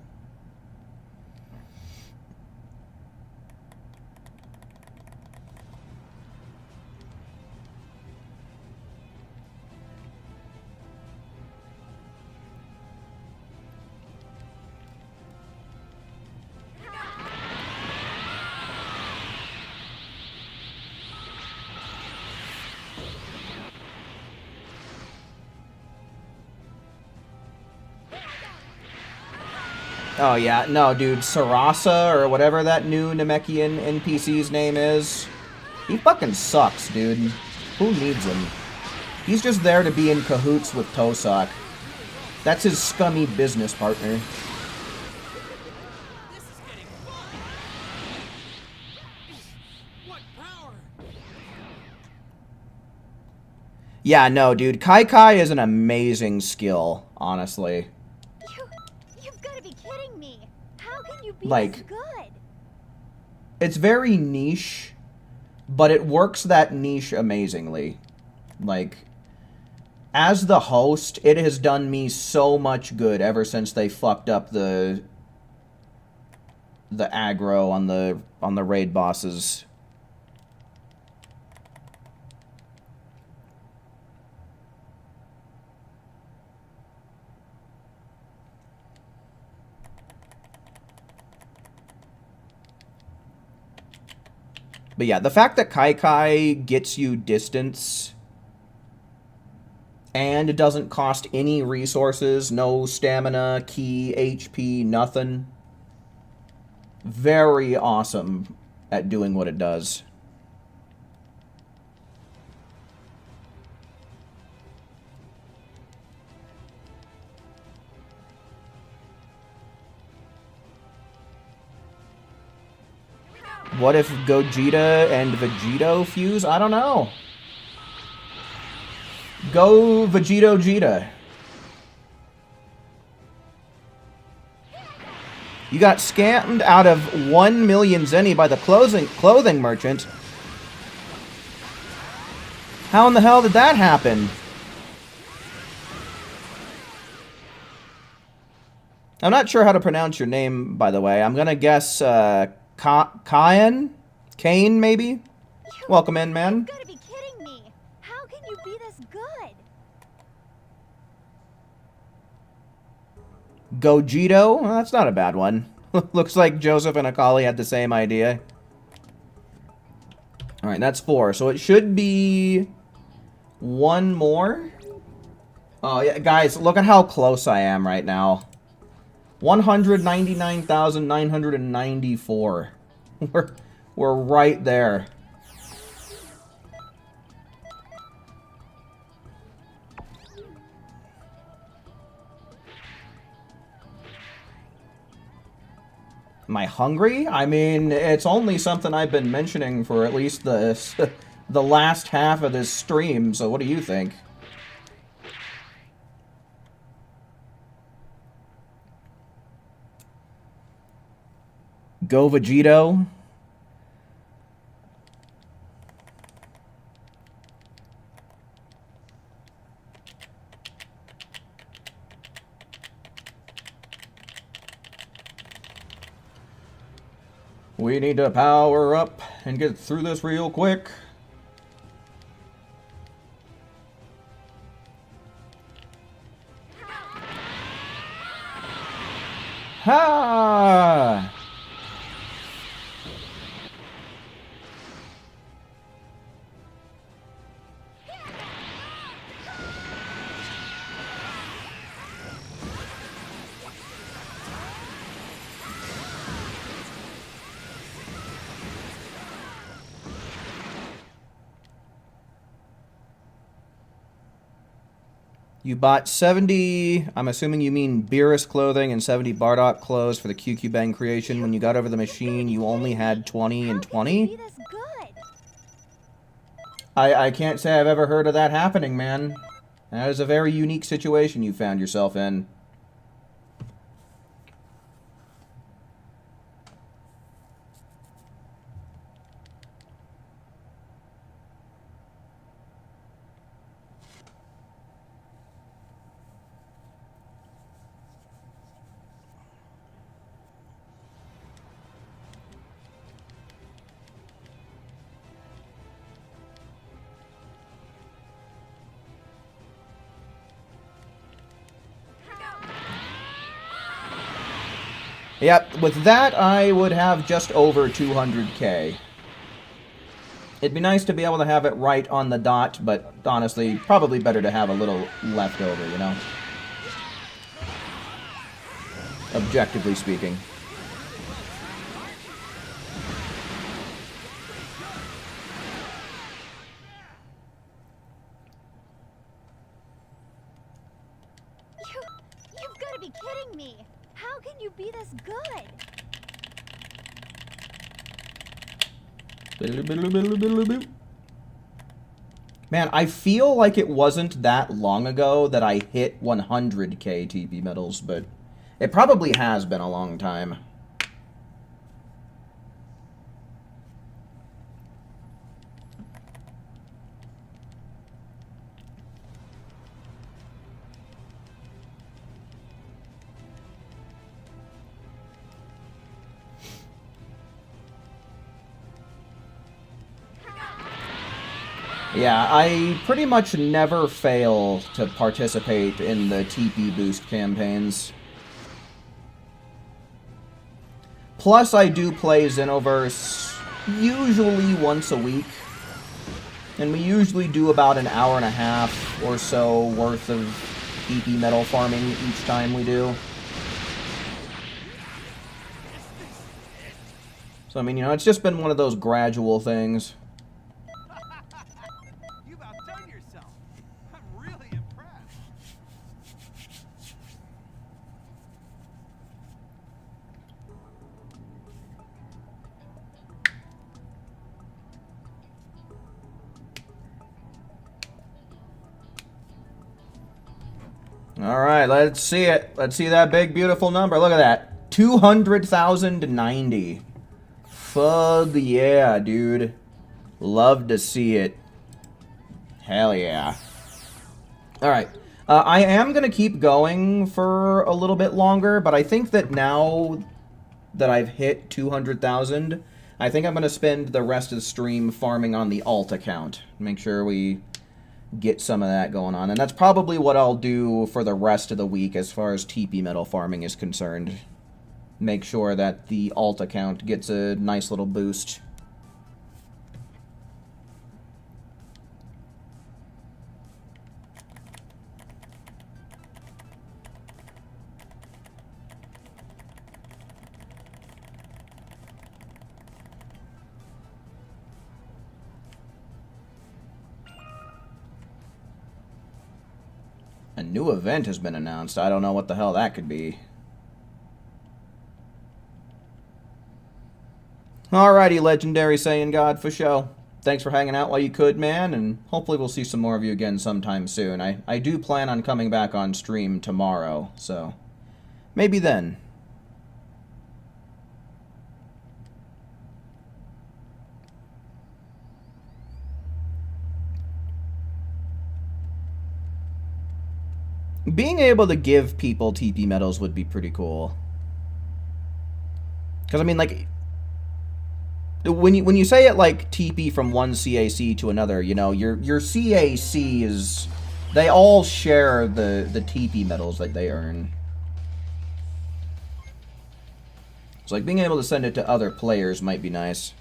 Oh yeah, no dude, Sarasa, or whatever that new Namekian NPC's name is, he fucking sucks, dude. Who needs him? He's just there to be in cahoots with Tosok. That's his scummy business partner. This is getting fun. What power? Yeah, no dude, Kai Kai is an amazing skill, honestly. You've got to be kidding me. How can you be Like, this good? it's very niche, but it works that niche amazingly. Like, as the host, it has done me so much good ever since they fucked up the aggro on the raid bosses. But yeah, the fact that Kai Kai gets you distance and it doesn't cost any resources, no stamina, ki, HP, nothing. Very awesome at doing what it does. What if Gogeta and Vegito fuse? I don't know. Go Vegito Jita. You got scammed out of 1 million zenny by the clothing merchant. How in the hell did that happen? I'm not sure how to pronounce your name, by the way. I'm gonna guess, Kane, maybe? Welcome in, man. You've got to be kidding me. How can you be this good? Gogito? Well, that's not a bad one. Looks like Joseph and Akali had the same idea. Alright, that's 4. So it should be 1 more. Oh, yeah, guys, look at how close I am right now. 199,994. We're right there. Am I hungry? I mean, it's only something I've been mentioning for at least the last half of this stream, so what do you think? Go Vegito. We need to power up and get through this real quick. Ha! You bought 70, I'm assuming you mean Beerus clothing, and 70 Bardock clothes for the QQ Bang creation. When you got over the machine, you only had 20 and 20? I can't say I've ever heard of that happening, man. That is a very unique situation you found yourself in. Yep, with that, I would have just over 200k. It'd be nice to be able to have it right on the dot, but honestly, probably better to have a little left over, you know? Objectively speaking. You've got to be kidding me! How can you be this good? Man, I feel like it wasn't that long ago that I hit 100k TP medals, but it probably has been a long time. Yeah, I pretty much never fail to participate in the TP boost campaigns. Plus, I do play Xenoverse usually once a week. And we usually do about an hour and a half or so worth of TP medal farming each time we do. So, I mean, you know, it's just been one of those gradual things. You've outdone yourself. I'm really impressed. Alright, let's see it. Let's see that big, beautiful number. Look at that. 200,090. Fuck yeah, dude. Love to see it. Hell yeah. Alright. I am going to keep going for a little bit longer, but I think that now that I've hit 200,000, I think I'm going to spend the rest of the stream farming on the alt account. Make sure we get some of that going on. And that's probably what I'll do for the rest of the week as far as TP metal farming is concerned. Make sure that the alt account gets a nice little boost. A new event has been announced. I don't know what the hell that could be. Alrighty, Legendary Saiyan God, for show. Thanks for hanging out while you could, man, and hopefully we'll see some more of you again sometime soon. I do plan on coming back on stream tomorrow, so maybe then. Being able to give people TP medals would be pretty cool. Because, I mean, like, when you say it like TP from one CAC to another, you know, your CAC is... They all share the TP medals that they earn. So, like, being able to send it to other players might be nice.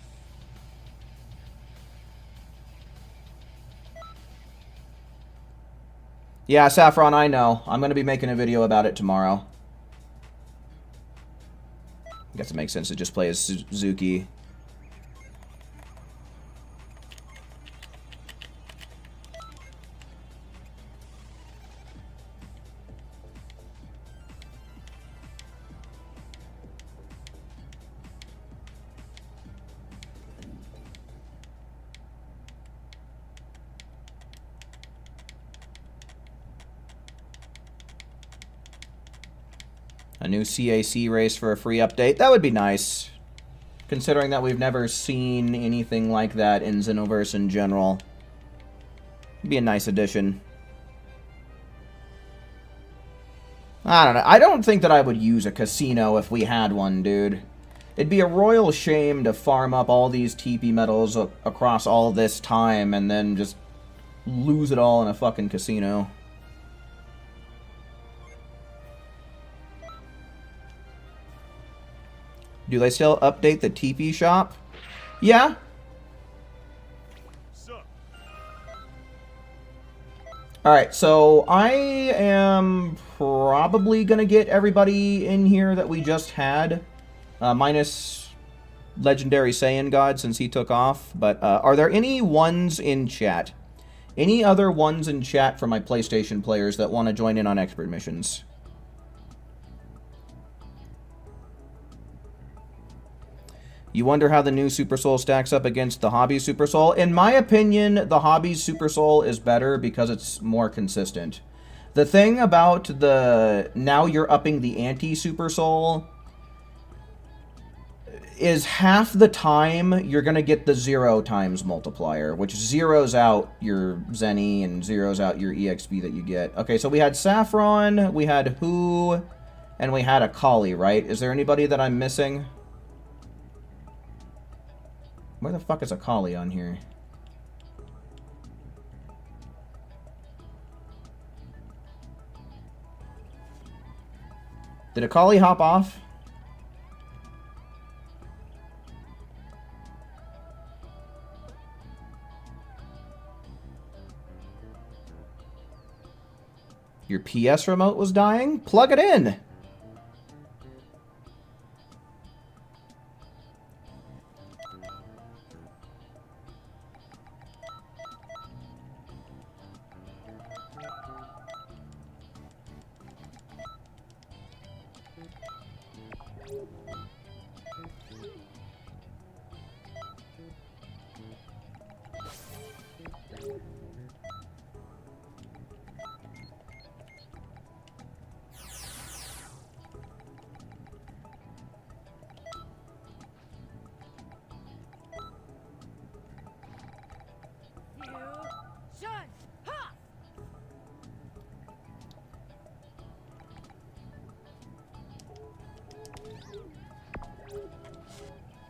Yeah, Saffron, I know. I'm going to be making a video about it tomorrow. I guess it makes sense to just play as Suzuki. A new CAC race for a free update. That would be nice. Considering that we've never seen anything like that in Xenoverse in general. It'd be a nice addition. I don't know. I don't think that I would use a casino if we had one, dude. It'd be a royal shame to farm up all these TP medals across all this time and then just lose it all in a fucking casino. Do they still update the TP shop? Yeah. Alright, so I am probably going to get everybody in here that we just had. Minus Legendary Saiyan God since he took off. But are there any ones in chat? Any other ones in chat for my PlayStation players that want to join in on expert missions? You wonder how the new Super Soul stacks up against the Hobby Super Soul. In my opinion, the Hobby Super Soul is better because it's more consistent. The thing about the now you're upping the anti-Super Soul is half the time you're going to get the 0 times multiplier, which zeroes out your Zenny and zeroes out your EXP that you get. Okay, so we had Saffron, we had Who, and we had Akali, right? Is there anybody that I'm missing? Where the fuck is Akali on here? Did Akali hop off? Your PS remote was dying? Plug it in!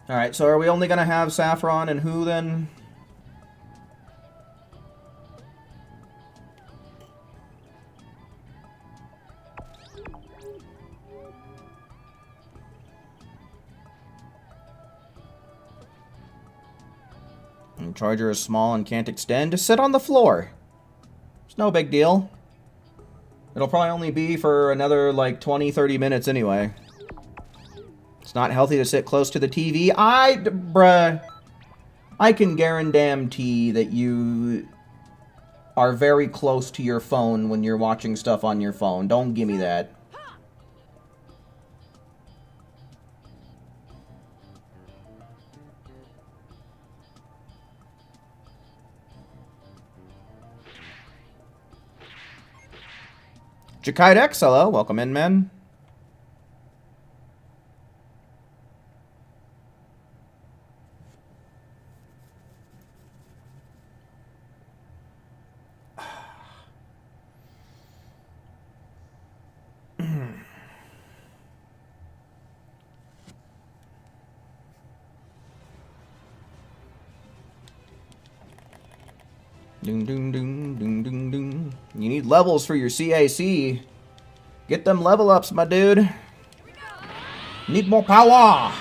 Alright, so are we only going to have Saffron and Who then? And charger is small and can't extend. Just sit on the floor. It's no big deal. It'll probably only be for another like 20-30 minutes anyway. It's not healthy to sit close to the TV. Bruh, I can guarantee that you are very close to your phone when you're watching stuff on your phone. Don't give me that. Jakite X, hello. Welcome in, man. Ding, ding, ding, ding, ding, ding. You need levels for your CAC. Get them level ups, my dude. Need more power.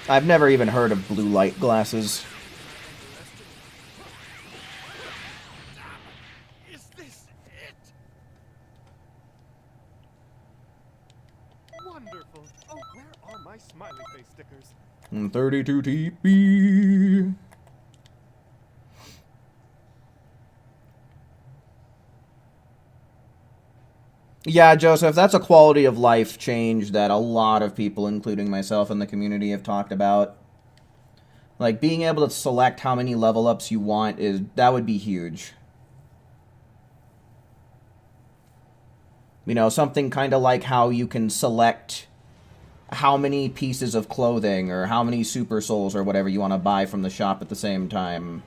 I've never even heard of blue light glasses. Is this it? Wonderful. Oh, where are my smiley face stickers? 32 TP. Yeah, Joseph, that's a quality of life change that a lot of people, including myself in the community, have talked about. Like, being able to select how many level ups you want, that would be huge. You know, something kind of like how you can select how many pieces of clothing or how many super souls or whatever you want to buy from the shop at the same time.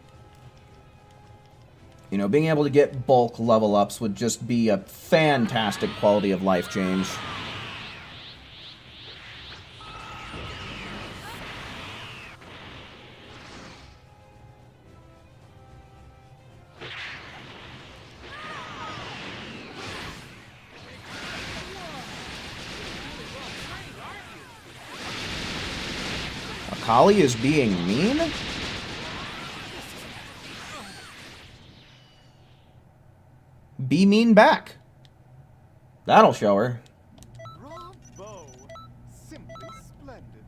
You know, being able to get bulk level ups would just be a fantastic quality of life change. Akali is being mean? Be mean back. That'll show her. Bravo! Simply splendid.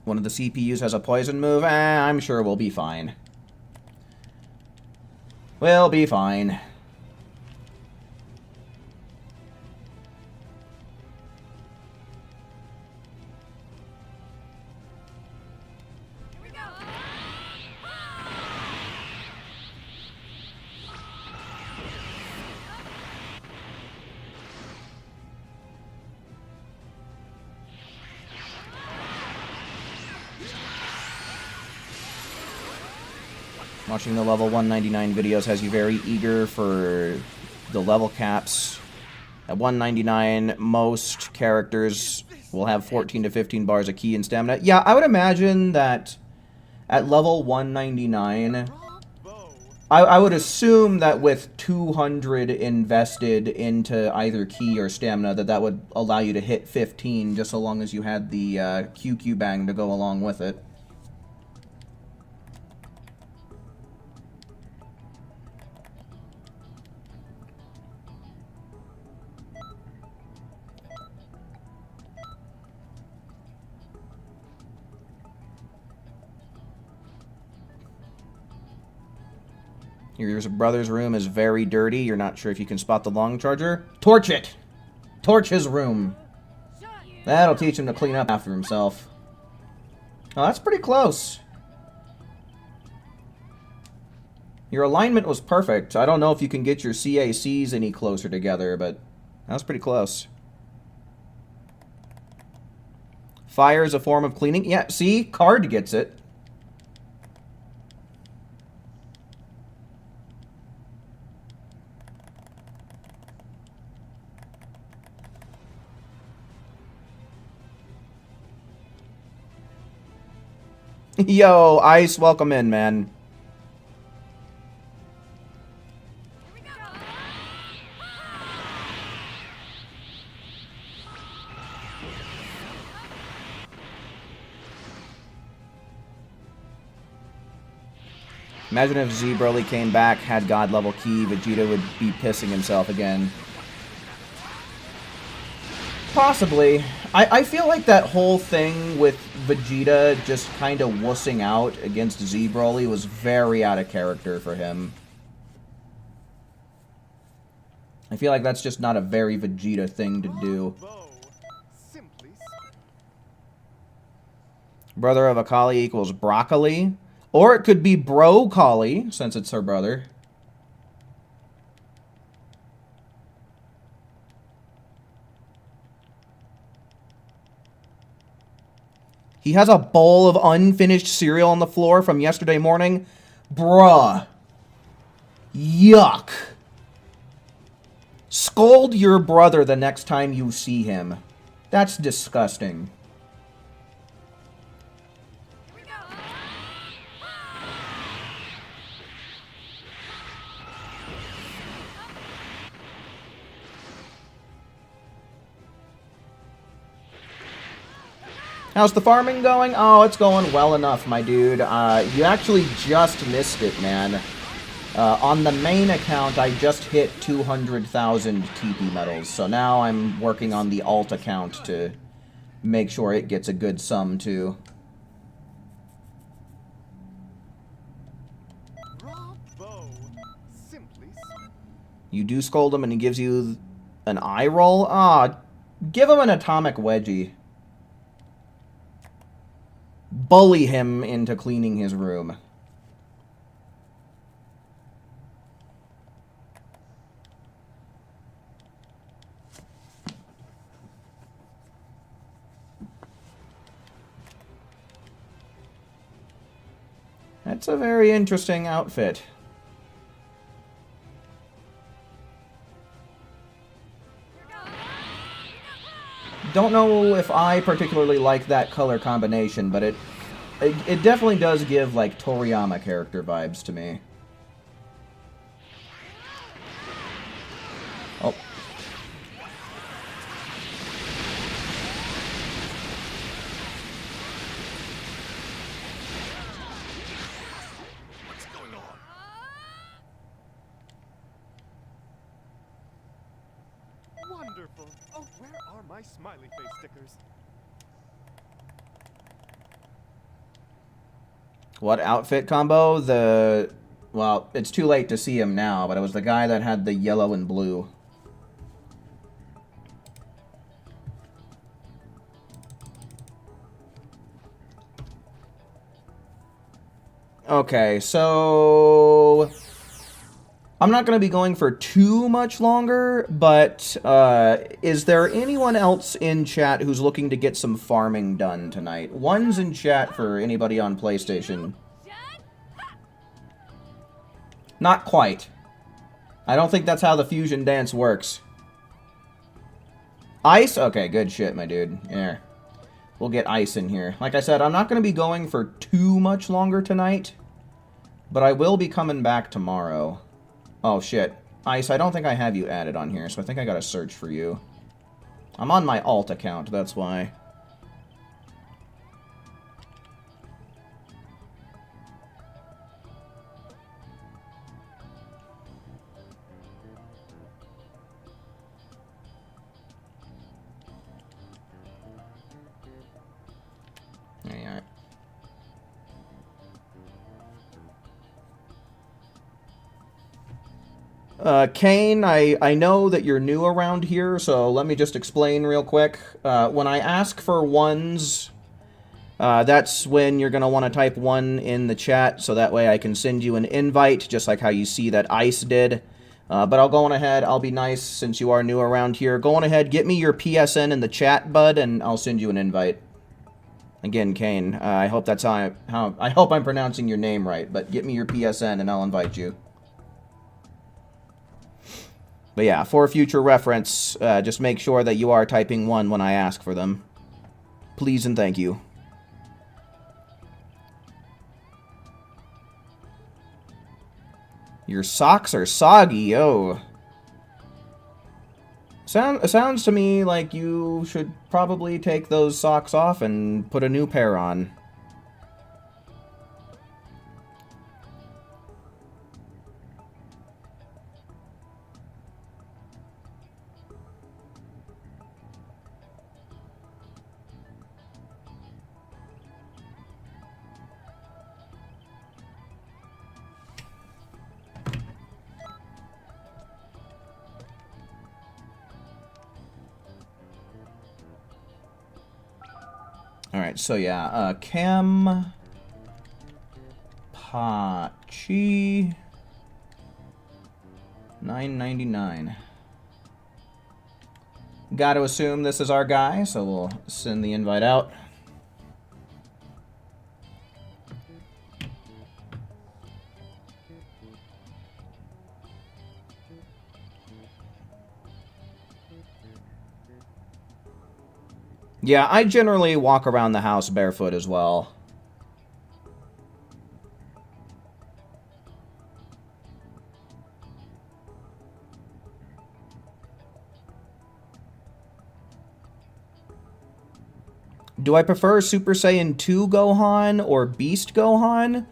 One of the CPUs has a poison move. I'm sure we'll be fine. We'll be fine. Watching the level 199 videos has you very eager for the level caps. At 199, most characters will have 14 to 15 bars of ki and stamina. Yeah, I would imagine that at level 199, I would assume that with 200 invested into either ki or stamina, that would allow you to hit 15 just so long as you had the QQ bang to go along with it. Your brother's room is very dirty. You're not sure if you can spot the long charger. Torch it! Torch his room. That'll teach him to clean up after himself. Oh, that's pretty close. Your alignment was perfect. I don't know if you can get your CACs any closer together, but that was pretty close. Fire is a form of cleaning. Yeah, see? Card gets it. Yo, Ice, welcome in, man. Imagine if Z Broly came back, had God level key, Vegeta would be pissing himself again. Possibly. I feel like that whole thing with Vegeta just kind of wussing out against Z Broly was very out of character for him. I feel like that's just not a very Vegeta thing to do. Brother of Akali equals broccoli. Or it could be Bro-Kali, since it's her brother. He has a bowl of unfinished cereal on the floor from yesterday morning. Bruh. Yuck. Scold your brother the next time you see him. That's disgusting. How's the farming going? Oh, it's going well enough, my dude. You actually just missed it, man. On the main account, I just hit 200,000 TP medals, so now I'm working on the alt account to make sure it gets a good sum, too. You do scold him and he gives you an eye roll? Ah, give him an atomic wedgie. Bully him into cleaning his room. That's a very interesting outfit. Don't know if I particularly like that color combination, but it definitely does give, like, Toriyama character vibes to me. Oh. What's going on? Wonderful. Oh, where are my smiley face stickers? What outfit combo? Well, it's too late to see him now, but it was the guy that had the yellow and blue. Okay, so I'm not going to be going for too much longer, but is there anyone else in chat who's looking to get some farming done tonight? One's in chat for anybody on PlayStation. Not quite. I don't think that's how the fusion dance works. Ice? Okay, good shit, my dude. Yeah. We'll get Ice in here. Like I said, I'm not going to be going for too much longer tonight, but I will be coming back tomorrow. Oh, shit. Ice, I don't think I have you added on here, so I think I gotta search for you. I'm on my alt account, that's why. There you are. Kane, I know that you're new around here, so let me just explain real quick. When I ask for ones, that's when you're going to want to type 1 in the chat, so that way I can send you an invite, just like how you see that Ice did. But I'll go on ahead, I'll be nice since you are new around here. Go on ahead, get me your PSN in the chat, bud, and I'll send you an invite. Again, Kane, I hope that's I hope I'm pronouncing your name right, but get me your PSN and I'll invite you. But yeah, for future reference, just make sure that you are typing 1 when I ask for them. Please and thank you. Your socks are soggy, oh. Sounds to me like you should probably take those socks off and put a new pair on. Alright, so yeah, Chem... Pachi... $9.99. Gotta assume this is our guy, so we'll send the invite out. Yeah, I generally walk around the house barefoot as well. Do I prefer Super Saiyan 2 Gohan or Beast Gohan?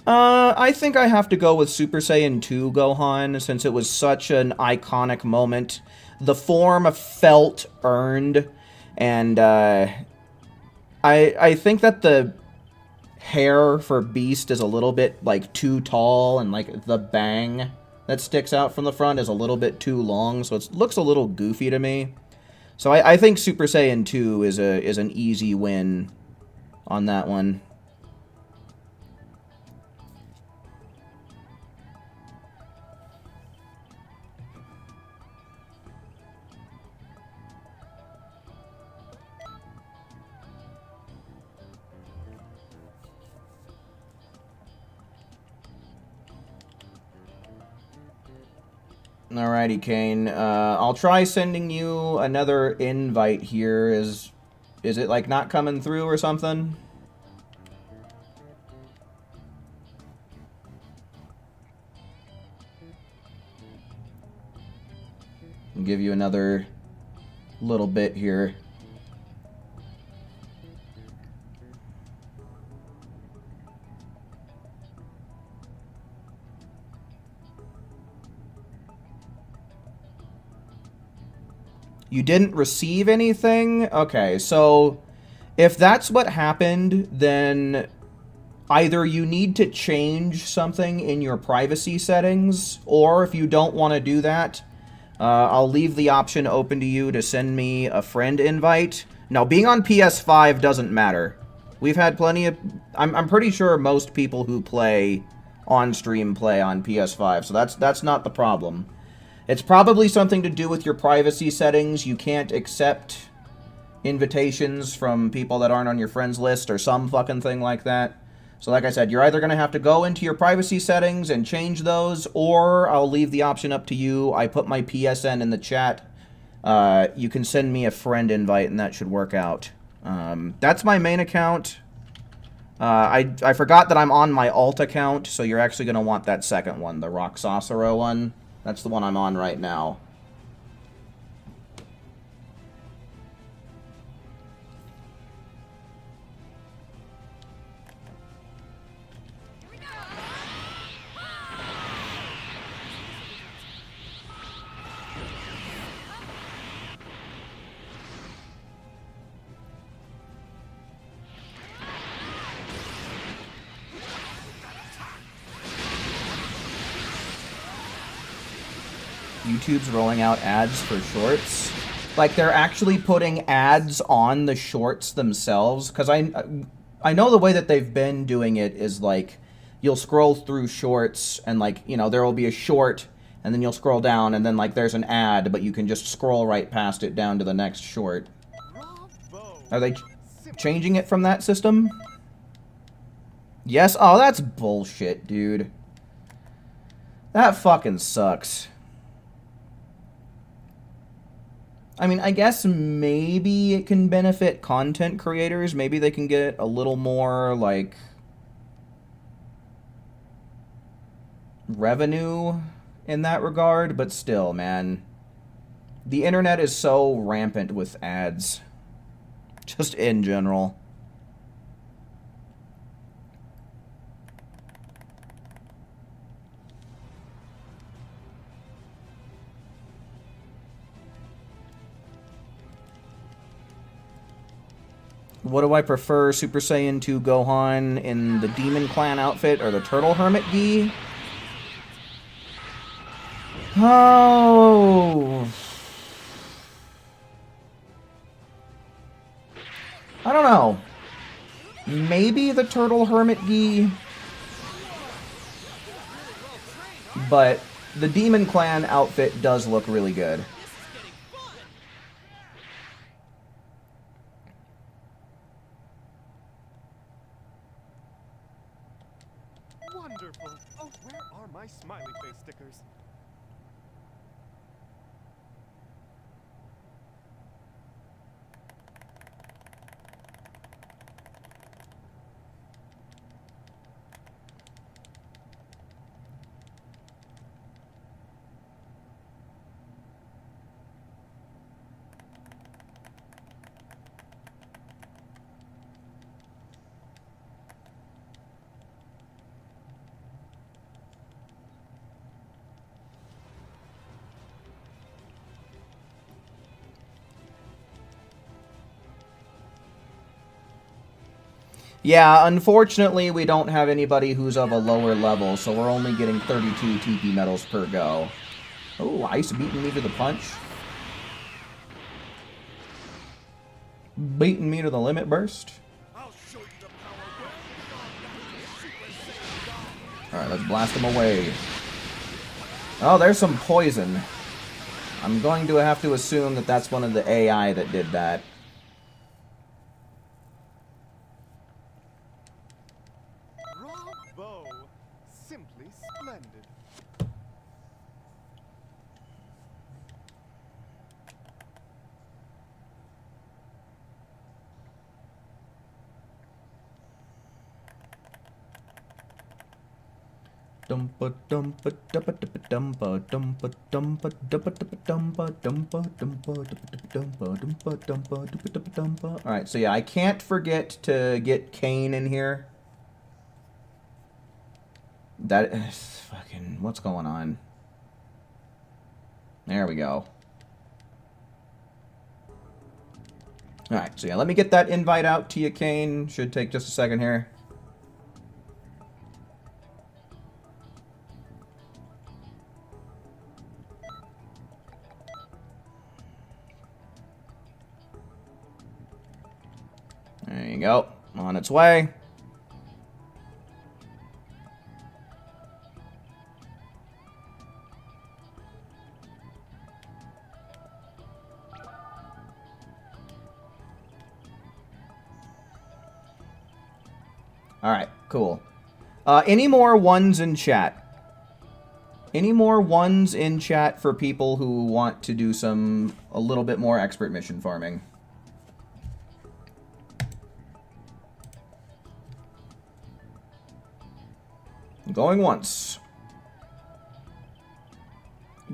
I think I have to go with Super Saiyan 2 Gohan, since it was such an iconic moment. The form felt earned. And I think that the hair for Beast is a little bit, like, too tall, and, like, the bang that sticks out from the front is a little bit too long, so it looks a little goofy to me. So I think Super Saiyan 2 is an easy win on that one. Alrighty, Kane. I'll try sending you another invite here. Is it, like, not coming through or something? I'll give you another little bit here. You didn't receive anything? Okay, so if that's what happened, then either you need to change something in your privacy settings, or if you don't want to do that, I'll leave the option open to you to send me a friend invite. Now, being on PS5 doesn't matter. We've had plenty of... I'm pretty sure most people who play on stream play on PS5, so that's not the problem. It's probably something to do with your privacy settings. You can't accept invitations from people that aren't on your friends list or some fucking thing like that. So like I said, you're either going to have to go into your privacy settings and change those, or I'll leave the option up to you. I put my PSN in the chat. You can send me a friend invite, and that should work out. That's my main account. I forgot that I'm on my alt account, so you're actually going to want that second one, the Roxosero one. That's the one I'm on right now. YouTube's rolling out ads for shorts. Like, they're actually putting ads on the shorts themselves. Because I know the way that they've been doing it is, like, you'll scroll through shorts and, like, you know, there will be a short, and then you'll scroll down, and then, like, there's an ad, but you can just scroll right past it down to the next short. Are they changing it from that system? Yes? Oh, that's bullshit, dude. That fucking sucks. I mean, I guess maybe it can benefit content creators. Maybe they can get a little more, like, revenue in that regard, but still, man. The internet is so rampant with ads. Just in general. What do I prefer, Super Saiyan 2 Gohan in the Demon Clan outfit or the Turtle Hermit gi? Oh... I don't know. Maybe the Turtle Hermit gi. But the Demon Clan outfit does look really good. Wonderful. Oh, where are my smiley face stickers? Yeah, unfortunately, we don't have anybody who's of a lower level, so we're only getting 32 TP medals per go. Oh, Ice beating me to the punch. Beating me to the limit burst. Alright, let's blast him away. Oh, there's some poison. I'm going to have to assume that that's one of the AI that did that. Bravo! Simply splendid. Dumpa dumpa dumpa dumpa dumpa dumpa dumpa dumpa dumpa dumpa dumpa dumpa dumpa dumpa. All right, so yeah, I can't forget to get Kane in here. That is fucking, what's going on? There we go. All right, so yeah, let me get that invite out to you, Kane. Should take just a second here. There you go. On its way. Alright, cool. Any more ones in chat? Any more ones in chat for people who want to do a little bit more expert mission farming? Going once.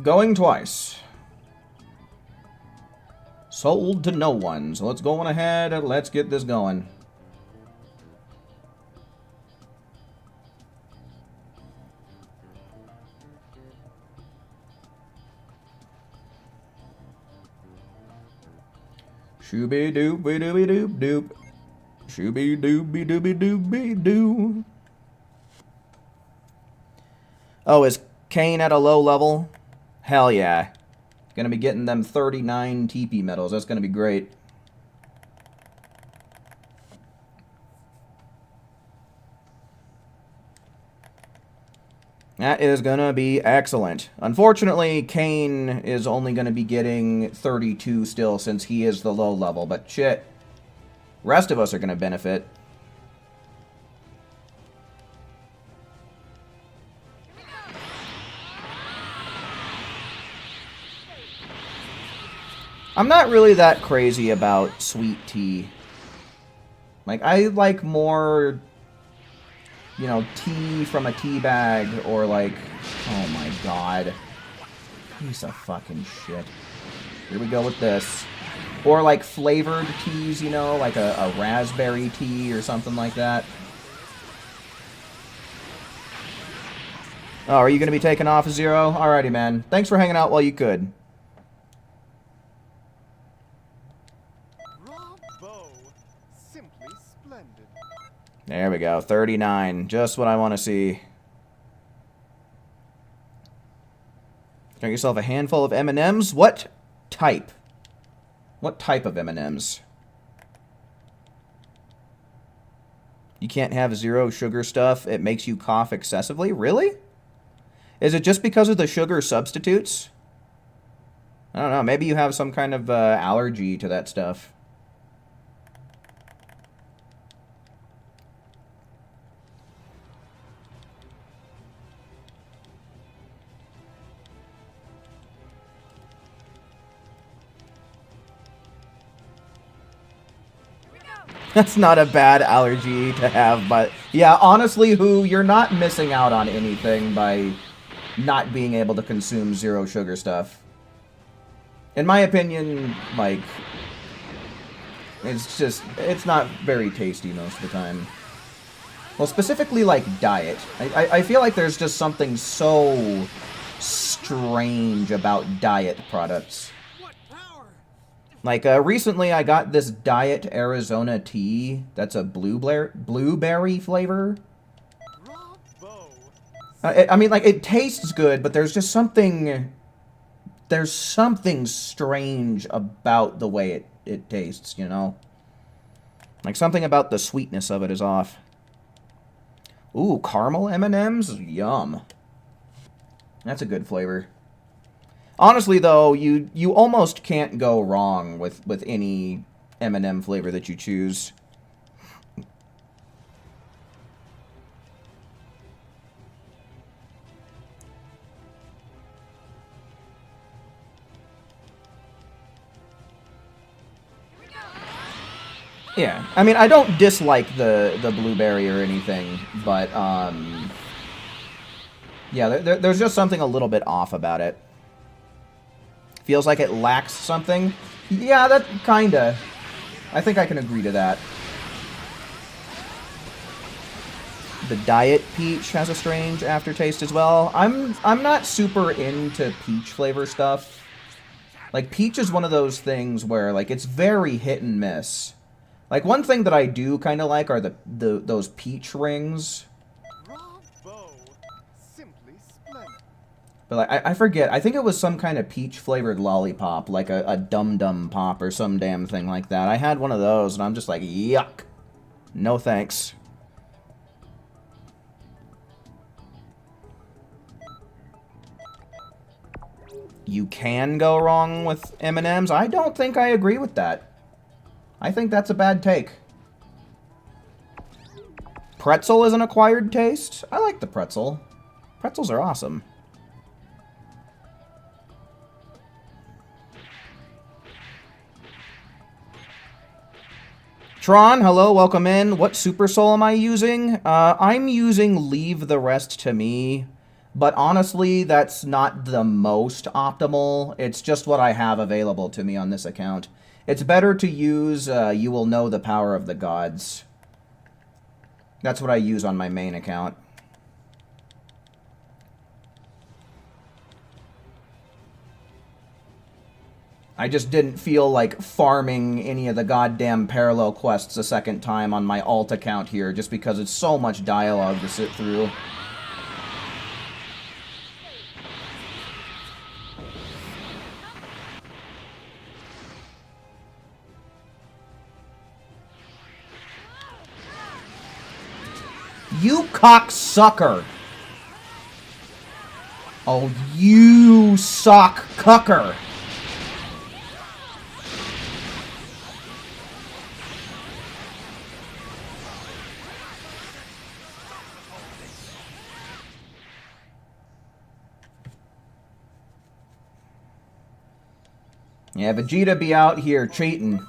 Going twice. Sold to no one. So let's go on ahead and let's get this going. Shooby dooby dooby doop doop. Shooby dooby dooby dooby doo. Oh, is Kane at a low level? Hell yeah. Gonna be getting them 39 TP medals. That's gonna be great. That is gonna be excellent. Unfortunately, Kane is only gonna be getting 32 still since he is the low level, but shit. Rest of us are gonna benefit. I'm not really that crazy about sweet tea. Like, I like more you know, tea from a tea bag, or like, oh my god. Piece of fucking shit. Here we go with this. Or like flavored teas, you know, like a raspberry tea or something like that. Oh, are you going to be taking off, Zero? Alrighty, man. Thanks for hanging out while you could. Bravo! Simply splendid. There we go. 39. Just what I want to see. Drink yourself a handful of M&Ms. What type? What type of M&Ms? You can't have zero sugar stuff. It makes you cough excessively? Really? Is it just because of the sugar substitutes? I don't know. Maybe you have some kind of allergy to that stuff. That's not a bad allergy to have, but yeah, honestly, you're not missing out on anything by not being able to consume zero sugar stuff. In my opinion, like, it's not very tasty most of the time. Well, specifically, like, diet. I feel like there's just something so strange about diet products. Like, recently I got this Diet Arizona tea that's a blueberry flavor. I mean, like, it tastes good, but there's just something... There's something strange about the way it tastes, you know? Like, something about the sweetness of it is off. Ooh, caramel M&Ms? Yum. That's a good flavor. Honestly, though, you almost can't go wrong with any M&M flavor that you choose. Yeah, I mean, I don't dislike the blueberry or anything, but, yeah, there's just something a little bit off about it. Feels like it lacks something. Yeah, that kinda. I think I can agree to that. The Diet Peach has a strange aftertaste as well. I'm not super into peach flavor stuff. Like, peach is one of those things where, like, it's very hit and miss. Like, one thing that I do kind of like are those peach rings. But, like, I forget. I think it was some kind of peach-flavored lollipop, like a Dum Dum Pop or some damn thing like that. I had one of those, and I'm just like, yuck. No thanks. You can go wrong with M&Ms? I don't think I agree with that. I think that's a bad take. Pretzel is an acquired taste? I like the pretzel. Pretzels are awesome. Tron, hello, welcome in. What Super Soul am I using? I'm using Leave the Rest to Me, but honestly, that's not the most optimal. It's just what I have available to me on this account. It's better to use You Will Know the Power of the Gods. That's what I use on my main account. I just didn't feel like farming any of the goddamn parallel quests a second time on my alt account here, just because it's so much dialogue to sit through. You cocksucker! Oh, you sock cucker! Yeah, Vegeta be out here cheating.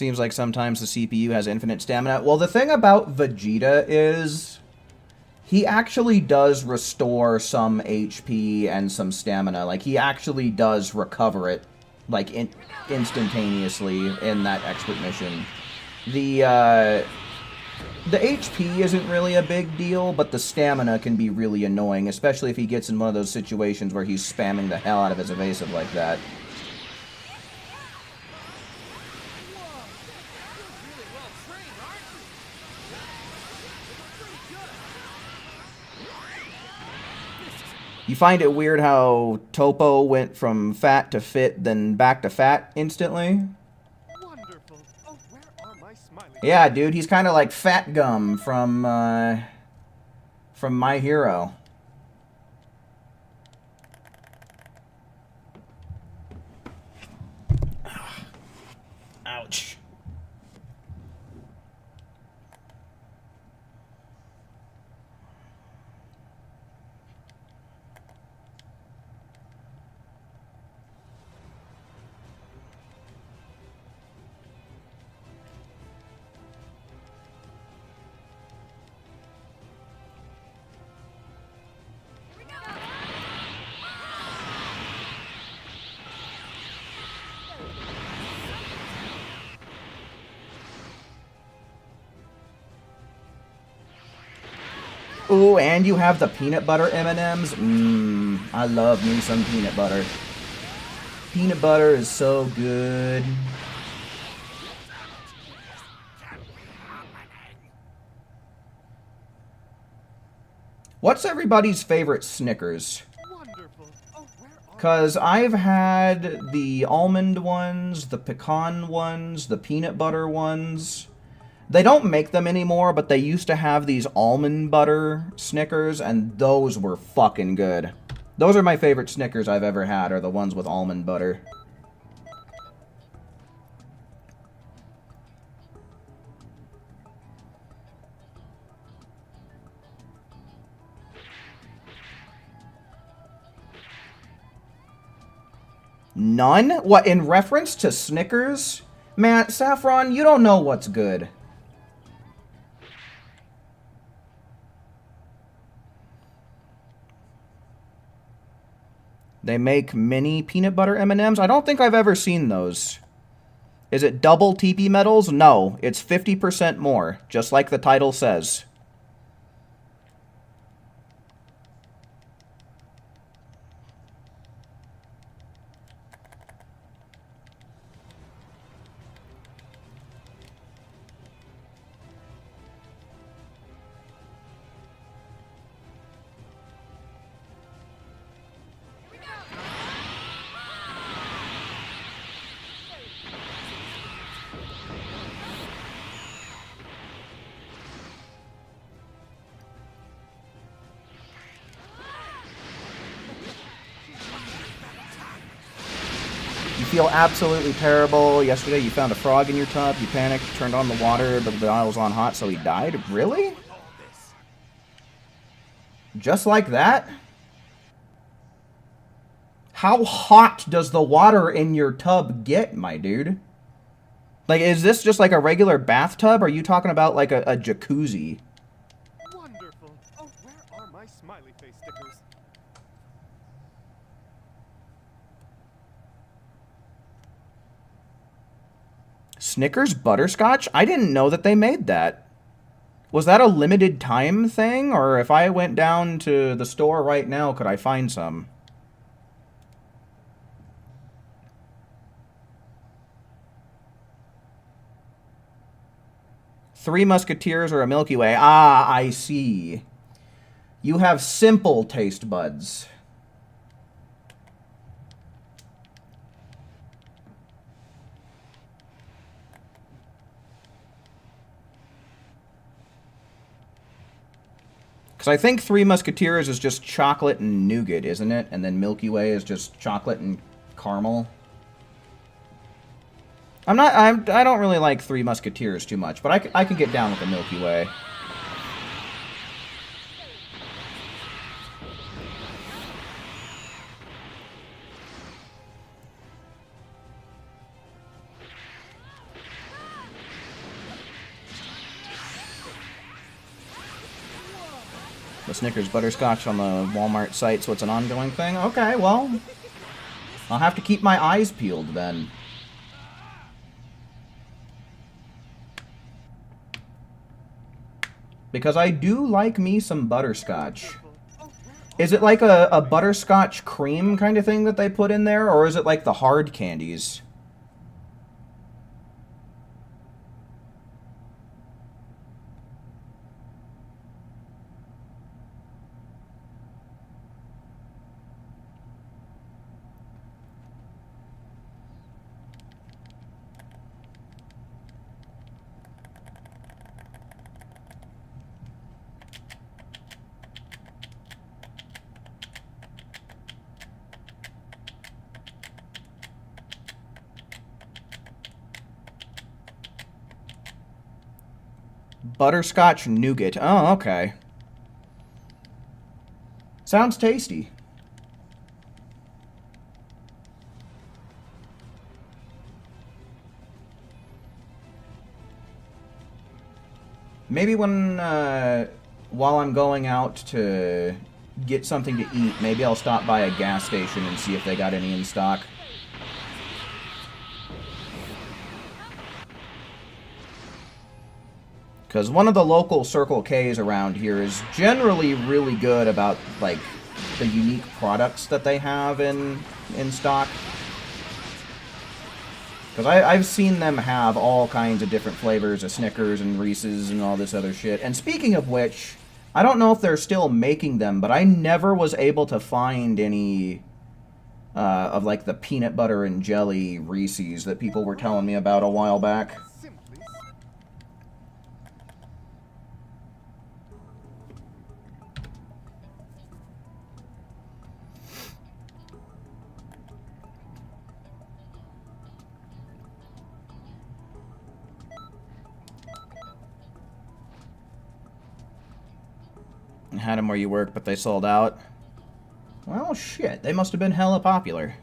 Seems like sometimes the CPU has infinite stamina. Well, the thing about Vegeta is he actually does restore some HP and some stamina. Like, he actually does recover it, like, instantaneously in that expert mission. The HP isn't really a big deal, but the stamina can be really annoying, especially if he gets in one of those situations where he's spamming the hell out of his evasive like that. You find it weird how Topo went from fat to fit, then back to fat instantly? Wonderful. Oh, where are my smiley Yeah, dude, he's kind of like Fat Gum from My Hero. Ouch. Ooh, and you have the peanut butter M&Ms? Mmm, I love me some peanut butter. Peanut butter is so good. What's everybody's favorite Snickers? Wonderful. Oh, where are Because I've had the almond ones, the pecan ones, the peanut butter ones. They don't make them anymore, but they used to have these almond butter Snickers, and those were fucking good. Those are my favorite Snickers I've ever had, are the ones with almond butter. None? What, in reference to Snickers? Man, Saffron, you don't know what's good. They make mini peanut butter M&Ms? I don't think I've ever seen those. Is it double TP metals? No, it's 50% more, just like the title says. You feel absolutely terrible. Yesterday you found a frog in your tub, you panicked, turned on the water, but the oil was on hot, so he died? Really? Just like that? How hot does the water in your tub get, my dude? Like, is this just like a regular bathtub, or are you talking about like a jacuzzi? Wonderful. Oh, where are my smiley face stickers? Snickers butterscotch? I didn't know that they made that. Was that a limited time thing? Or if I went down to the store right now, could I find some? Three Musketeers or a Milky Way? Ah, I see. You have simple taste buds. Because I think Three Musketeers is just chocolate and nougat, isn't it? And then Milky Way is just chocolate and caramel. I don't really like Three Musketeers too much, but I can get down with the Milky Way. The Snickers butterscotch on the Walmart site, so it's an ongoing thing? Okay, well, I'll have to keep my eyes peeled then. Because I do like me some butterscotch. Is it like a butterscotch cream kind of thing that they put in there, or is it like the hard candies? Butterscotch nougat. Oh, okay. Sounds tasty. Maybe when, while I'm going out to get something to eat, maybe I'll stop by a gas station and see if they got any in stock. Because one of the local Circle K's around here is generally really good about, like, the unique products that they have in stock. Because I've seen them have all kinds of different flavors of Snickers and Reese's and all this other shit. And speaking of which, I don't know if they're still making them, but I never was able to find any of, like, the peanut butter and jelly Reese's that people were telling me about a while back. Had them where you work, but they sold out. Well, shit. They must have been hella popular.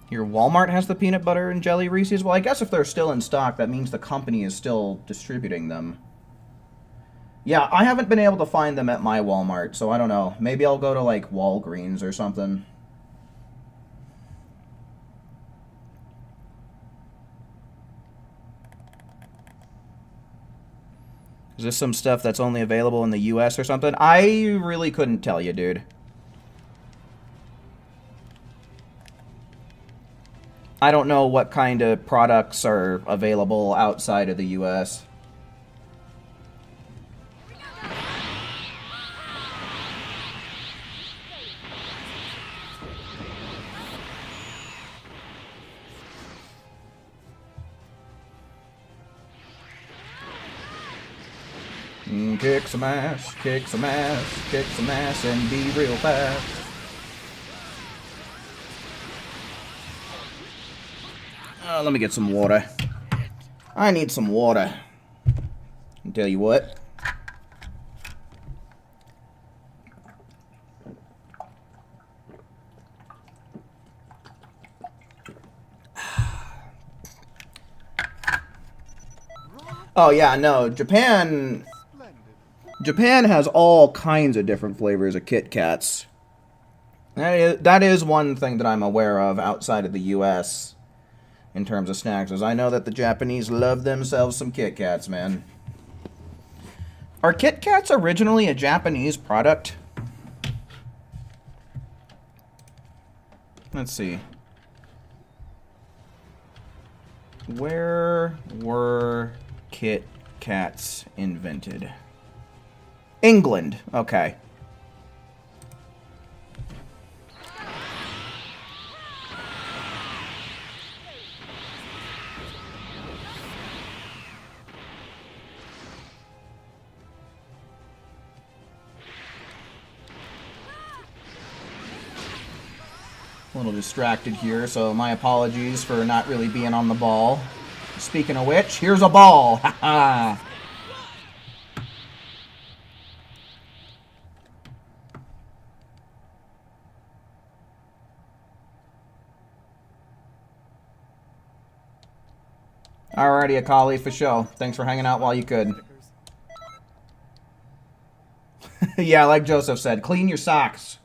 Your Walmart has the peanut butter and jelly Reese's? Well, I guess if they're still in stock, that means the company is still distributing them. Yeah, I haven't been able to find them at my Walmart, so I don't know. Maybe I'll go to, like, Walgreens or something. Is this some stuff that's only available in the US or something? I really couldn't tell you, dude. I don't know what kind of products are available outside of the US. Kick some ass, kick some ass, kick some ass, and be real fast. Let me get some water. I need some water. I'll tell you what. Oh yeah, no, Japan has all kinds of different flavors of Kit Kats. That is one thing that I'm aware of outside of the US in terms of snacks, is I know that the Japanese love themselves some Kit Kats, man. Are Kit Kats originally a Japanese product? Let's see. Where were Kit Kats invented? England. Okay. A little distracted here, so my apologies for not really being on the ball. Speaking of which, here's a ball. Haha. Alrighty, Akali, for sure. Thanks for hanging out while you could. Yeah, like Joseph said, clean your socks.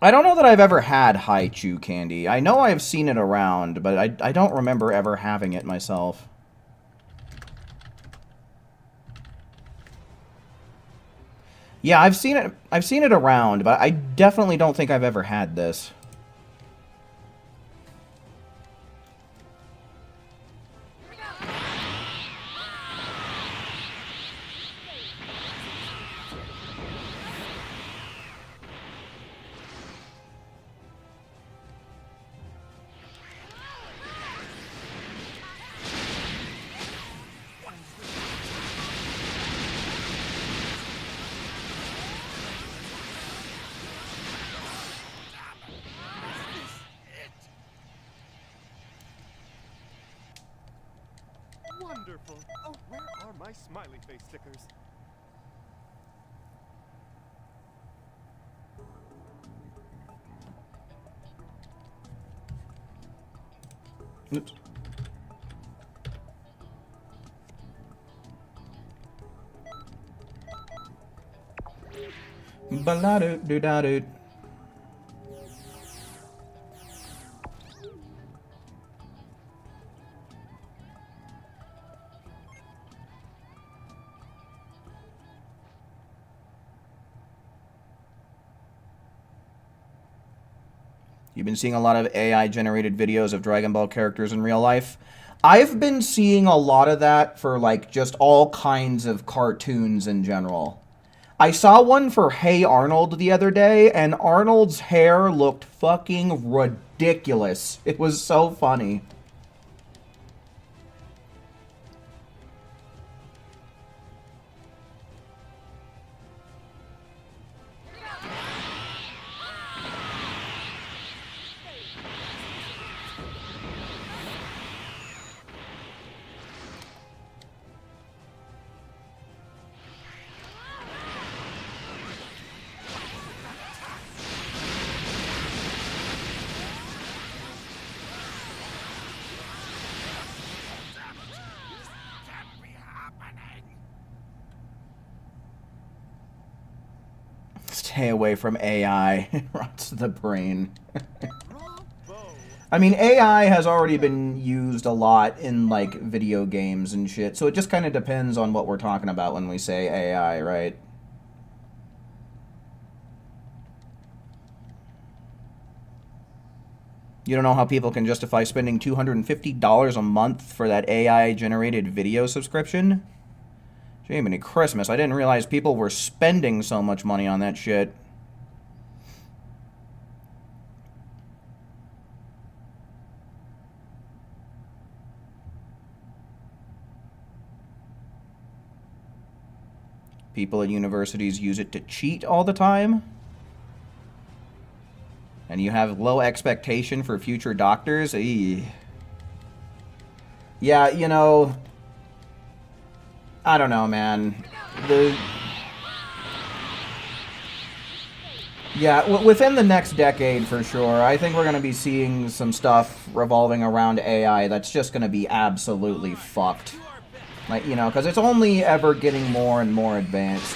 I don't know that I've ever had Haichu candy. I know I've seen it around, but I don't remember ever having it myself. Yeah, I've seen it. I've seen it around, but I definitely don't think I've ever had this. Wonderful. Oh, where are my smiley face stickers? Oops. Ba-la-doo-doo-da-doo. You've been seeing a lot of AI-generated videos of Dragon Ball characters in real life. I've been seeing a lot of that for, like, just all kinds of cartoons in general. I saw one for Hey Arnold the other day, and Arnold's hair looked fucking ridiculous. It was so funny. Stay away from AI. It rots the brain. I mean, AI has already been used a lot in, like, video games and shit, so it just kind of depends on what we're talking about when we say AI, right? You don't know how people can justify spending $250 a month for that AI-generated video subscription? Jiminy Christmas, I didn't realize people were spending so much money on that shit. People at universities use it to cheat all the time. And you have low expectation for future doctors? Eey. Yeah, you know, I don't know, man. Within the next decade, for sure, I think we're going to be seeing some stuff revolving around AI that's just going to be absolutely fucked. Like, you know, because it's only ever getting more and more advanced.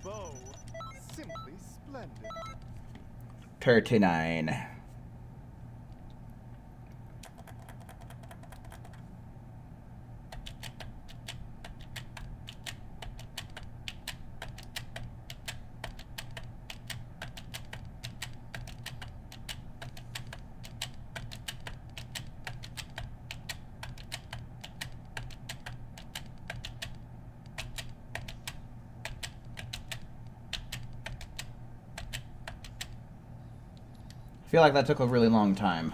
Bravo! Simply splendid. 39. I feel like that took a really long time.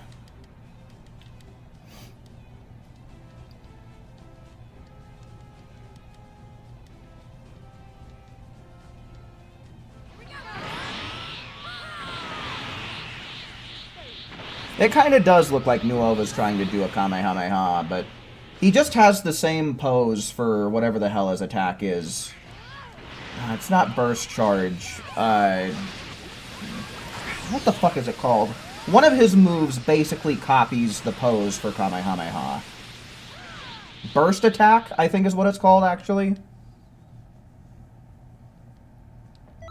It kind of does look like Nuova's trying to do a Kamehameha, but he just has the same pose for whatever the hell his attack is. It's not Burst Charge. What the fuck is it called? One of his moves basically copies the pose for Kamehameha. Burst Attack, I think is what it's called, actually.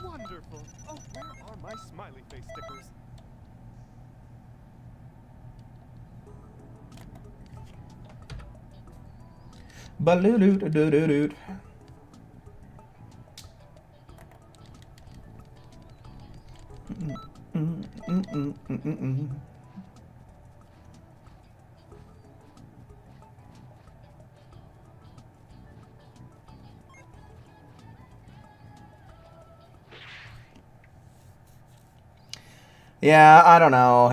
Wonderful. Oh, where are my smiley face stickers? Baloo-doot-doot-doot-doot. Yeah, I don't know.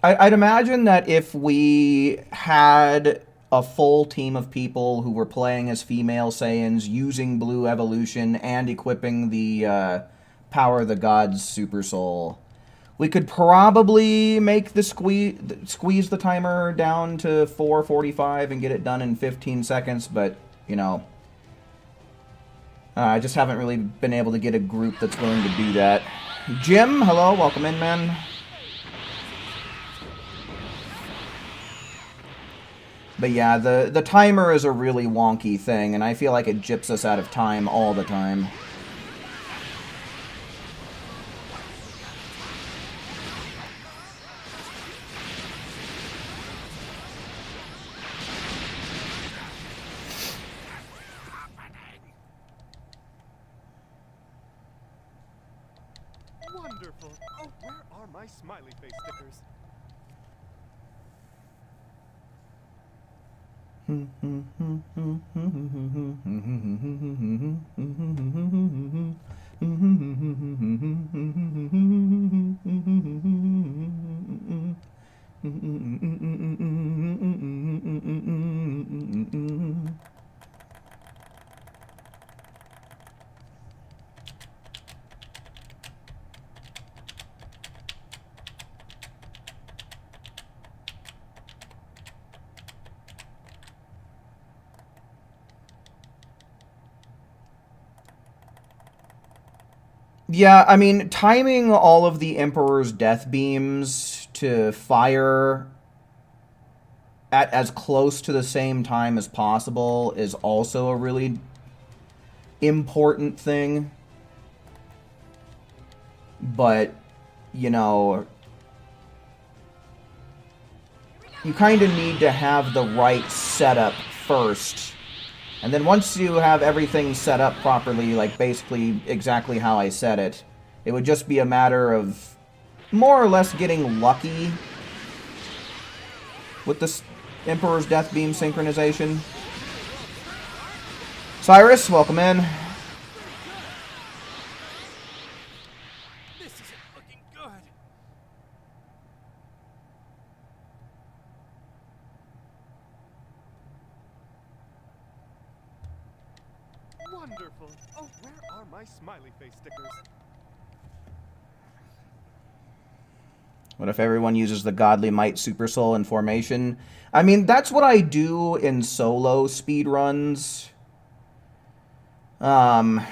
I'd imagine that if we had a full team of people who were playing as female Saiyans, using Blue Evolution, and equipping the Power of the Gods Super Soul, we could probably make the squeeze the timer down to 4:45 and get it done in 15 seconds, but, you know, I just haven't really been able to get a group that's willing to do that. Jim, hello, welcome in, man. But yeah, the timer is a really wonky thing, and I feel like it gyps us out of time all the time. Wonderful. Oh, where are my smiley face stickers? Yeah, I mean, timing all of the Emperor's death beams to fire at as close to the same time as possible is also a really important thing. But, you know, you kind of need to have the right setup first. And then once you have everything set up properly, like basically exactly how I said it, it would just be a matter of more or less getting lucky with this Emperor's Death Beam synchronization. Cyrus, welcome in. This isn't looking good. Wonderful. Oh, where are my smiley face stickers? What if everyone uses the Godly Might Super Soul in formation? I mean, that's what I do in solo speedruns. But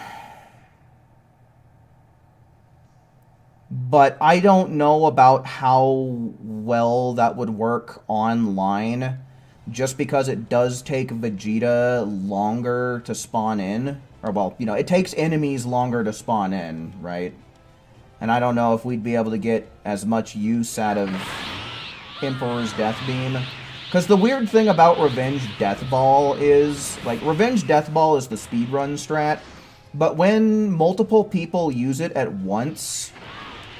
I don't know about how well that would work online, just because it does take Vegeta longer to spawn in. Or, well, you know, it takes enemies longer to spawn in, right? And I don't know if we'd be able to get as much use out of Emperor's Death Beam. Because the weird thing about Revenge Death Ball is, like, Revenge Death Ball is the speedrun strat, but when multiple people use it at once,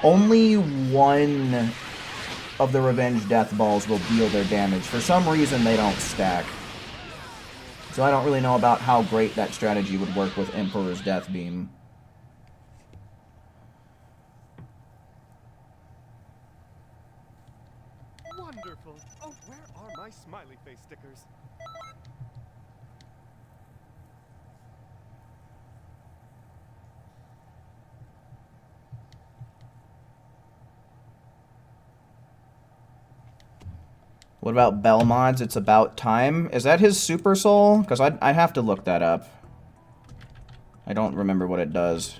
only one of the Revenge Death Balls will deal their damage. For some reason, they don't stack. So I don't really know about how great that strategy would work with Emperor's Death Beam. Wonderful. Oh, where are my smiley face stickers? What about Belmont's It's About Time? Is that his Super Soul? Because I have to look that up. I don't remember what it does.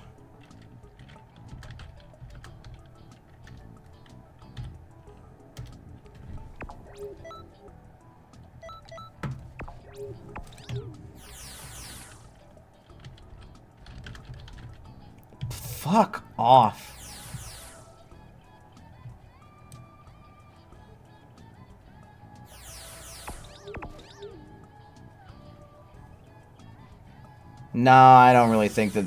Fuck off. No, I don't really think that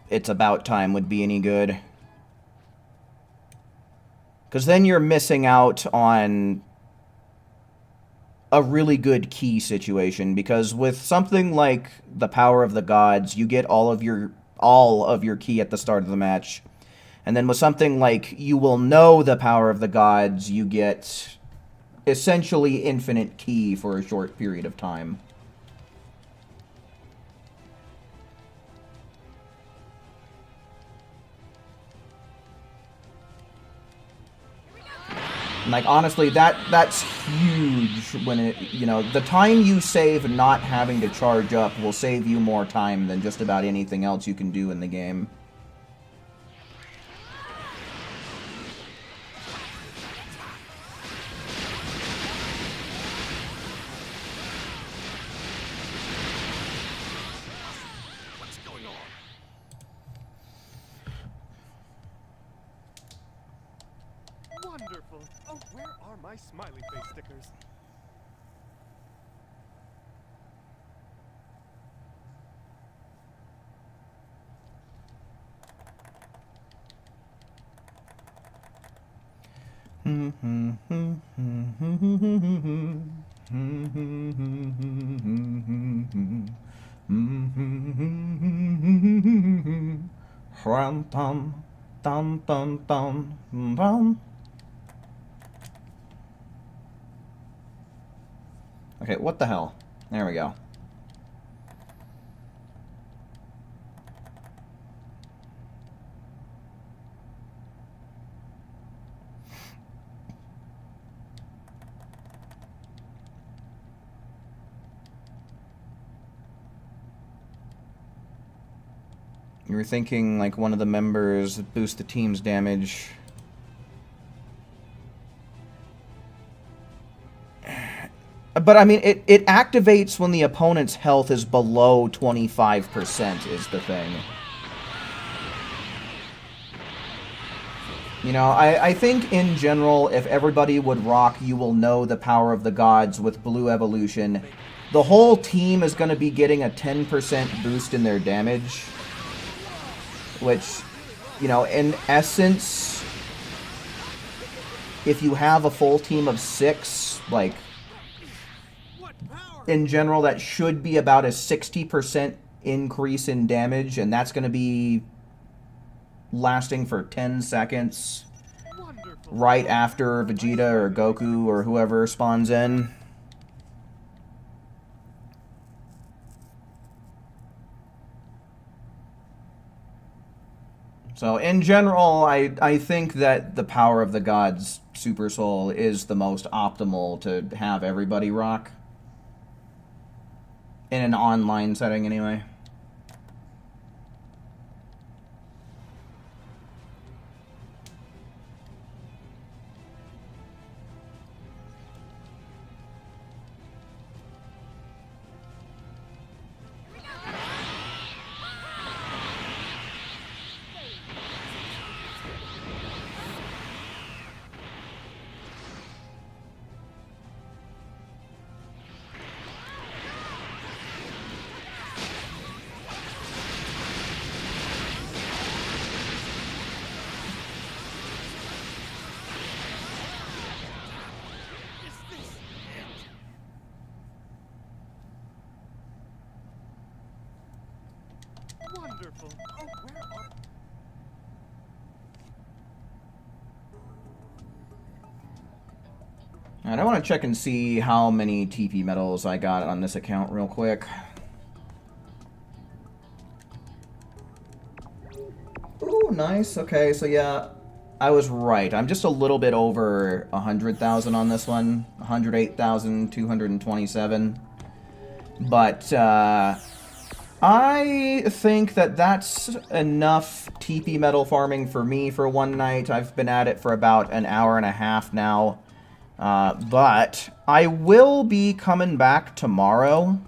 It's About Time would be any good. Because then you're missing out on a really good key situation. Because with something like the Power of the Gods, you get all of your key at the start of the match. And then with something like You Will Know the Power of the Gods, you get essentially infinite key for a short period of time. Like, honestly, that's huge when it, you know, the time you save not having to charge up will save you more time than just about anything else you can do in the game. Wonderful. Oh, where are my smiley face stickers? Okay, what the hell? There we go. You were thinking, like, one of the members boost the team's damage. But, I mean, it activates when the opponent's health is below 25% is the thing. You know, I think, in general, if everybody would rock You Will Know the Power of the Gods with Blue Evolution, the whole team is going to be getting a 10% boost in their damage. Which, you know, in essence, if you have a full team of 6, like, in general, that should be about a 60% increase in damage, and that's going to be lasting for 10 seconds right after Vegeta or Goku or whoever spawns in. So, in general, I think that the Power of the Gods Super Soul is the most optimal to have everybody rock. In an online setting, anyway. Wonderful. Oh, where are... Alright, I want to check and see how many TP medals I got on this account real quick. Ooh, nice. Okay, so yeah, I was right. I'm just a little bit over 100,000 on this one. 108,227. But, I think that that's enough TP metal farming for me for one night. I've been at it for about an hour and a half now. But I will be coming back tomorrow.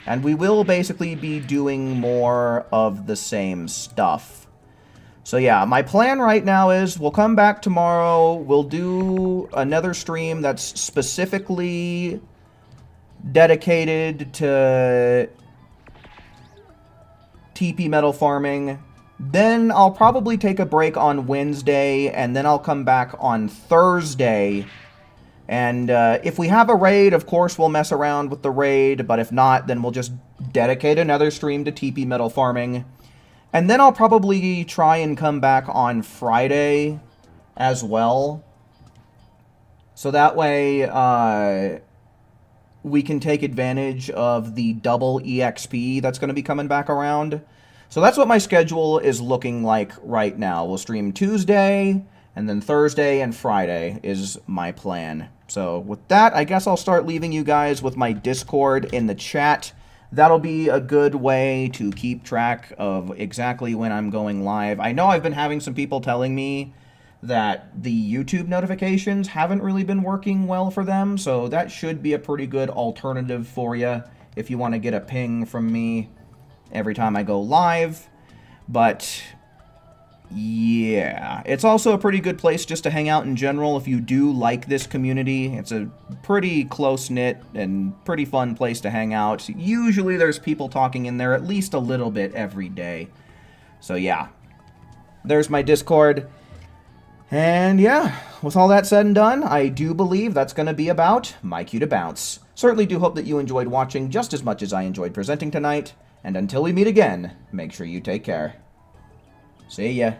And we will basically be doing more of the same stuff. So yeah, my plan right now is we'll come back tomorrow. We'll do another stream that's specifically dedicated to TP metal farming. Then I'll probably take a break on Wednesday, and then I'll come back on Thursday. And if we have a raid, of course, we'll mess around with the raid. But if not, then we'll just dedicate another stream to TP metal farming. And then I'll probably try and come back on Friday as well. So that way, we can take advantage of the double EXP that's going to be coming back around. So that's what my schedule is looking like right now. We'll stream Tuesday, and then Thursday and Friday is my plan. So with that, I guess I'll start leaving you guys with my Discord in the chat. That'll be a good way to keep track of exactly when I'm going live. I know I've been having some people telling me that the YouTube notifications haven't really been working well for them, so that should be a pretty good alternative for you if you want to get a ping from me every time I go live. But yeah, it's also a pretty good place just to hang out in general if you do like this community. It's a pretty close-knit and pretty fun place to hang out. Usually there's people talking in there at least a little bit every day. So yeah, there's my Discord. And yeah, with all that said and done, I do believe that's going to be about my cue to bounce. Certainly do hope that you enjoyed watching just as much as I enjoyed presenting tonight. And until we meet again, make sure you take care. See ya.